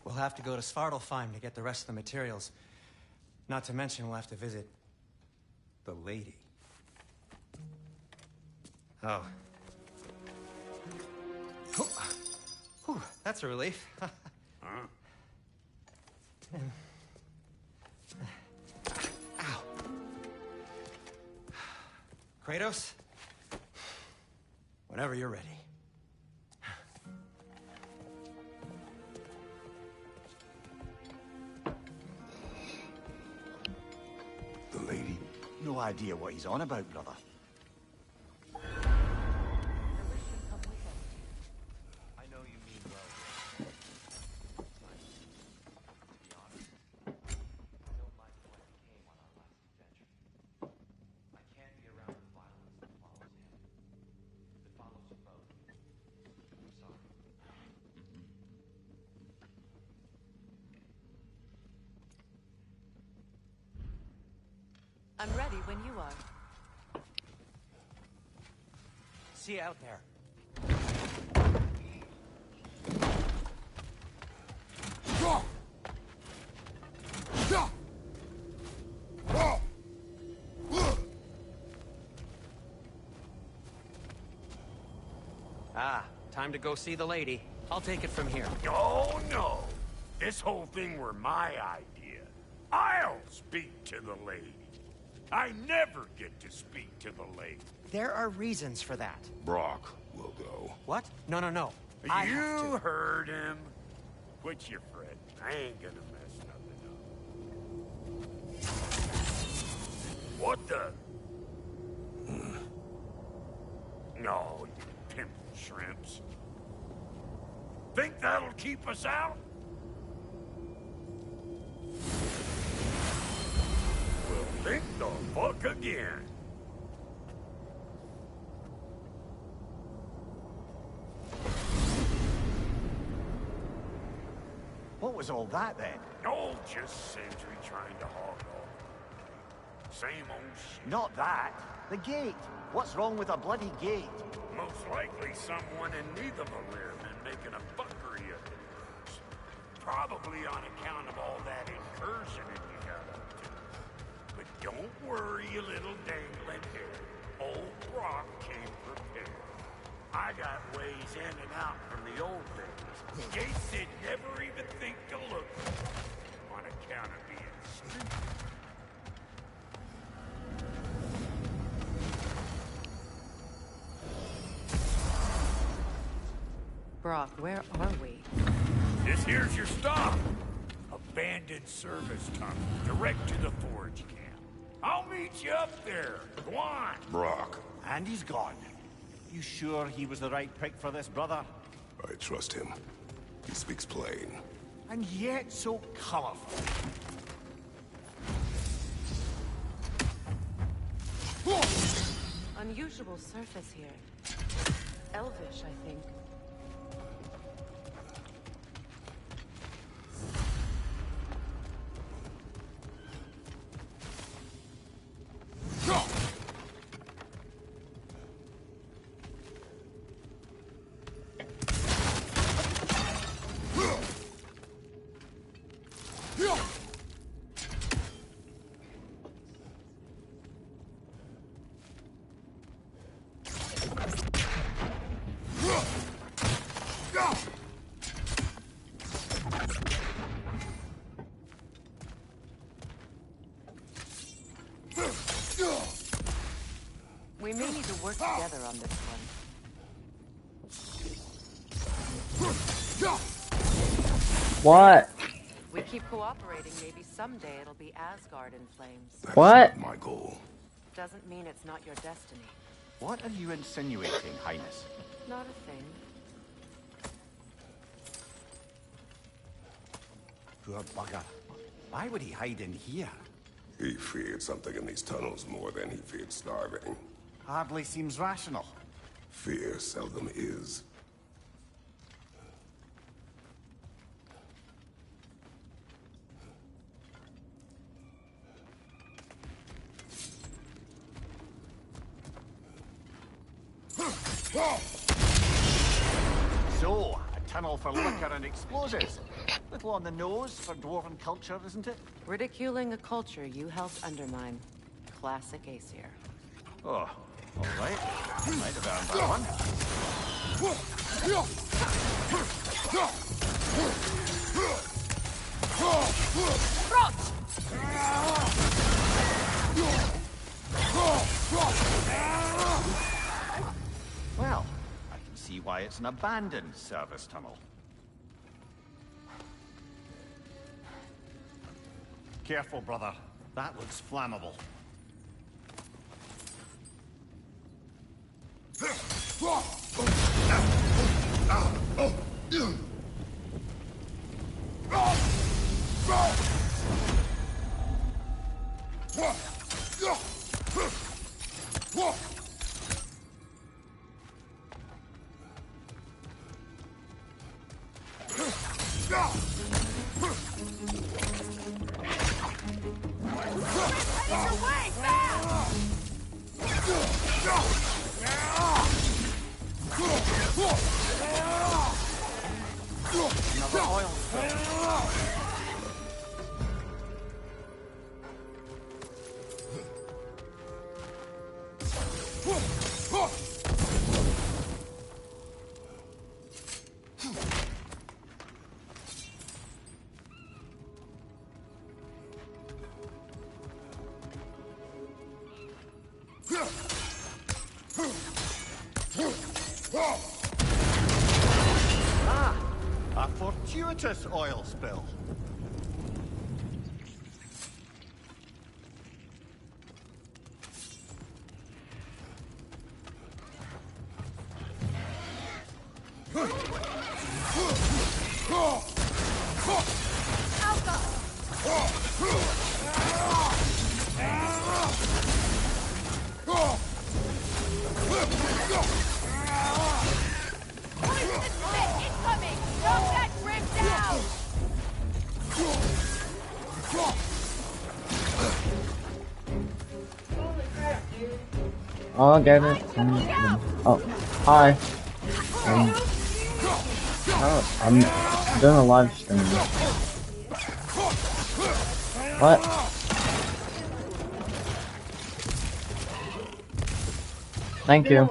We'll have to go to Svartalfheim to get the rest of the materials. Not to mention we'll have to visit... the lady. Oh. Whew, that That's a relief. Huh? Ow. Kratos? Whenever you're ready. The lady? No idea what he's on about, brother. I know you mean well. To be honest, I don't like who I became on our last adventure. I can't be around the violence that follows him. That follows you both. I'm sorry. I'm ready when you are. See you out there. Ah, time to go see the lady. I'll take it from here. Oh, no. This whole thing were my idea. I'll speak to the lady. I never get to speak to the lady. There are reasons for that. Brock will go. What? No. I have You to. heard him. Quit your fretting. I ain't gonna mess nothing up. What the? No, you pimple shrimps. Think that'll keep us out? Well, think the fuck again. What was all that, then? Oh, just Sentry trying to hog off. Same old shit. Not that. The gate. What's wrong with a bloody gate? Most likely someone in Nidavellir been making a buckery of it. Probably on account of all that incursioning you got up to. But don't worry, you little dangling hair. Old Brock came prepared. I got ways in and out from the old days. Gates did never even think to look on account of being stupid. Brock, where are we? This here's your stop. Abandoned service tunnel, direct to the forge camp. I'll meet you up there. Go on. Brock, And he's gone. You sure he was the right pick for this, brother? I trust him. He speaks plain. And yet so colorful. Unusual surface here. Elvish, I think. We may need to work together on this one. What? We keep cooperating, maybe someday it'll be Asgard in flames. That's What? not my goal. Doesn't mean it's not your destiny. What are you insinuating, Highness? Not a thing. Poor bugger. Why would he hide in here? He feared something in these tunnels more than he feared starving. Hardly seems rational. Fear seldom is. So, a tunnel for liquor and explosives. Little on the nose for dwarven culture, isn't it? Ridiculing a culture you helped undermine. Classic Aesir. Oh, all right. Might have earned that one. Well, I can see why it's an abandoned service tunnel. Careful, brother. That looks flammable. Another oil spill. Ah, a fortuitous oil spill. Incoming! Knock that grim down! Oh, I get it. Oh, hi. I'm doing a live stream. What? Thank you.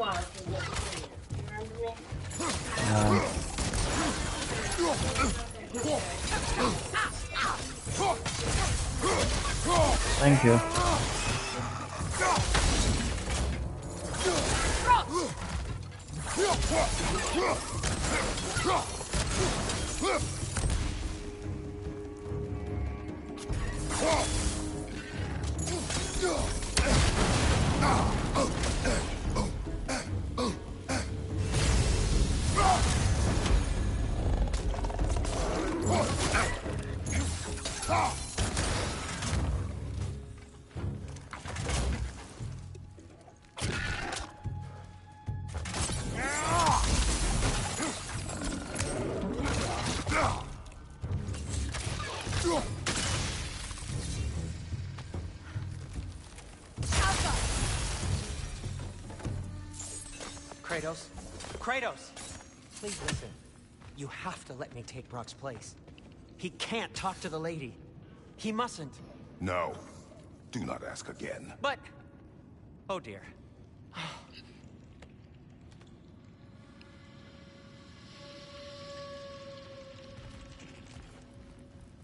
Thank you. Kratos? Kratos! Please listen. You have to let me take Brock's place. He can't talk to the lady. He mustn't. No. Do not ask again. But... Oh dear.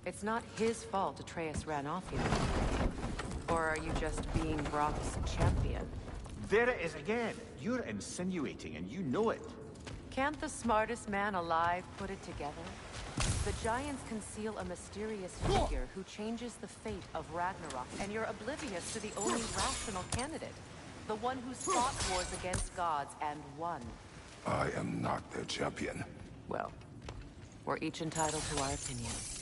It's not his fault Atreus ran off, you know. Or are you just being Brock's champion? There it is again. You're insinuating, and you know it. Can't the smartest man alive put it together? The Giants conceal a mysterious figure who changes the fate of Ragnarok, and you're oblivious to the only rational candidate. The one who's fought wars against gods and won. I am not their champion. Well, we're each entitled to our opinions.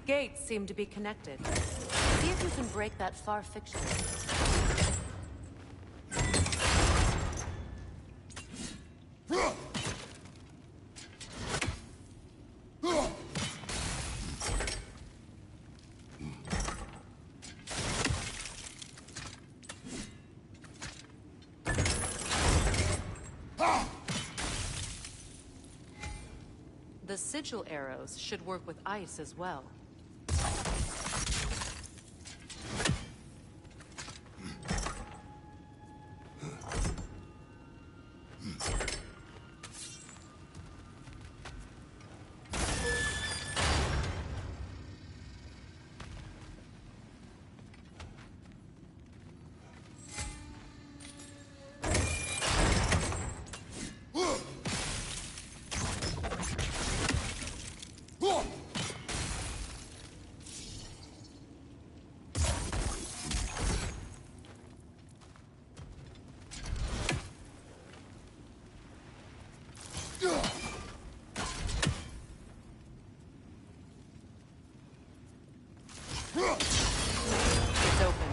gates seem to be connected. See if you can break that far fiction. The sigil arrows should work with ice as well. It's open.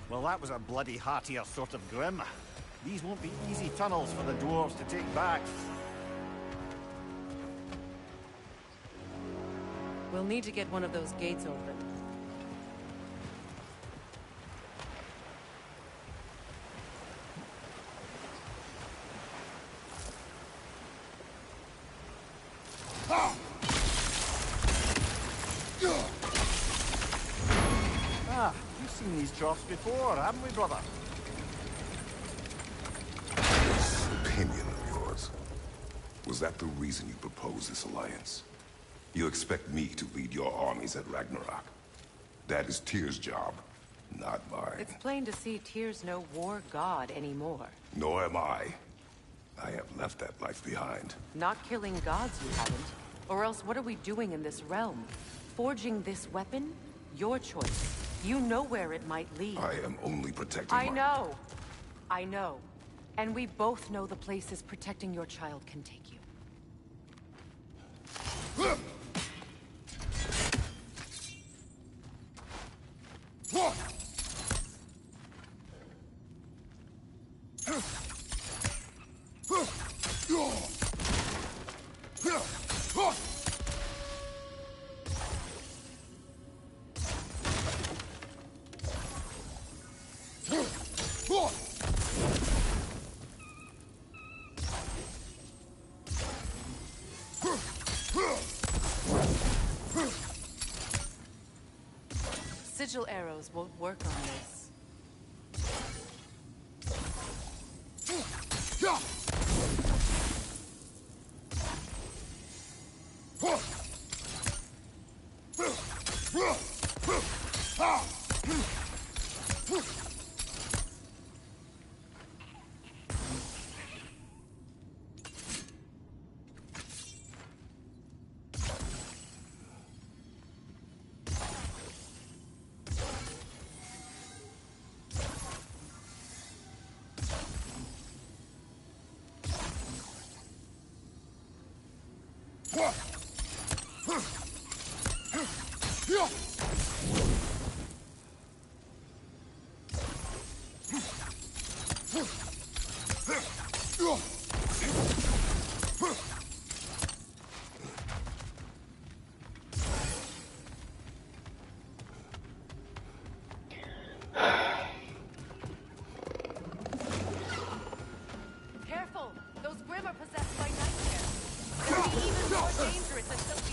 Well, that was a bloody heartier sort of grim. These won't be easy tunnels for the dwarves to take back. We'll need to get one of those gates open. Ah, we've seen these troughs before, haven't we, brother? This opinion of yours, was that the reason you proposed this alliance? You expect me to lead your armies at Ragnarok? That is Tyr's job, not mine. It's plain to see Tyr's no war god anymore. Nor am I. I have left that life behind. Not killing gods, you haven't. Or else what are we doing in this realm? Forging this weapon? Your choice. You know where it might lead. I am only protecting I know. I know. And we both know the places protecting your child can take you. Sigil arrows won't work on this. dangerous until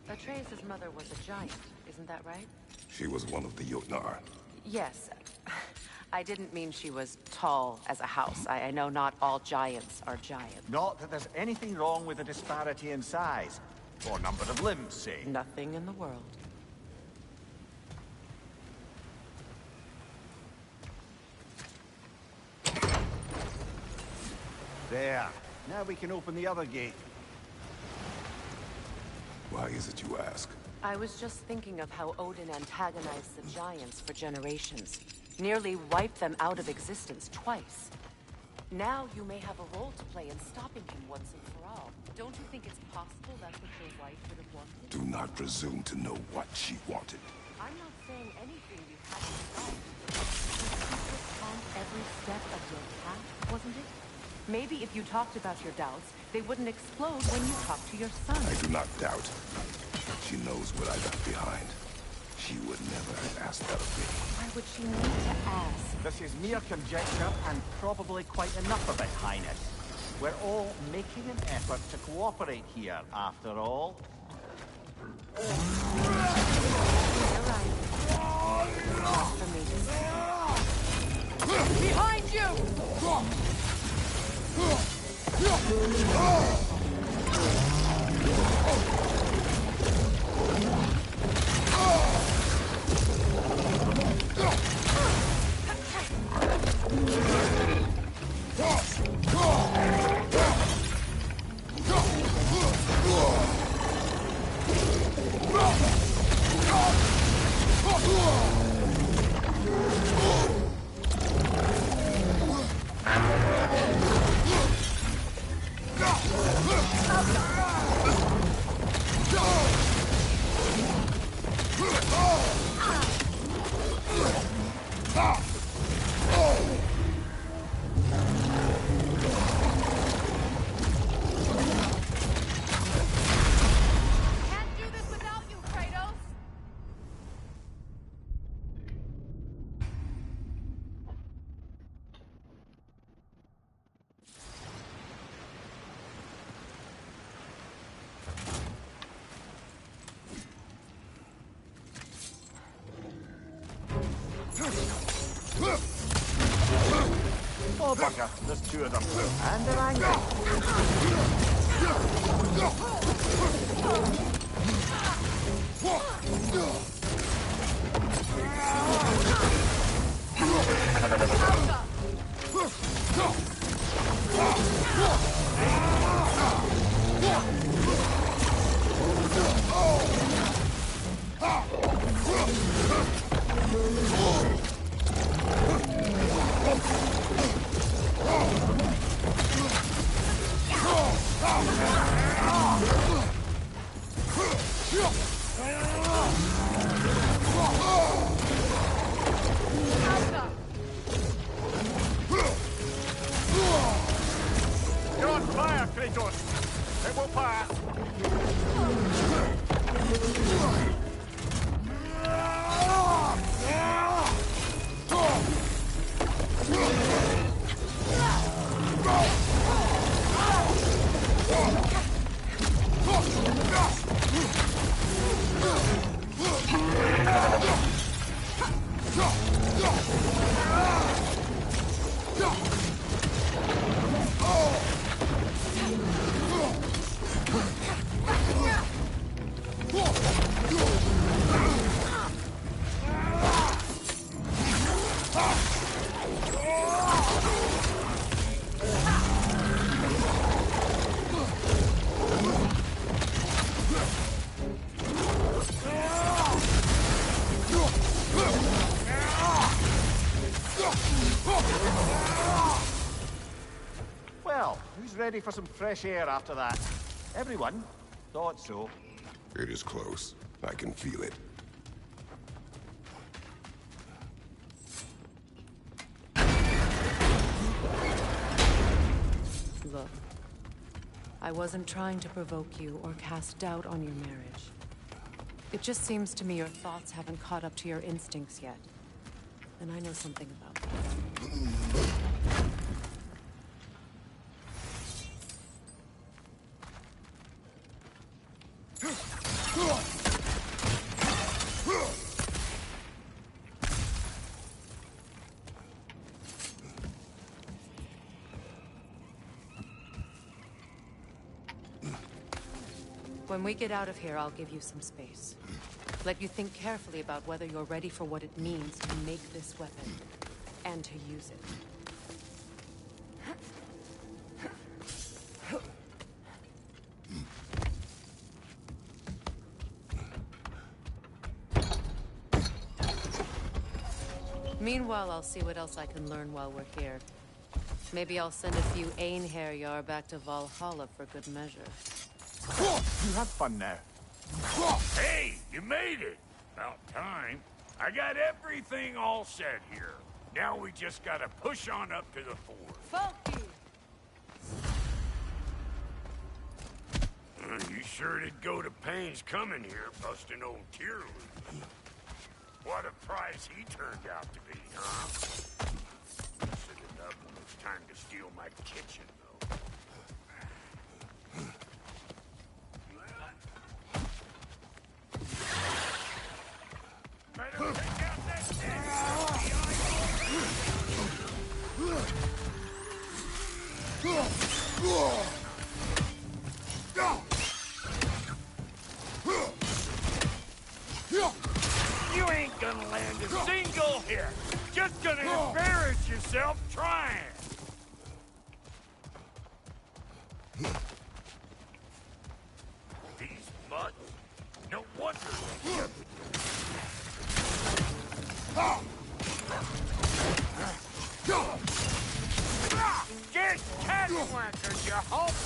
Atreus' mother was a giant, isn't that right? She was one of the Jotnar. Yes. I didn't mean she was tall as a house. I know not all giants are giants. Not that there's anything wrong with a disparity in size. Or number of limbs, say. Nothing in the world. There. Now we can open the other gate. Why is it you ask? I was just thinking of how Odin antagonized the giants for generations. Nearly wiped them out of existence twice. Now you may have a role to play in stopping him once and for all. Don't you think it's possible that's what your wife would have wanted? Do not presume to know what she wanted. I'm not saying anything you haven't done. Secret on every step of your path, wasn't it? Maybe if you talked about your doubts, they wouldn't explode when you talked to your son. I do not doubt. She knows what I left behind. She would never have asked that of me. Why would she need to ask? This is mere conjecture, and probably quite enough of it, Highness. We're all making an effort to cooperate here, after all. You're right. For me. Behind you! Oh, bugger. There's two of them. And they're angry. You're on fire, Kratos! It will pass! Well, who's ready for some fresh air after that? Everyone? Thought so. It is close. I can feel it. Look, I wasn't trying to provoke you or cast doubt on your marriage. It just seems to me your thoughts haven't caught up to your instincts yet. then I know something about that. When we get out of here, I'll give you some space. Let you think carefully about whether you're ready for what it means to make this weapon, and to use it. Meanwhile, I'll see what else I can learn while we're here. Maybe I'll send a few Einherjar back to Valhalla for good measure. You have fun now. Hey, you made it! About time. I got everything all set here. Now we just gotta push on up to the fort. Funky! You sure did go to pains coming here, busting old Tyr loose. What a prize he turned out to be, huh? Stood it up when it's time to steal my kitchen, though. Better take out that thing! You ain't gonna land a single hit! Just gonna embarrass yourself trying! These mutts? No wonder they kept it. Get catwhackers, you hope!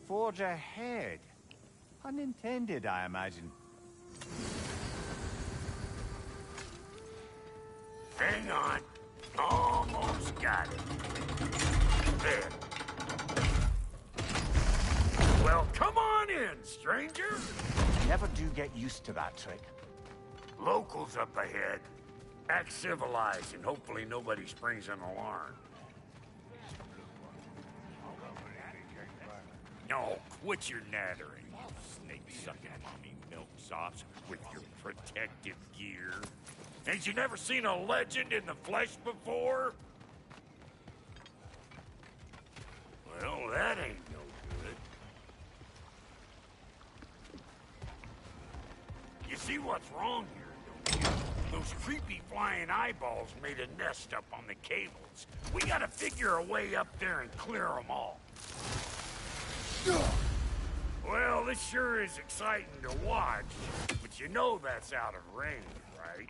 Forge ahead. Unintended, I imagine. Hang on. Almost got it. There. Well, come on in, stranger. Never do get used to that trick. Locals up ahead. Act civilized, and hopefully nobody springs an alarm. No, quit your nattering, snake-sucking mommy milksops with your protective gear. Ain't you never seen a legend in the flesh before? Well, that ain't no good. You see what's wrong here, don't you? Those creepy flying eyeballs made a nest up on the cables. We gotta figure a way up there and clear them all. Well, this sure is exciting to watch, but you know that's out of range, right?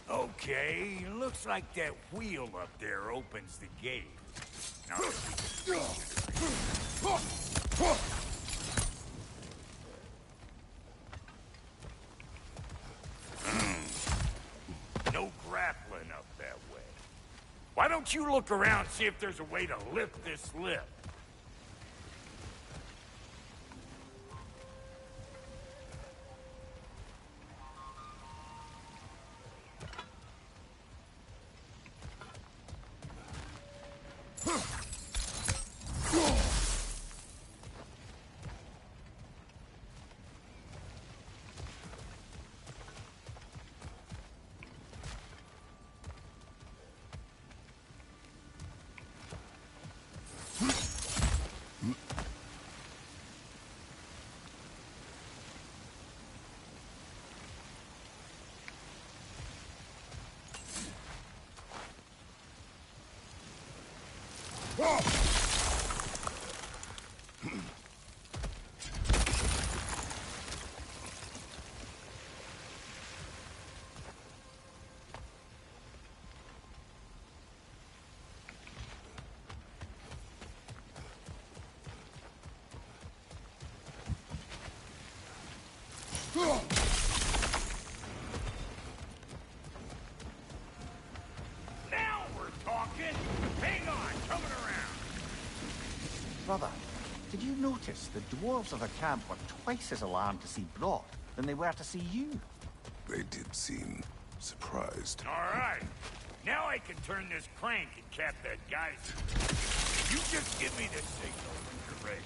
Okay, looks like that wheel up there opens the gate. Now, no grappling up that way. Why don't you look around and see if there's a way to lift this lift? Now we're talking! Hang on, coming around! Brother, did you notice the dwarves of the camp were twice as alarmed to see Brok than they were to see you? They did seem surprised. All right. Now I can turn this crank and cap that geyser. You just give me the signal when you're ready.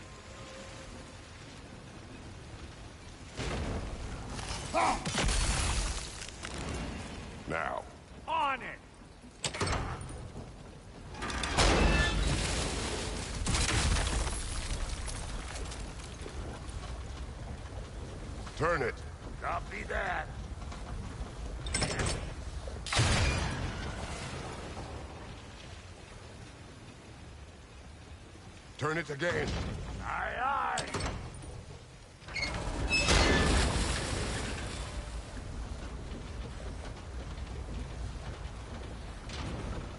Now. On it! Turn it. Copy that. Turn it again. Aye, aye.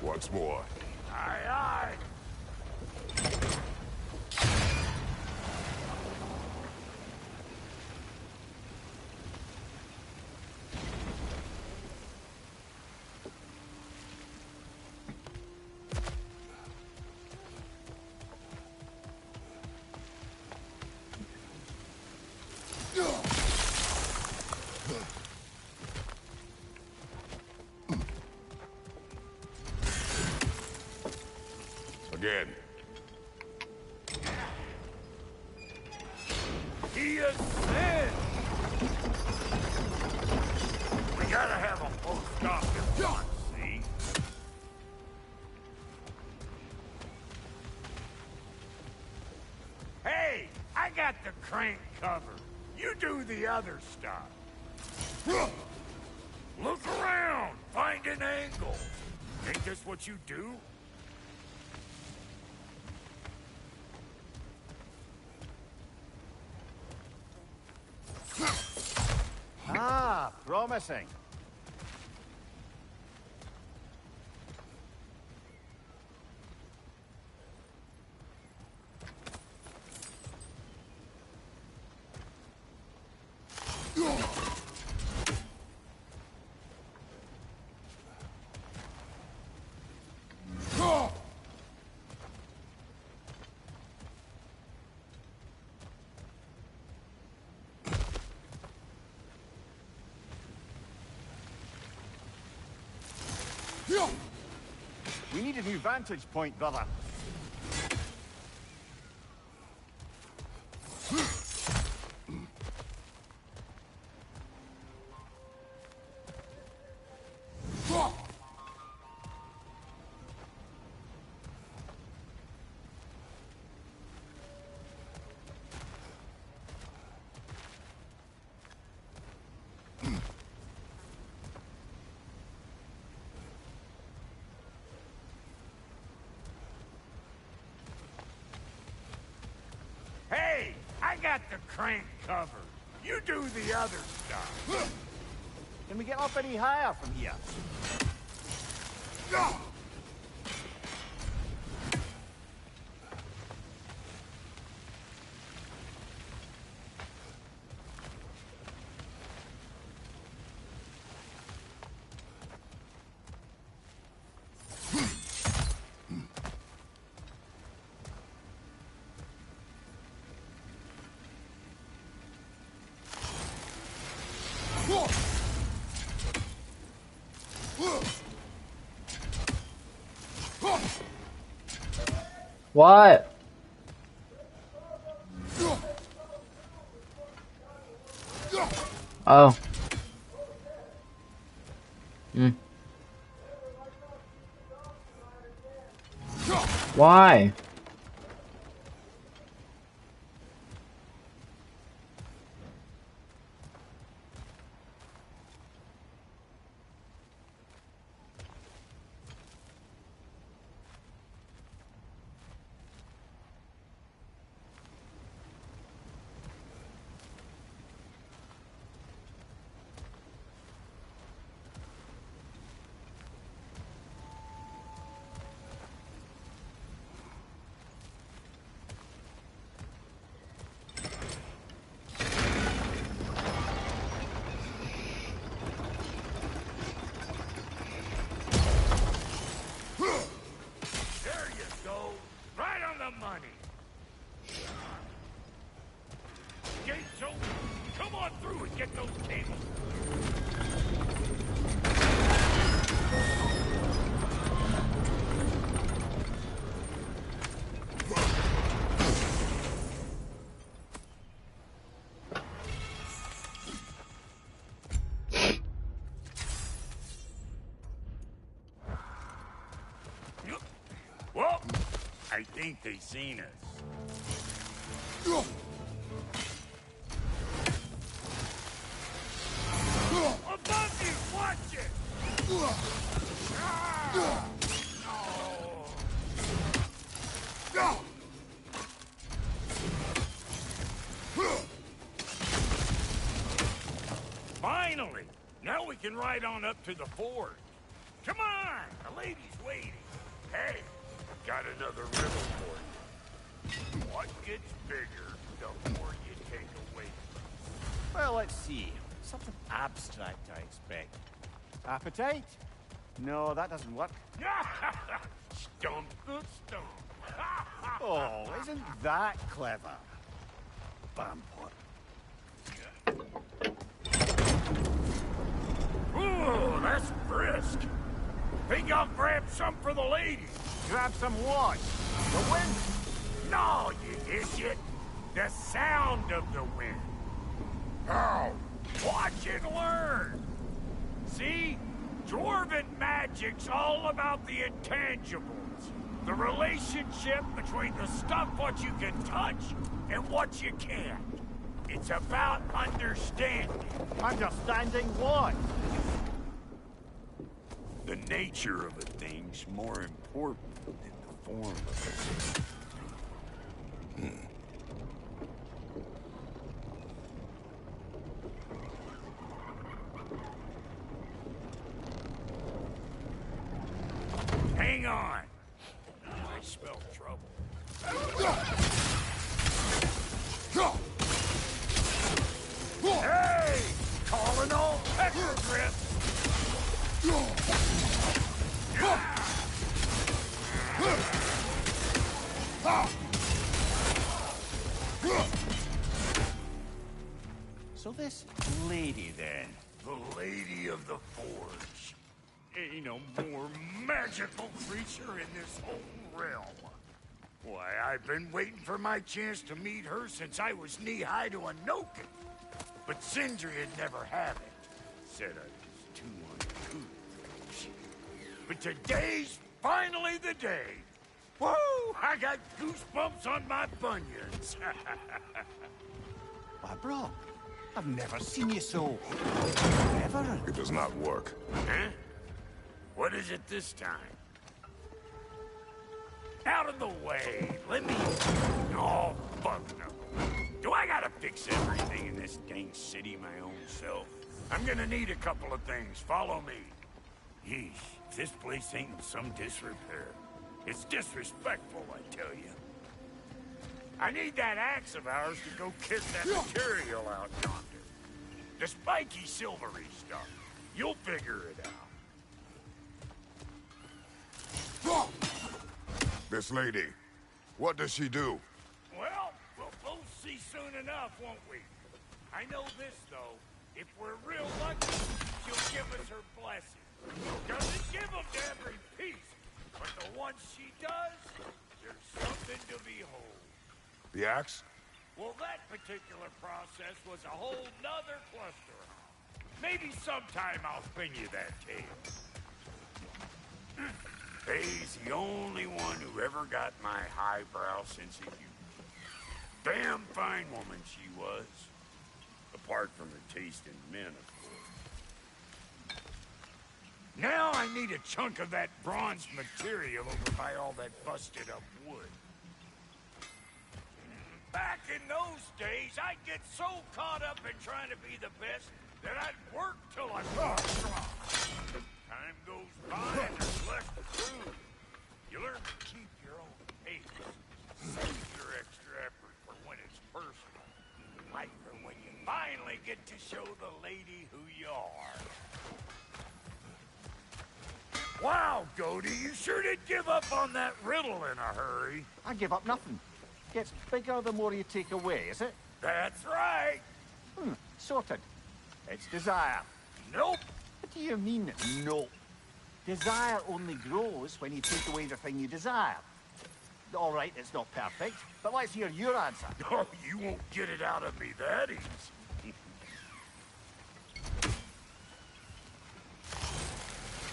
Once more. Aye, aye. Again. He is dead. We gotta have a full stop at once, see? Hey, I got the crank covered. You do the other stuff. Look around. Find an angle. Ain't this what you do? Ah, promising. We need a new vantage point, brother. Hey, I got the crank covered. You do the other stuff. Can we get up any higher from here? What? Oh. Why? money. Gates open. Come on through and get those cables. Well, I think they seen us. Above you! Watch it! Finally! Now we can ride on up to the forge. Come on! The lady's waiting. Hey, got another riddle for you. What gets bigger the more you take away? Well, let's see. Something abstract, I expect. Appetite? No, that doesn't work. Stump the stump. Oh, isn't that clever? Vampire. Ooh, that's brisk. Think I'll grab some for the lady. Grab some what? The wind? No, you idiot. The sound of the wind. Oh, watch and learn. See? Dwarven magic's all about the intangibles. The relationship between the stuff what you can touch and what you can't. It's about understanding. Understanding what? The nature of a thing's more important than the form of it. Hang on. I smell trouble. Hey! Calling all pecker grip! So this lady, then? The Lady of the Forge. Ain't no more magical creature in this whole realm. Why, I've been waiting for my chance to meet her since I was knee-high to a Noken. But Sindri'd never have it. Said I was too uncouth. But today's finally the day. Woo! I got goosebumps on my bunions. Why, bro, I've never seen you so... ever. It does not work. Huh? What is it this time? Out of the way. Let me... Oh, fuck no. Do I gotta fix everything in this dang city my own self? I'm gonna need a couple of things. Follow me. Yeesh, if this place ain't in some disrepair. It's disrespectful, I tell you. I need that axe of ours to go kiss that material out yonder. The spiky silvery stuff. You'll figure it out. This lady, what does she do? Well, we'll both see soon enough, won't we? I know this, though. If we're real lucky, she'll give us her blessing. Doesn't give them to every piece, but the ones she does, there's something to behold. The axe? Well, that particular process was a whole nother cluster. Maybe sometime I'll spin you that tale. Faye's the only one who ever got my highbrow sense of humor. Damn fine woman she was. Apart from her taste in men, of course. Now I need a chunk of that bronze material over by all that busted up wood. Back in those days, I'd get so caught up in trying to be the best that I'd work till I got strong. Time goes by and there's less to prove. You learn to keep your own pace. Save your extra effort for when it's personal. Like for when you finally get to show the lady who you are. Wow, Cody, you sure did give up on that riddle in a hurry. I give up nothing. Gets bigger the more you take away, is it? That's right. Sorted. It's desire. Nope. What do you mean, no? Desire only grows when you take away the thing you desire. All right, it's not perfect, but let's hear your answer. Oh, you won't get it out of me that easy.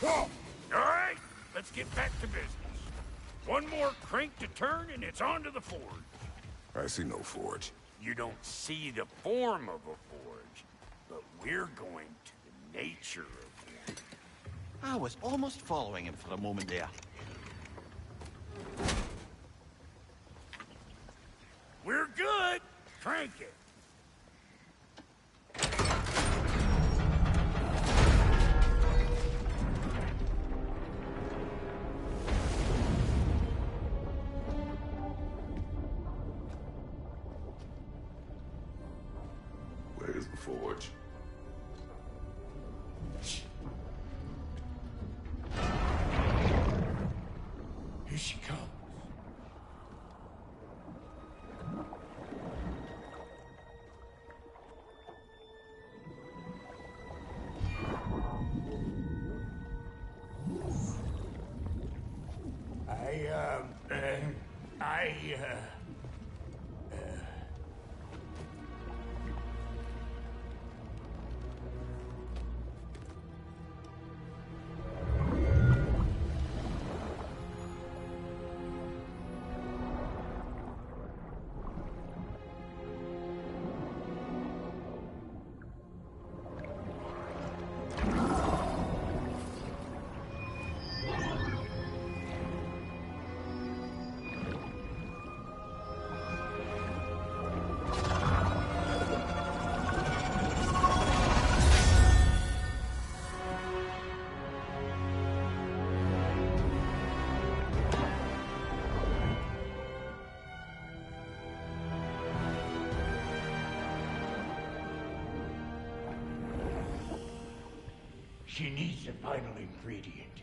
All right, let's get back to business. One more crank to turn and it's on to the forge. I see no forge. You don't see the form of a forge, but we're going to the nature of one. I was almost following him for a moment there. We're good. Crank it. Where's the forge? Here she comes. She needs the final ingredient.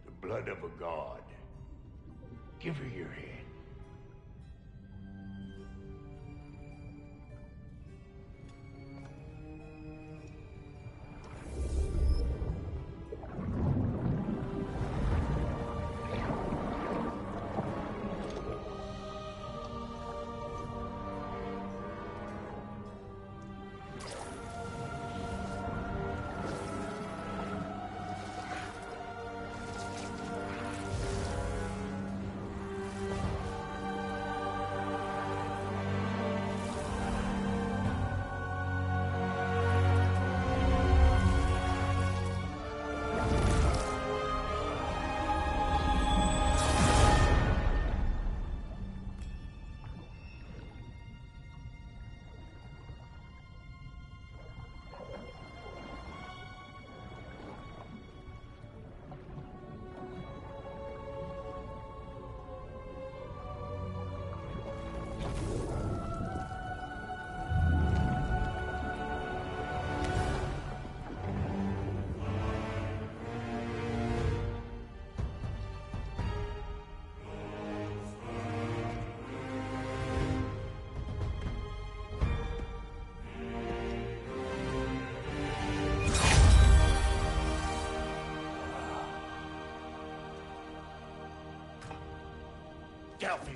The blood of a god. Give her your hand.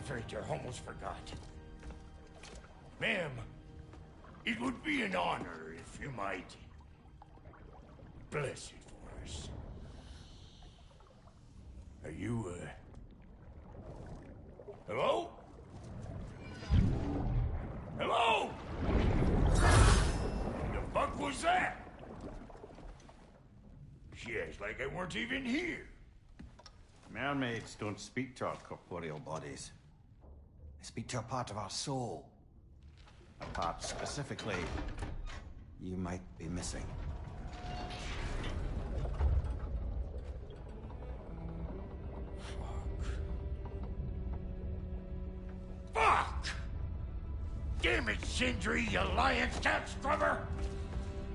Infiltrator, almost forgot. Ma'am, it would be an honor if you might bless it for us. Are you, hello? Hello? The fuck was that? She acts like I weren't even here. Mermaids don't speak to our corporeal bodies. They speak to a part of our soul. A part specifically you might be missing. Fuck! Damn it, Sindri, you lion cat scrubber!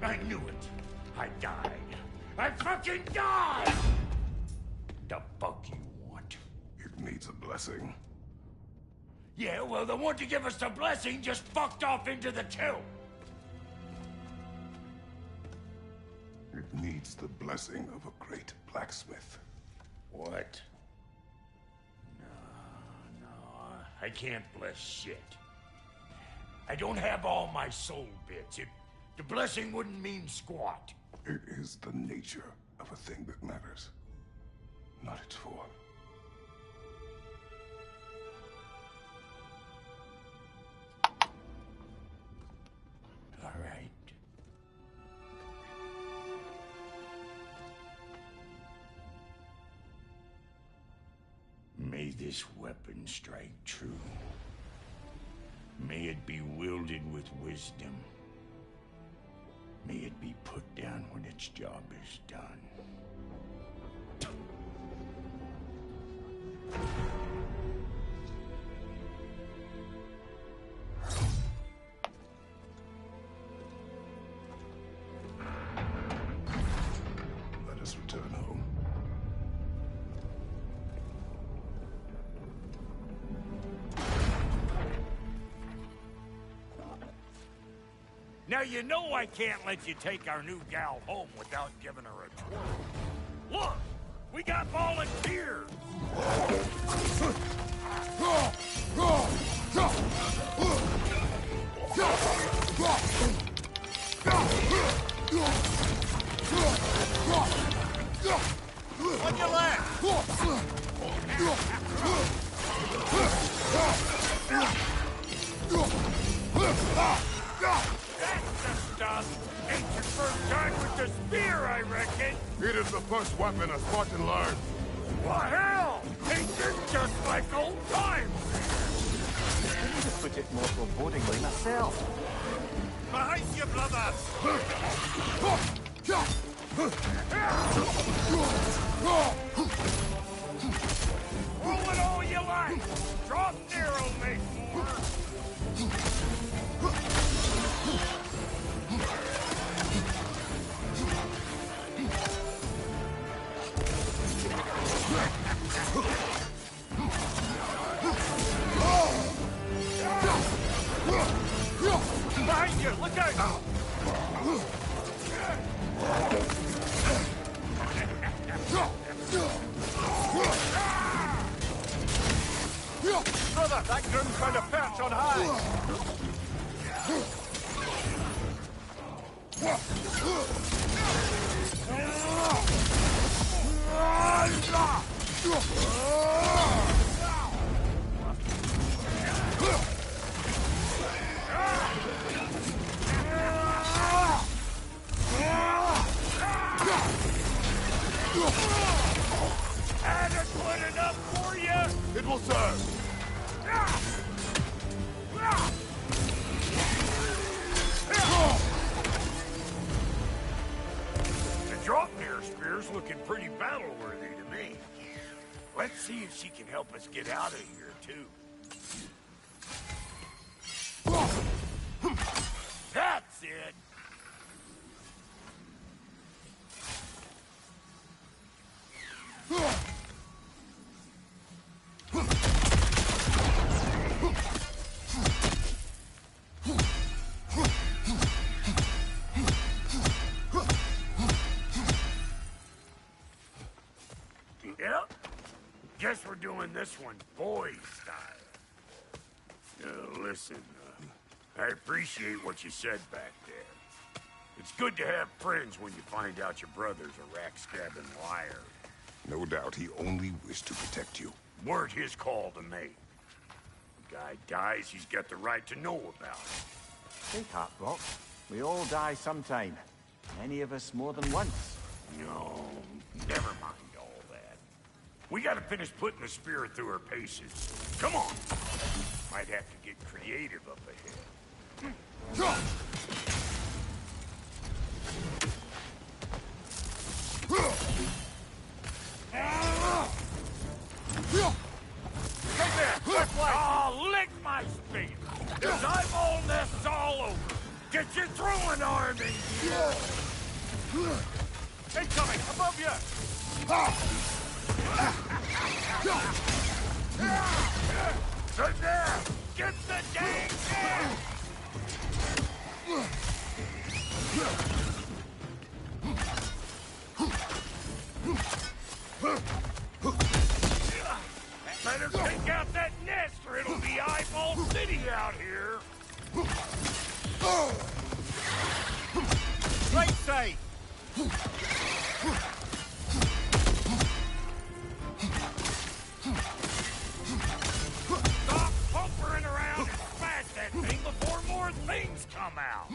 I knew it. I died. I fucking died! the fuck you want? It needs a blessing. Yeah, well, the one to give us the blessing just fucked off into the till. It needs the blessing of a great blacksmith. What? No, I can't bless shit. I don't have all my soul bits. The blessing wouldn't mean squat. It is the nature of a thing that matters, not its form. All right. May this weapon strike true. May it be wielded with wisdom. May it be put down when its job is done. Let us return home. Now you know I can't let you take our new gal home without giving her a twirl. Look, we got volunteers. On your left! That's the stuff! Ain't your first time with the spear, I reckon! It is the first weapon a Spartan learned. Well, hell! Ain't this just like old times? To put it more forebodingly myself. Behind you, brothers! Roll it all you like! Drop narrow, make more! Behind you, look out! Brother, that groom found a perch on high! Adequate enough for you? It will serve. The drop near spear's looking pretty battle-worthy to me. Let's see if she can help us get out of here, too. That's it! Yep. Guess we're doing this one boy style. Listen, I appreciate what you said back there. It's good to have friends when you find out your brother's a rack-stabbing liar. No doubt he only wished to protect you. Weren't his call to make. The guy dies, he's got the right to know about it. Take heart, Brock. We all die sometime. Many of us more than once. No, never mind all that. We gotta finish putting the spear through her paces. Come on! Might have to get creative up ahead. Oh, lick my spear! There's eyeball nests all over! Get your throwing arm in here! Incoming! Above you! So there! Get the dang thing! Better take out that nest or it'll be Eyeball City out here! Right side! Stop pumpering around and smash that thing before more things come out!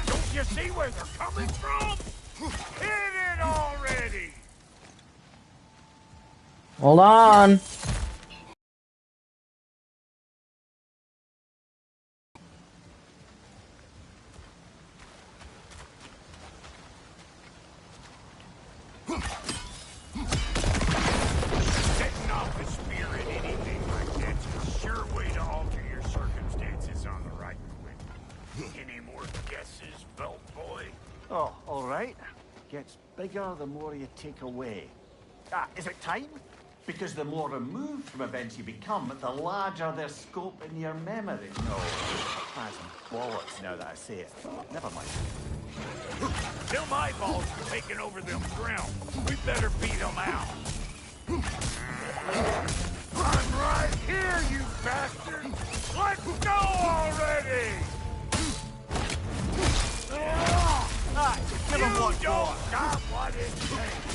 Don't you see where they're coming from? Hit it already! Hold on. Setting off the spear at anything like that's a sure way to alter your circumstances on the right quick. Any more guesses, belt boy? Oh, all right. Gets bigger the more you take away. Is it time? Because the more removed from events you become, the larger their scope in your memory. No, that's bollocks now that I say it. Never mind. Them eyeballs are taking over them grounds. We better beat them out. I'm right here, you bastard! Let's go already! Give him You one don't more. got what it takes!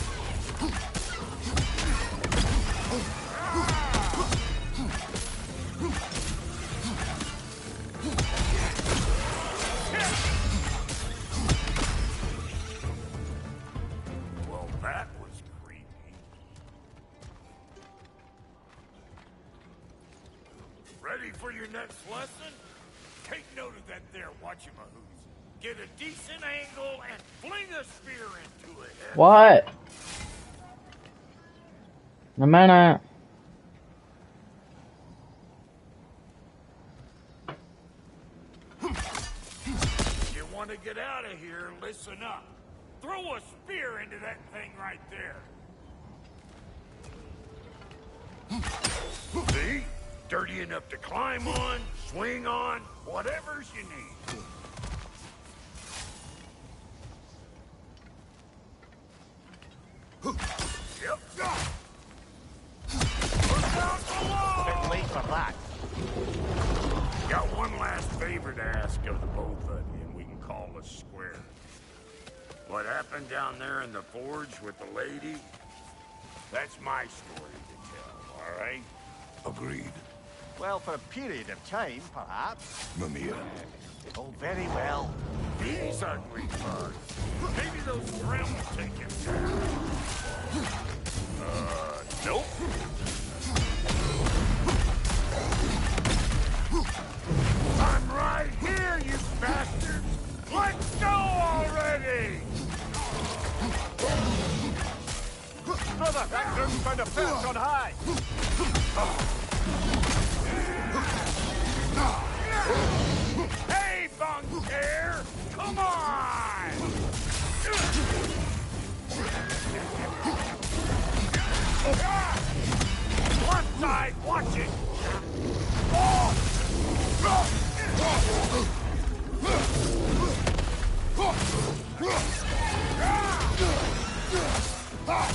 Well, that was creepy. Ready for your next lesson? Take note of that there whatchamahoos. Get a decent angle and fling a spear into it. What? A minute. You want to get out of here, listen up. Throw a spear into that thing right there. See? Dirty enough to climb on, swing on, whatever's you need. Yep. Look out below! Bit late for that. Got one last favor to ask of the both of you, and we can call us square. What happened down there in the forge with the lady? That's my story to tell, all right? Agreed. Well, for a period of time, perhaps. Mimir. Oh, very well. These ugly bugs. Maybe those grim will take him down. Nope. I'm right here, you bastards! Let's go already! Brother, that group's found a perch on high. Hey, Bunker! Come on! Left side, watch it!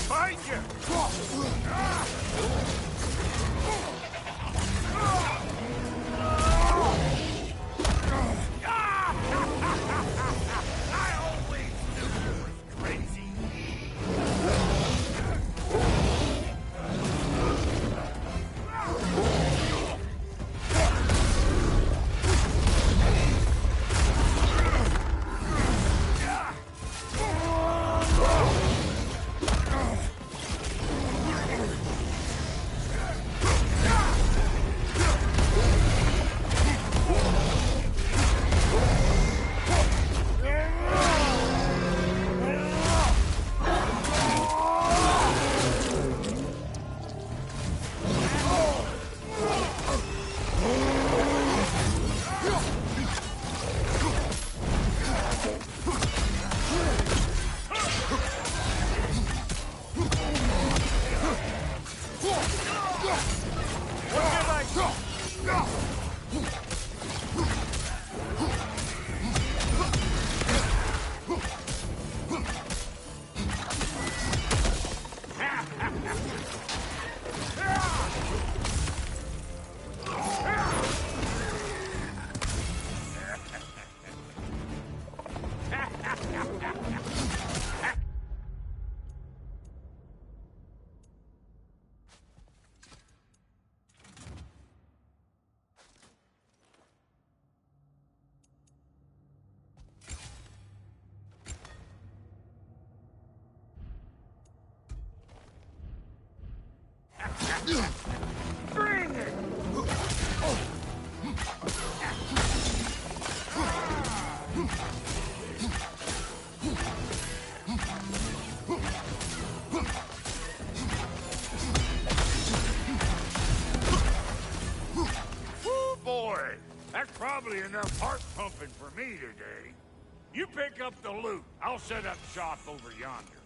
Find you! I always knew you was crazy. Bring it! Woo, boy! That's probably enough heart pumping for me today. You pick up the loot. I'll set up shop over yonder.